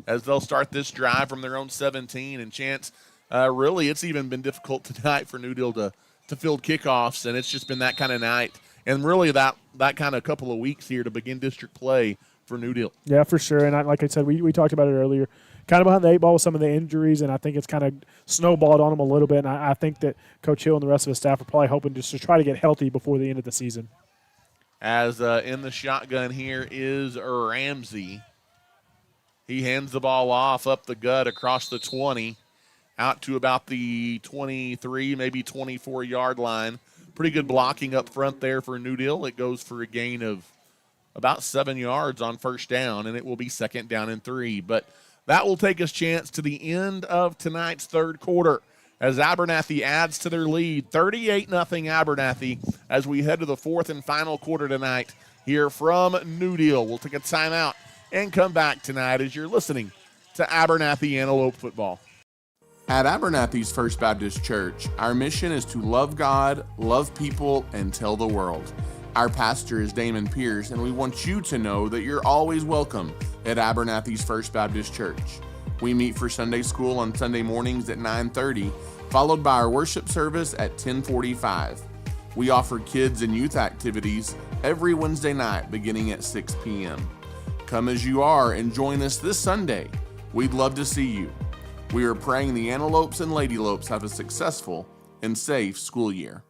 Speaker 2: as they'll start this drive from their own 17. And Chance, really it's even been difficult tonight for New Deal to field kickoffs, and it's just been that kind of night. And really that kind of couple of weeks here to begin district play for New Deal.
Speaker 3: Yeah, for sure. And like I said, we talked about it earlier. kind of behind the 8 ball with some of the injuries, and I think it's kind of snowballed on them a little bit. And I think that Coach Hill and the rest of his staff are probably hoping just to try to get healthy before the end of the season.
Speaker 2: As in the shotgun here is Ramsey. He hands the ball off up the gut across the 20, out to about the 23, maybe 24-yard line. Pretty good blocking up front there for New Deal. It goes for a gain of about 7 yards on first down, and it will be 2nd down and 3. But that will take us, Chance, to the end of tonight's third quarter as Abernathy adds to their lead, 38-0 Abernathy, as we head to the 4th and final quarter tonight here from New Deal. We'll take a timeout and come back tonight as you're listening to Abernathy Antelope football.
Speaker 1: At Abernathy's First Baptist Church, our mission is to love God, love people, and tell the world. Our pastor is Damon Pierce, and we want you to know that you're always welcome at Abernathy's First Baptist Church. We meet for Sunday school on Sunday mornings at 9:30, followed by our worship service at 10:45. We offer kids and youth activities every Wednesday night beginning at 6 p.m. Come as you are and join us this Sunday. We'd love to see you. We are praying the Antelopes and Lady Lopes have a successful and safe school year.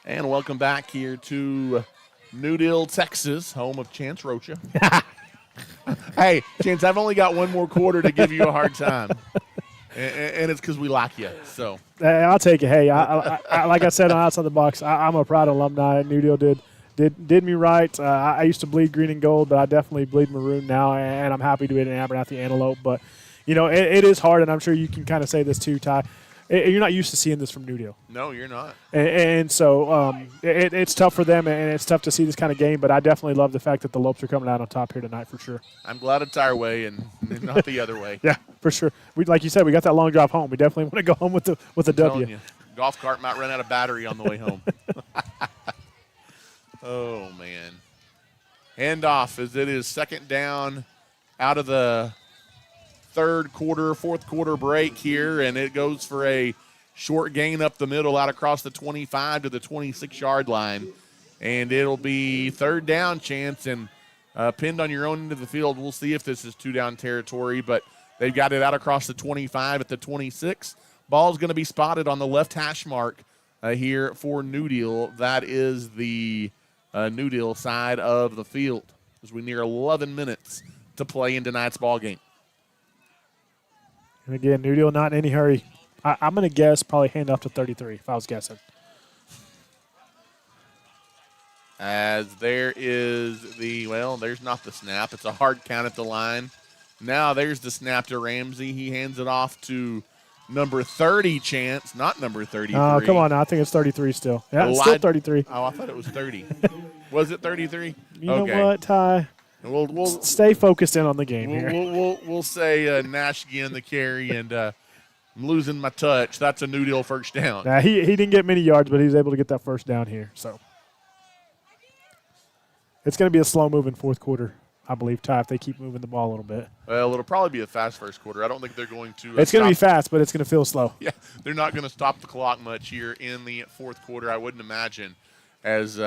Speaker 2: And welcome back here to New Deal, Texas, home of Chance Rocha. Hey, Chance, I've only got one more quarter to give you a hard time. And it's because we like you. So
Speaker 3: I'll take it. Hey, I like I said on Outside the Box, I'm a proud alumni. New Deal did me right. I used to bleed green and gold, but I definitely bleed maroon now, and I'm happy to be an Abernathy Antelope. But, it is hard, and I'm sure you can kind of say this too, Ty. You're not used to seeing this from New Deal.
Speaker 2: No, you're not.
Speaker 3: And so it's tough for them, and it's tough to see this kind of game, but I definitely love the fact that the Lopes are coming out on top here tonight for sure.
Speaker 2: I'm glad it's our way and not the other way.
Speaker 3: Yeah, for sure. Like you said, we got that long drive home. We definitely want to go home with a W.
Speaker 2: You, golf cart might run out of battery on the way home. Oh, man. Handoff as it is 2nd down out of the fourth quarter break here, and it goes for a short gain up the middle out across the 25 to the 26-yard line. And it'll be 3rd down, Chance, and pinned on your own end of the field. We'll see if this is 2-down territory, but they've got it out across the 25 at the 26. Ball's going to be spotted on the left hash mark here for New Deal. That is the New Deal side of the field as we near 11 minutes to play in tonight's ball game.
Speaker 3: And again, New Deal not in any hurry. I'm going to guess probably hand off to 33 if I was guessing.
Speaker 2: As there is there's not the snap. It's a hard count at the line. Now there's the snap to Ramsey. He hands it off to number 30, Chance, not number 33.
Speaker 3: Oh, come on now. I think it's 33 still. Yeah, it's still 33.
Speaker 2: Oh, I thought it was 30. Was it 33?
Speaker 3: You know what, Ty?
Speaker 2: We'll
Speaker 3: stay focused in on the game here.
Speaker 2: We'll say Nash again the carry, and I'm losing my touch. That's a New Deal first down.
Speaker 3: Nah, he didn't get many yards, but he was able to get that first down here. So it's going to be a slow-moving fourth quarter, I believe, Ty, if they keep moving the ball a little bit.
Speaker 2: Well, it'll probably be a fast first quarter. I don't think they're going to
Speaker 3: it's going to be fast, but it's going to feel slow.
Speaker 2: Yeah, they're not going to stop the clock much here in the fourth quarter, I wouldn't imagine, as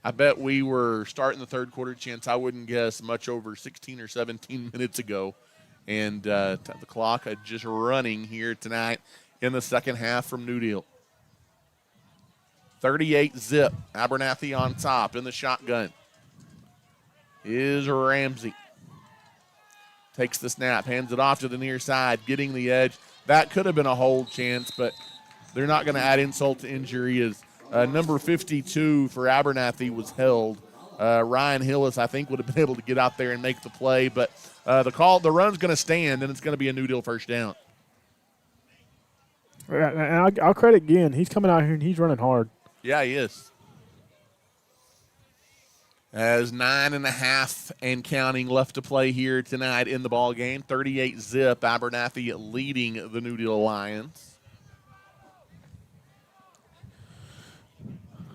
Speaker 2: I bet we were starting the third quarter, Chance, I wouldn't guess much over 16 or 17 minutes ago. And the clock just running here tonight in the second half from New Deal. 38-0, Abernathy on top in the shotgun. Is Ramsey. Takes the snap, hands it off to the near side, getting the edge. That could have been a hold, Chance, but they're not going to add insult to injury as number 52 for Abernathy was held. Ryan Hillis, I think, would have been able to get out there and make the play, but the run's going to stand, and it's going to be a New Deal first down.
Speaker 3: And I'll credit Ginn. He's coming out here, and he's running hard.
Speaker 2: Yeah, he is. As 9.5 and counting left to play here tonight in the ball game. 38-0, Abernathy leading the New Deal Lions.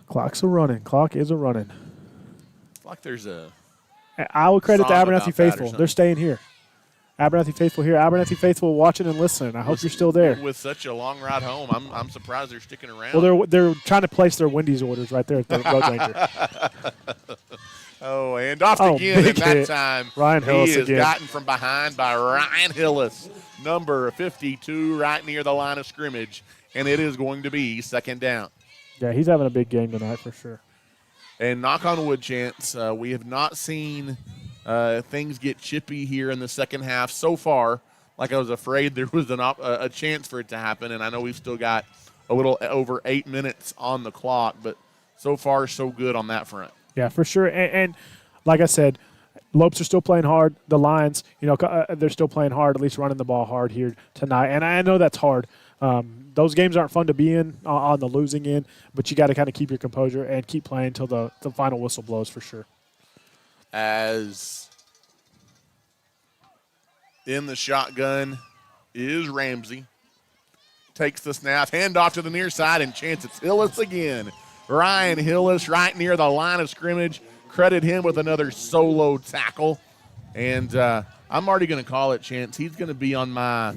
Speaker 3: Clock is a running.
Speaker 2: It's like there's a
Speaker 3: I will credit the Abernathy faithful.
Speaker 2: They're
Speaker 3: staying here. Abernathy faithful here. Abernathy faithful watching and listening. I hope you're still there.
Speaker 2: With such a long ride home, I'm surprised they're sticking around.
Speaker 3: Well, they're trying to place their Wendy's orders right there at the Road Ranger.
Speaker 2: Oh, and off
Speaker 3: Oh,
Speaker 2: again, and
Speaker 3: big
Speaker 2: that
Speaker 3: hit.
Speaker 2: time
Speaker 3: Ryan Hillis
Speaker 2: he is
Speaker 3: again.
Speaker 2: gotten from behind by Ryan Hillis, number 52, right near the line of scrimmage, and it is going to be second down.
Speaker 3: Yeah, he's having a big game tonight for sure.
Speaker 2: And knock on wood, Chance, we have not seen things get chippy here in the second half so far. Like I was afraid there was a chance for it to happen, and I know we've still got a little over 8 minutes on the clock, but so far so good on that front.
Speaker 3: Yeah, for sure. And like I said, Lopes are still playing hard. The Lions, they're still playing hard, at least running the ball hard here tonight. And I know that's hard. Those games aren't fun to be in on the losing end, but you got to kind of keep your composure and keep playing until the final whistle blows for sure.
Speaker 2: As in the shotgun is Ramsey. Takes the snap, handoff to the near side, and Chance it's Hillis again. Ryan Hillis right near the line of scrimmage. Credit him with another solo tackle. And I'm already going to call it, Chance. He's going to be on my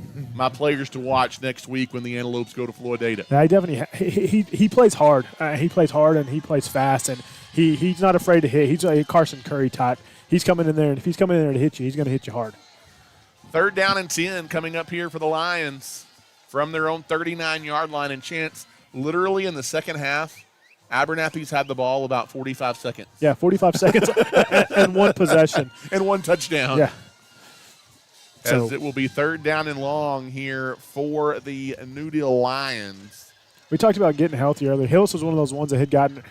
Speaker 2: players to watch next week when the Antelopes go to Florida.
Speaker 3: Yeah, he definitely he plays hard. He plays hard and he plays fast, and he's not afraid to hit. He's a Carson Curry type. He's coming in there, and if he's coming in there to hit you, he's going to hit you hard.
Speaker 2: 3rd down and 10 coming up here for the Lions from their own 39-yard line. And Chance, literally in the second half, Abernathy's had the ball about 45 seconds.
Speaker 3: Yeah, 45 seconds and one possession.
Speaker 2: And one touchdown.
Speaker 3: Yeah.
Speaker 2: As it will be 3rd down and long here for the New Deal Lions.
Speaker 3: We talked about getting healthy earlier. Hillis was one of those ones that had gotten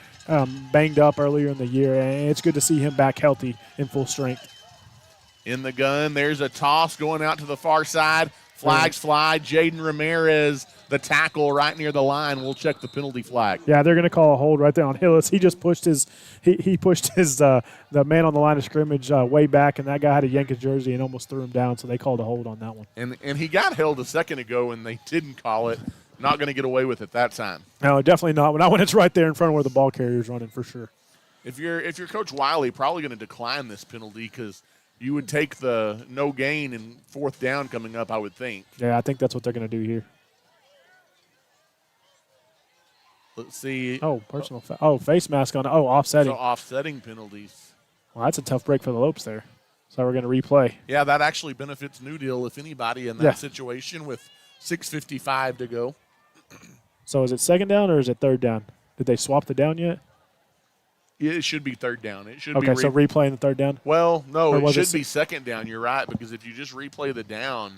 Speaker 3: banged up earlier in the year, and it's good to see him back healthy in full strength.
Speaker 2: In the gun, there's a toss going out to the far side. Flags fly. Jaden Ramirez, the tackle right near the line, will check the penalty flag.
Speaker 3: Yeah, they're going to call a hold right there on Hillis. He just pushed his he pushed his the man on the line of scrimmage way back, and that guy had to yank his jersey and almost threw him down, so they called a hold on that one.
Speaker 2: And he got held a second ago, and they didn't call it. Not going to get away with it that time.
Speaker 3: No, definitely not. When it's right there in front of where the ball carrier's running, for sure.
Speaker 2: If you're Coach Wiley, probably going to decline this penalty because you would take the no gain and 4th down coming up, I would think.
Speaker 3: Yeah, I think that's what they're going to do here.
Speaker 2: Let's see.
Speaker 3: Oh, personal face mask on. Oh, offsetting.
Speaker 2: So offsetting penalties.
Speaker 3: Well, that's a tough break for the Lopes there. So we're going to replay.
Speaker 2: Yeah, that actually benefits New Deal, if anybody, in that situation with 6:55 to go.
Speaker 3: So is it 2nd down or is it 3rd down? Did they swap the down yet?
Speaker 2: It should be 3rd down. It should
Speaker 3: okay,
Speaker 2: be
Speaker 3: so replaying the 3rd down?
Speaker 2: Well, no,
Speaker 3: Or
Speaker 2: it should
Speaker 3: it
Speaker 2: be 2nd down. You're right, because if you just replay the down,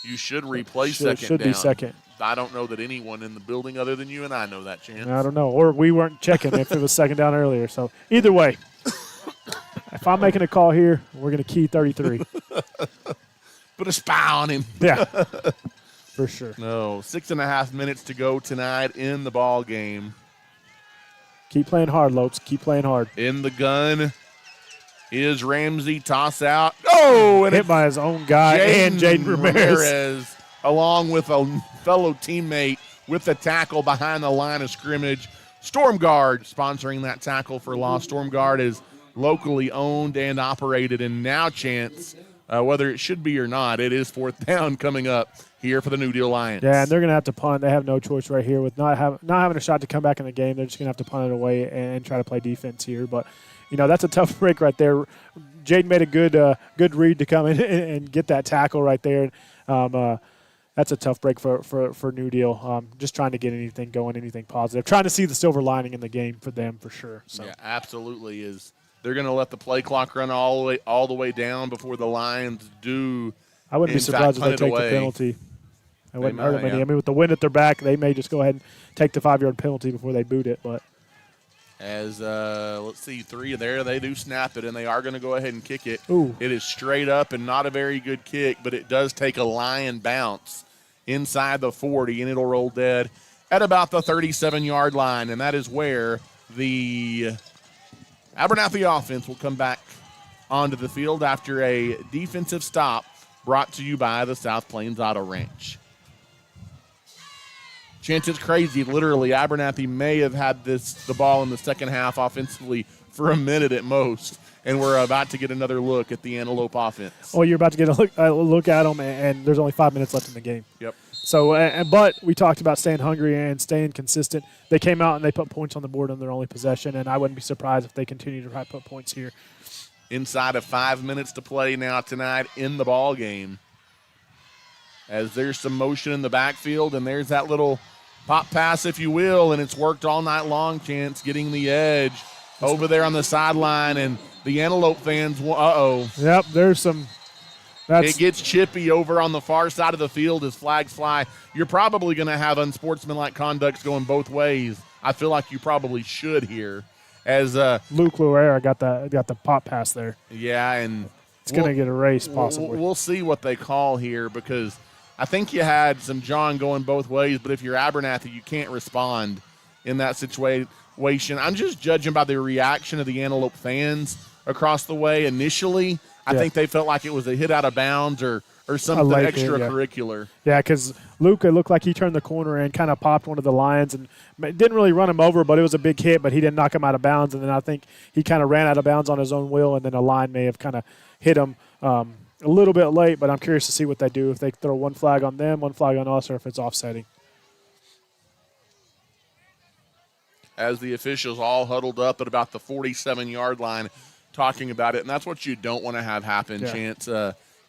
Speaker 2: you should replay 2nd down.
Speaker 3: Should be 2nd.
Speaker 2: I don't know that anyone in the building other than you and I know that, Chance.
Speaker 3: I don't know. Or we weren't checking if it was 2nd down earlier. So either way, if I'm making a call here, we're going to key 33.
Speaker 2: Put a spy on him.
Speaker 3: Yeah, for sure.
Speaker 2: No, 6.5 minutes to go tonight in the ball game.
Speaker 3: Keep playing hard, Lopes. Keep playing hard.
Speaker 2: In the gun is Ramsey. Toss out. Oh, and
Speaker 3: hit by his own guy and Jaden Ramirez.
Speaker 2: Along with a fellow teammate with the tackle behind the line of scrimmage. Storm Guard sponsoring that tackle for loss. Storm Guard is locally owned and operated, and now, Chance, whether it should be or not, it is 4th down coming up here for the New Deal Lions.
Speaker 3: Yeah, and they're going to have to punt. They have no choice right here with not having a shot to come back in the game. They're just going to have to punt it away and try to play defense here. But, that's a tough break right there. Jaden made a good read to come in and get that tackle right there. That's a tough break for New Deal. Just trying to get anything going, anything positive. Trying to see the silver lining in the game for them for sure. So.
Speaker 2: Yeah, absolutely is. They're going to let the play clock run all the way down before the Lions do.
Speaker 3: I wouldn't be surprised if they take the penalty. It wouldn't hurt them any. Yeah. I mean, with the wind at their back, they may just go ahead and take the 5-yard penalty before they boot it. But
Speaker 2: as let's see, 3 there, they do snap it, and they are going to go ahead and kick it.
Speaker 3: Ooh.
Speaker 2: It is straight up and not a very good kick, but it does take a Lion bounce inside the 40, and it'll roll dead at about the 37-yard line, and that is where the Abernathy offense will come back onto the field after a defensive stop brought to you by the South Plains Auto Ranch. Chance, it's crazy. Literally, Abernathy may have had the ball in the second half offensively for a minute at most, and we're about to get another look at the Antelope offense.
Speaker 3: you're about to get a look at them, and there's only 5 minutes left in the game.
Speaker 2: Yep.
Speaker 3: So, but we talked about staying hungry and staying consistent. They came out and they put points on the board on their only possession, and I wouldn't be surprised if they continue to try to put points here.
Speaker 2: Inside of 5 minutes to play now tonight in the ball game. As there's some motion in the backfield, and there's that little pop pass, if you will, and it's worked all night long. Chance getting the edge over there on the sideline, and the Antelope fans,
Speaker 3: Yep, there's some.
Speaker 2: It gets chippy over on the far side of the field as flags fly. You're probably going to have unsportsmanlike conducts going both ways. I feel like you probably should here. As
Speaker 3: Luke Luera got the pop pass there.
Speaker 2: Yeah, and
Speaker 3: it's going to get erased possibly.
Speaker 2: We'll see what they call here, because I think you had some John going both ways, but if you're Abernathy, you can't respond in that situation. I'm just judging by the reaction of the Antelope fans across the way initially. I think they felt like it was a hit out of bounds or something extracurricular.
Speaker 3: Yeah, because Luke, it looked like he turned the corner and kind of popped one of the Lions and didn't really run him over, but it was a big hit, but he didn't knock him out of bounds. And then I think he kind of ran out of bounds on his own will, and then a line may have kind of hit him a little bit late, but I'm curious to see what they do, if they throw one flag on them, one flag on us, or if it's offsetting.
Speaker 2: As the officials all huddled up at about the 47-yard line talking about it, and that's what you don't want to have happen, Chance,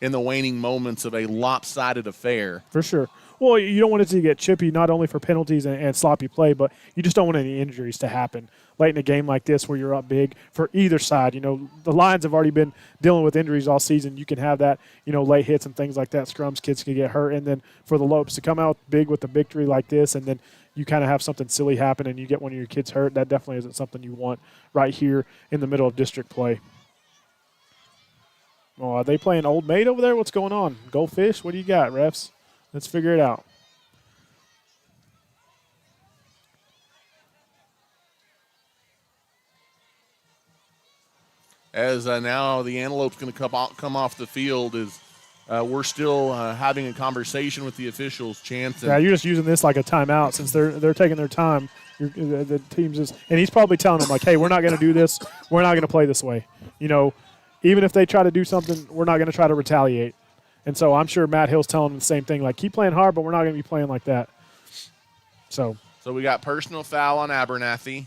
Speaker 2: in the waning moments of a lopsided affair.
Speaker 3: For sure. Well, you don't want it to get chippy, not only for penalties and sloppy play, but you just don't want any injuries to happen late in a game like this where you're up big for either side. You know, the Lions have already been dealing with injuries all season. You can have that, late hits and things like that. Scrums, kids can get hurt. And then for the Lopes to come out big with a victory like this, and then you kind of have something silly happen and you get one of your kids hurt, that definitely isn't something you want right here in the middle of district play. Oh, are they playing Old Maid over there? What's going on? Goldfish? What do you got, refs? Let's figure it out.
Speaker 2: As now the Antelope's going to come off the field as we're still having a conversation with the officials, Chance.
Speaker 3: Yeah, you're just using this like a timeout since they're taking their time. The team's just, and he's probably telling them like, hey, we're not going to do this. We're not going to play this way. Even if they try to do something, we're not going to try to retaliate. And so I'm sure Matt Hill's telling them the same thing, like, keep playing hard, but we're not going to be playing like that. So
Speaker 2: we got personal foul on Abernathy.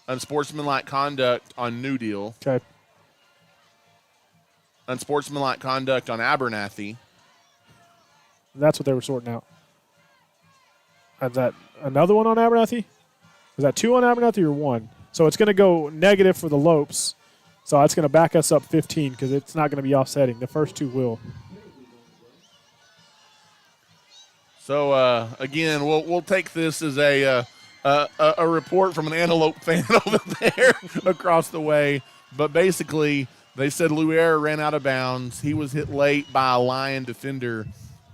Speaker 2: Unsportsmanlike conduct on New Deal.
Speaker 3: Okay.
Speaker 2: Unsportsmanlike conduct on Abernathy.
Speaker 3: That's what they were sorting out. Is that another one on Abernathy? Is that 2 on Abernathy or 1? So it's going to go negative for the Lopes. So that's going to back us up 15 because it's not going to be offsetting. The first 2 will.
Speaker 2: So, again, we'll take this as a report from an Antelope fan over there across the way. But basically, they said Luer ran out of bounds. He was hit late by a Lion defender,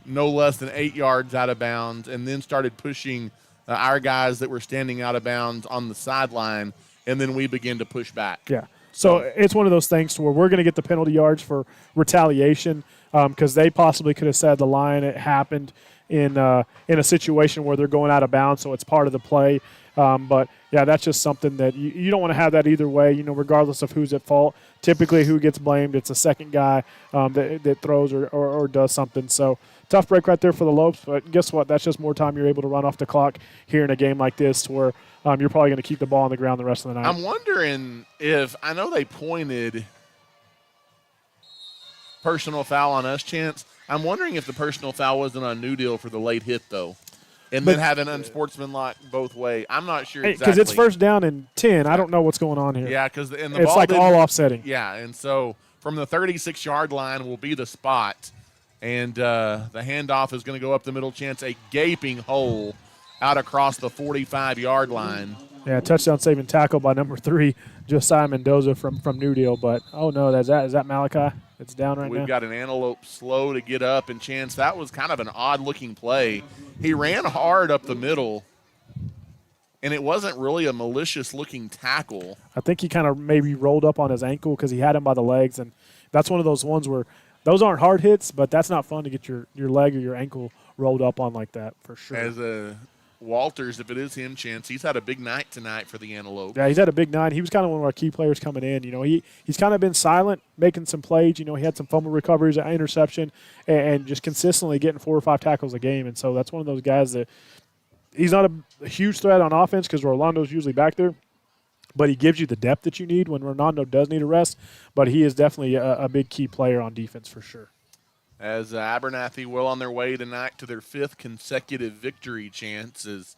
Speaker 2: no less than 8 yards out of bounds, and then started pushing our guys that were standing out of bounds on the sideline, and then we began to push back.
Speaker 3: Yeah. So it's one of those things to where we're going to get the penalty yards for retaliation because they possibly could have said the Lion, it happened in a situation where they're going out of bounds, so it's part of the play. But, yeah, that's just something that you don't want to have that either way, regardless of who's at fault. Typically who gets blamed, it's a second guy that throws or does something. So tough break right there for the Lopes, but guess what? That's just more time you're able to run off the clock here in a game like this to where you're probably going to keep the ball on the ground the rest of the night.
Speaker 2: I'm wondering if – I know they pointed personal foul on us, Chance. I'm wondering if the personal foul wasn't on New Deal for the late hit, though. And then have an unsportsmanlike both way. I'm not sure exactly.
Speaker 3: Because it's first down and 10. I don't know what's going on here.
Speaker 2: Yeah, because it's
Speaker 3: ball like all offsetting.
Speaker 2: Yeah, and so from the 36-yard line will be the spot. And the handoff is going to go up the middle, Chance, a gaping hole out across the 45-yard line.
Speaker 3: Yeah, touchdown saving tackle by number 3, Josiah Mendoza from New Deal. But, oh, no, is that Malachi? It's down right now.
Speaker 2: We've got an Antelope slow to get up, and Chance, that was kind of an odd-looking play. He ran hard up the middle, and it wasn't really a malicious-looking tackle.
Speaker 3: I think he kind of maybe rolled up on his ankle because he had him by the legs, and that's one of those ones where those aren't hard hits, but that's not fun to get your leg or your ankle rolled up on like that for sure.
Speaker 2: As Walters, if it is him, Chance, he's had a big night tonight for the Antelope.
Speaker 3: Yeah, he's had a big night. He was kind of one of our key players coming in. He's kind of been silent, making some plays. He had some fumble recoveries, an interception, and just consistently getting 4 or 5 tackles a game. And so that's one of those guys that he's not a huge threat on offense because Orlando's usually back there, but he gives you the depth that you need when Rolando does need a rest. But he is definitely a big key player on defense for sure.
Speaker 2: As Abernathy well on their way tonight to their 5th consecutive victory, Chances.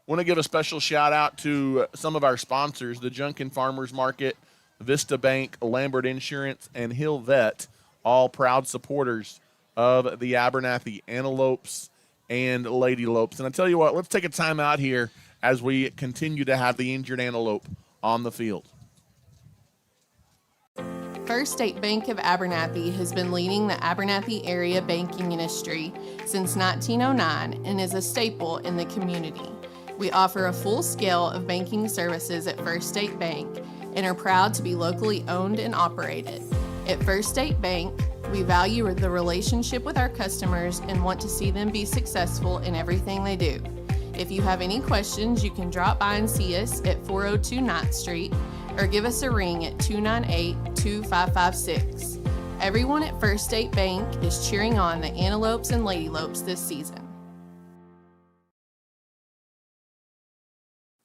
Speaker 2: Want to give a special shout out to some of our sponsors, the Junkin Farmers Market, Vista Bank, Lambert Insurance, and Hill Vet, all proud supporters of the Abernathy Antelopes and Lady Lopes. And I tell you what, let's take a time out here as we continue to have the injured antelope on the field.
Speaker 4: First State Bank of Abernathy has been leading the Abernathy area banking industry since 1909 and is a staple in the community. We offer a full scale of banking services at First State Bank and are proud to be locally owned and operated. At First State Bank, we value the relationship with our customers and want to see them be successful in everything they do. If you have any questions, you can drop by and see us at 402 9th Street or give us a ring at 298-2556. Everyone at First State Bank is cheering on the Antelopes and Lady Lopes this season.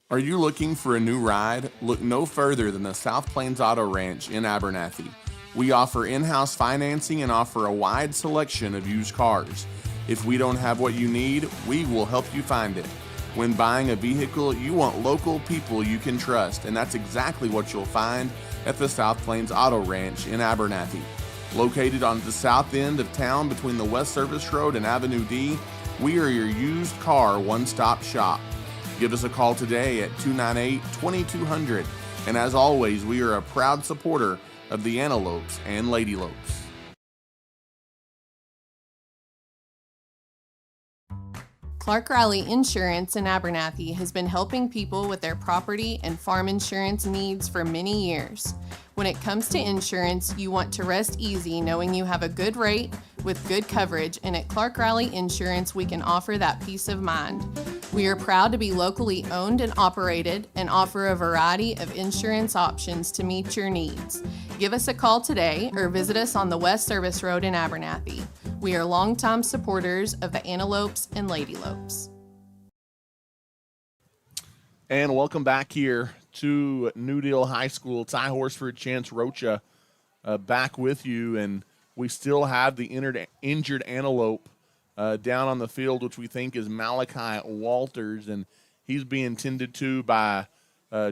Speaker 1: Are you looking for a new ride? Look no further than the South Plains Auto Ranch in Abernathy. We offer in-house financing and offer a wide selection of used cars. If we don't have what you need, we will help you find it. When buying a vehicle, you want local people you can trust, and that's exactly what you'll find at the South Plains Auto Ranch in Abernathy. Located on the south end of town between the West Service Road and Avenue D, we are your used car one-stop shop. Give us a call today at 298-2200, and as always, we are a proud supporter of the Antelopes and Lady Lopes.
Speaker 4: Clark Riley Insurance in Abernathy has been helping people with their property and farm insurance needs for many years. When it comes to insurance, you want to rest easy knowing you have a good rate with good coverage, and at Clark Riley Insurance, we can offer that peace of mind. We are proud to be locally owned and operated and offer a variety of insurance options to meet your needs. Give us a call today or visit us on the West Service Road in Abernathy. We are longtime supporters of the Antelopes and Lady Lopes.
Speaker 2: And welcome back here to New Deal High School. Ty Horsford, Chance Rocha back with you, and we still have the injured antelope down on the field, which we think is Malachi Walters, and he's being tended to by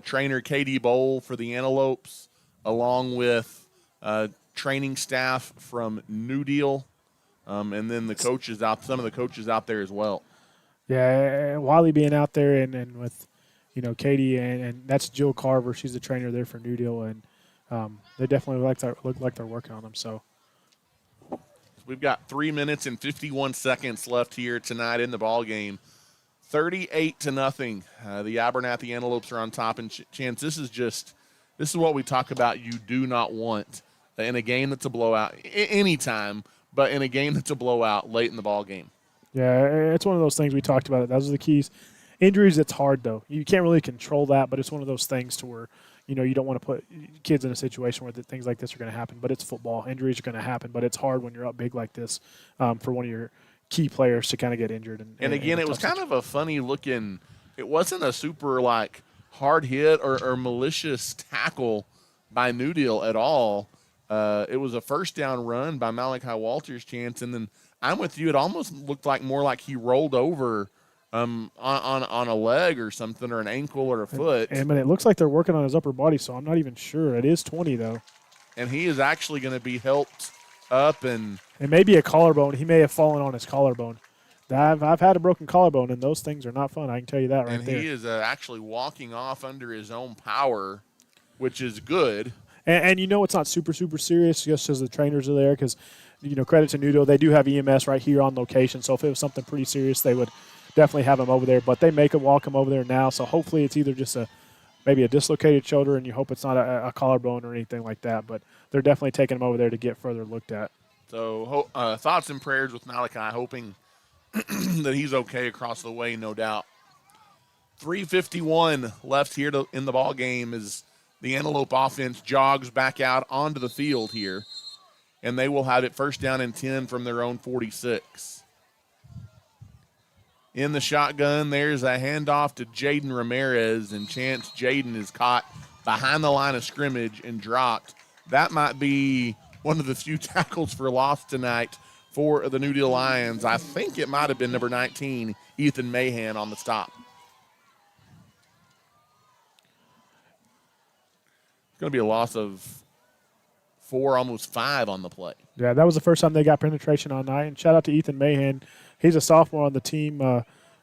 Speaker 2: trainer Katie Bowl for the Antelopes, along with training staff from New Deal, and then the coaches some of the coaches out there as well.
Speaker 3: Yeah, Wiley being out there and with, Katie and that's Jill Carver. She's the trainer there for New Deal, and they definitely look like they're working on them. So
Speaker 2: we've got 3 minutes and 51 seconds left here tonight in the ball game. 38-0. The Abernathy Antelopes are on top, and Chance, this is what we talk about. You do not want in a game that's a blowout anytime, but in a game that's a blowout late in the ball game.
Speaker 3: Yeah, it's one of those things we talked about. Those are the keys. Injuries, it's hard, though. You can't really control that, but it's one of those things to where, you don't want to put kids in a situation where things like this are going to happen. But it's football. Injuries are going to happen, but it's hard when you're up big like this for one of your key players to kind of get injured. And
Speaker 2: again, it was kind of a funny-looking – it wasn't a super, hard hit or malicious tackle by New Deal at all. It was a first down run by Malachi Walters, Chance, and then I'm with you. It almost looked more like he rolled over on a leg or something, or an ankle or a foot.
Speaker 3: And it looks like they're working on his upper body, so I'm not even sure. It is 20, though.
Speaker 2: And he is actually going to be helped up. And
Speaker 3: it may be a collarbone. He may have fallen on his collarbone. I've had a broken collarbone, and those things are not fun. I can tell you that right there.
Speaker 2: And he is actually walking off under his own power, which is good.
Speaker 3: And it's not super, super serious just because the trainers are there because, credit to New Deal. They do have EMS right here on location. So if it was something pretty serious, they would definitely have him over there. But they make him walk him over there now. So hopefully it's either just maybe a dislocated shoulder, and you hope it's not a collarbone or anything like that. But they're definitely taking him over there to get further looked at.
Speaker 2: So thoughts and prayers with Malachi, hoping that he's okay across the way, no doubt. 3:51 left here in the ball game as the Antelope offense jogs back out onto the field here, and they will have it first down and 10 from their own 46. In the shotgun, there's a handoff to Jaden Ramirez, and Chance Jaden is caught behind the line of scrimmage and dropped. That might be one of the few tackles for loss tonight for the New Deal Lions. I think it might have been number 19, Ethan Mahan, on the stop. It's going to be a loss of 4, almost 5 on the play.
Speaker 3: Yeah, that was the first time they got penetration all night. And shout out to Ethan Mahan. He's a sophomore on the team.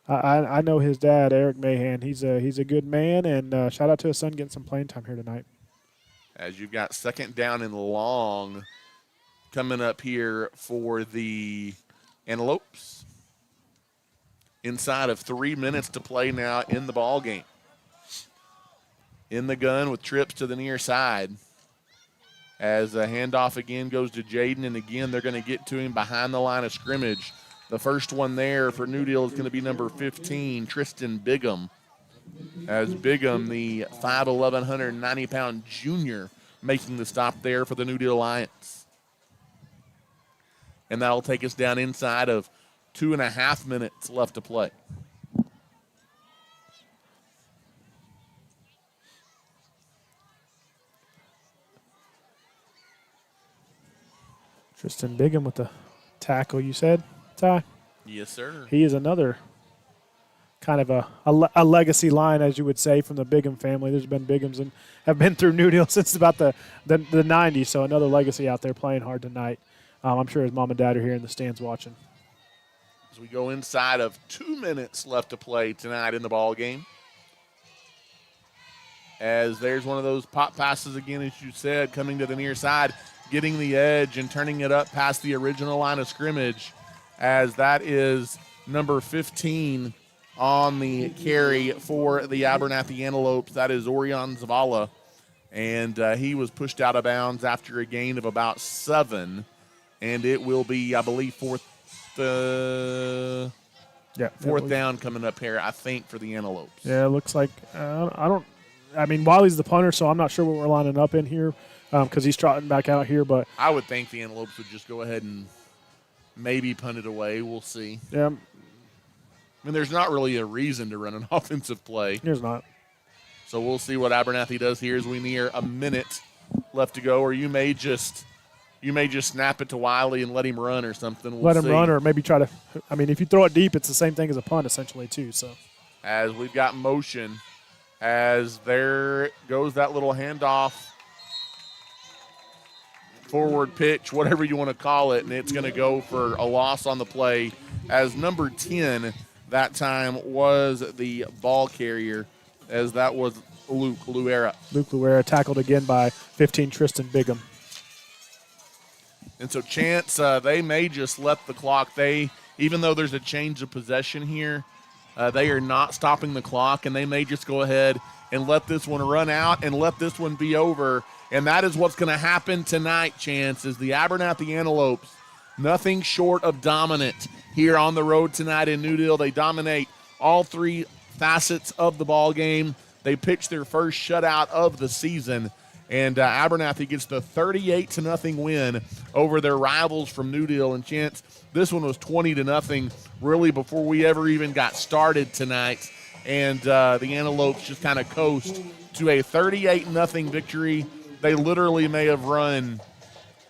Speaker 3: I know his dad, Eric Mahan. He's a good man, and shout out to his son getting some playing time here tonight.
Speaker 2: As you've got second down and long coming up here for the Antelopes. Inside of 3 minutes to play now in the ball game. In the gun with trips to the near side. As the handoff again goes to Jaden, and again they're going to get to him behind the line of scrimmage. The first one there for New Deal is going to be number 15, Tristan Bigham. As Bigham, the 5'11", 190-pound junior, making the stop there for the New Deal Lions. And that'll take us down inside of 2.5 minutes left to play.
Speaker 3: Tristan Bigham with the tackle, you said, Ty?
Speaker 2: Yes, sir.
Speaker 3: He is another kind of a legacy line, as you would say, from the Bigham family. There's been Bighams and have been through New Deal since about the 90s, so another legacy out there playing hard tonight. I'm sure his mom and dad are here in the stands watching.
Speaker 2: As we go inside of 2 minutes left to play tonight in the ball game. As there's one of those pop passes again, as you said, coming to the near side, getting the edge and turning it up past the original line of scrimmage, as that is number 15 on the carry for the Abernathy Antelopes. That is Orion Zavala, and he was pushed out of bounds after a gain of about 7, and it will be, I believe, fourth down coming up here, I think, for the Antelopes.
Speaker 3: Yeah, it looks like Wiley's the punter, so I'm not sure what we're lining up in here because he's trotting back out here. But
Speaker 2: I would think the Antelopes would just go ahead and maybe punt it away. We'll see.
Speaker 3: Yeah.
Speaker 2: I mean, there's not really a reason to run an offensive play.
Speaker 3: There's not.
Speaker 2: So we'll see what Abernathy does here as we near a minute left to go, or you may just snap it to Wiley and let him run or something. We'll
Speaker 3: let him
Speaker 2: see.
Speaker 3: run, or maybe try to. I mean, if you throw it deep, it's the same thing as a punt essentially too. So
Speaker 2: as we've got motion, as there goes that little handoff, forward pitch, whatever you want to call it, and it's going to go for a loss on the play as number 10 that time was the ball carrier, as that was Luke Luera.
Speaker 3: Luke Luera tackled again by 15 Tristan Bigham.
Speaker 2: And so Chance, they may just let the clock. Even though there's a change of possession here, they are not stopping the clock, and they may just go ahead and let this one run out and let this one be over. And that is what's going to happen tonight, Chance, is the Abernathy Antelopes, nothing short of dominant here on the road tonight in New Deal. They dominate all 3 facets of the ball game. They pitch their first shutout of the season, and Abernathy gets the 38-0 win over their rivals from New Deal. And Chance, this one was 20-0 really before we ever even got started tonight. And the Antelopes just kind of coast to a 38-0 victory. They literally may have run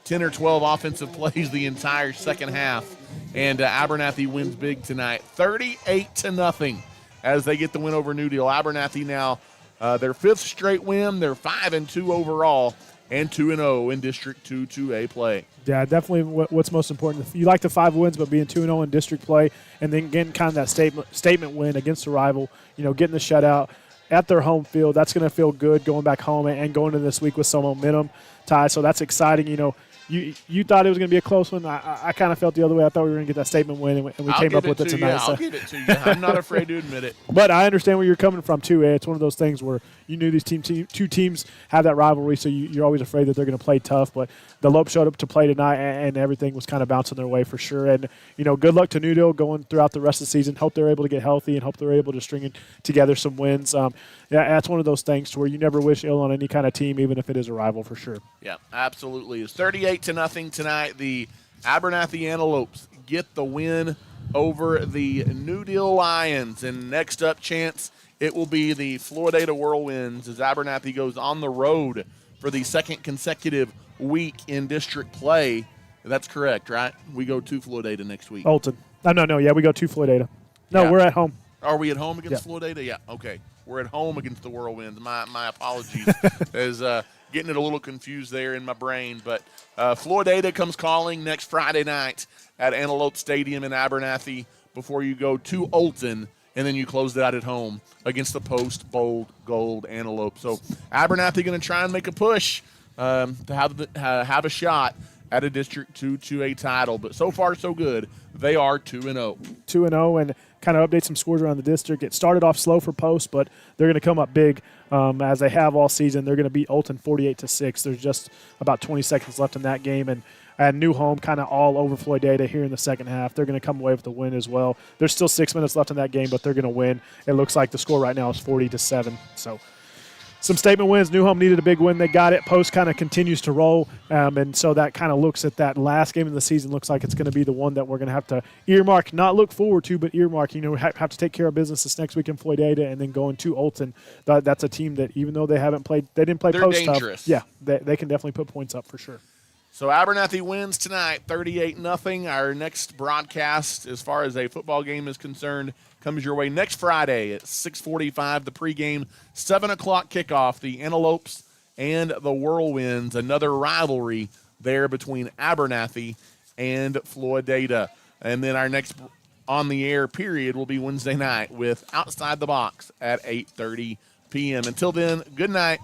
Speaker 2: 10 or 12 offensive plays the entire second half. And Abernathy wins big tonight, 38-0 as they get the win over New Deal. Abernathy now their 5th straight win. They're 5-2 overall and 2-0 in District 2 2A play.
Speaker 3: Yeah, definitely what's most important. You like the 5 wins, but being 2-0 in district play and then getting kind of that statement win against the rival, getting the shutout at their home field, that's going to feel good going back home and going into this week with some momentum, Ty. So that's exciting. you thought it was going to be a close one. I kind of felt the other way. I thought we were going to get that statement win, and we came up with it tonight.
Speaker 2: I'll give it to you. I'm not afraid to admit it.
Speaker 3: But I understand where you're coming from, too. It's one of those things where you knew these two teams have that rivalry, so you're always afraid that they're going to play tough. But the Lopes showed up to play tonight, and everything was kind of bouncing their way for sure. And, good luck to Newdale going throughout the rest of the season. Hope they're able to get healthy and hope they're able to string together some wins. That's one of those things to where you never wish ill on any kind of team, even if it is a rival for sure.
Speaker 2: Yeah, absolutely. It's 38-0 tonight. The Abernathy Antelopes get the win over the New Deal Lions. And next up, Chance, it will be the Floridata Whirlwinds as Abernathy goes on the road for the second consecutive week in district play. That's correct, right? We go to Floridata next week.
Speaker 3: Olton. No. Yeah, we go to Floridata. No,
Speaker 2: Yeah.
Speaker 3: We're at home.
Speaker 2: Are we at home against
Speaker 3: Yeah.
Speaker 2: Floridata? Yeah, okay. We're at home against the Whirlwinds. My apologies. As getting it a little confused there in my brain. But Floridata comes calling next Friday night at Antelope Stadium in Abernathy before you go to Olton, and then you close it out at home against the Post Bold Gold Antelope. So Abernathy going to try and make a push to have a shot at a District 2 2A title. But so far, so good. They are 2-0.
Speaker 3: 2-0, and kind of update some scores around the district. It started off slow for Post, but they're going to come up big as they have all season. They're going to beat Olton 48-6. There's just about 20 seconds left in that game, and New Home kind of all over Floridata here in the second half. They're going to come away with the win as well. There's still 6 minutes left in that game, but they're going to win. It looks like the score right now is 40-7. So some statement wins. New Home needed a big win. They got it. Post kind of continues to roll, and so that kind of looks at that last game of the season. Looks like it's going to be the one that we're going to have to earmark, not look forward to, but earmark. Have to take care of business this next week in Floridata, and then going to Olton. That's a team that, even though they didn't play
Speaker 2: They're
Speaker 3: Post
Speaker 2: dangerous.
Speaker 3: tough. Yeah, they can definitely put points up for sure.
Speaker 2: So Abernathy wins tonight, 38-0. Our next broadcast, as far as a football game is concerned, comes your way next Friday at 6:45. The pregame, 7 o'clock kickoff. The Antelopes and the Whirlwinds, another rivalry there between Abernathy and Floridata. And then our next on-the-air period will be Wednesday night with Outside the Box at 8:30 p.m. Until then, good night.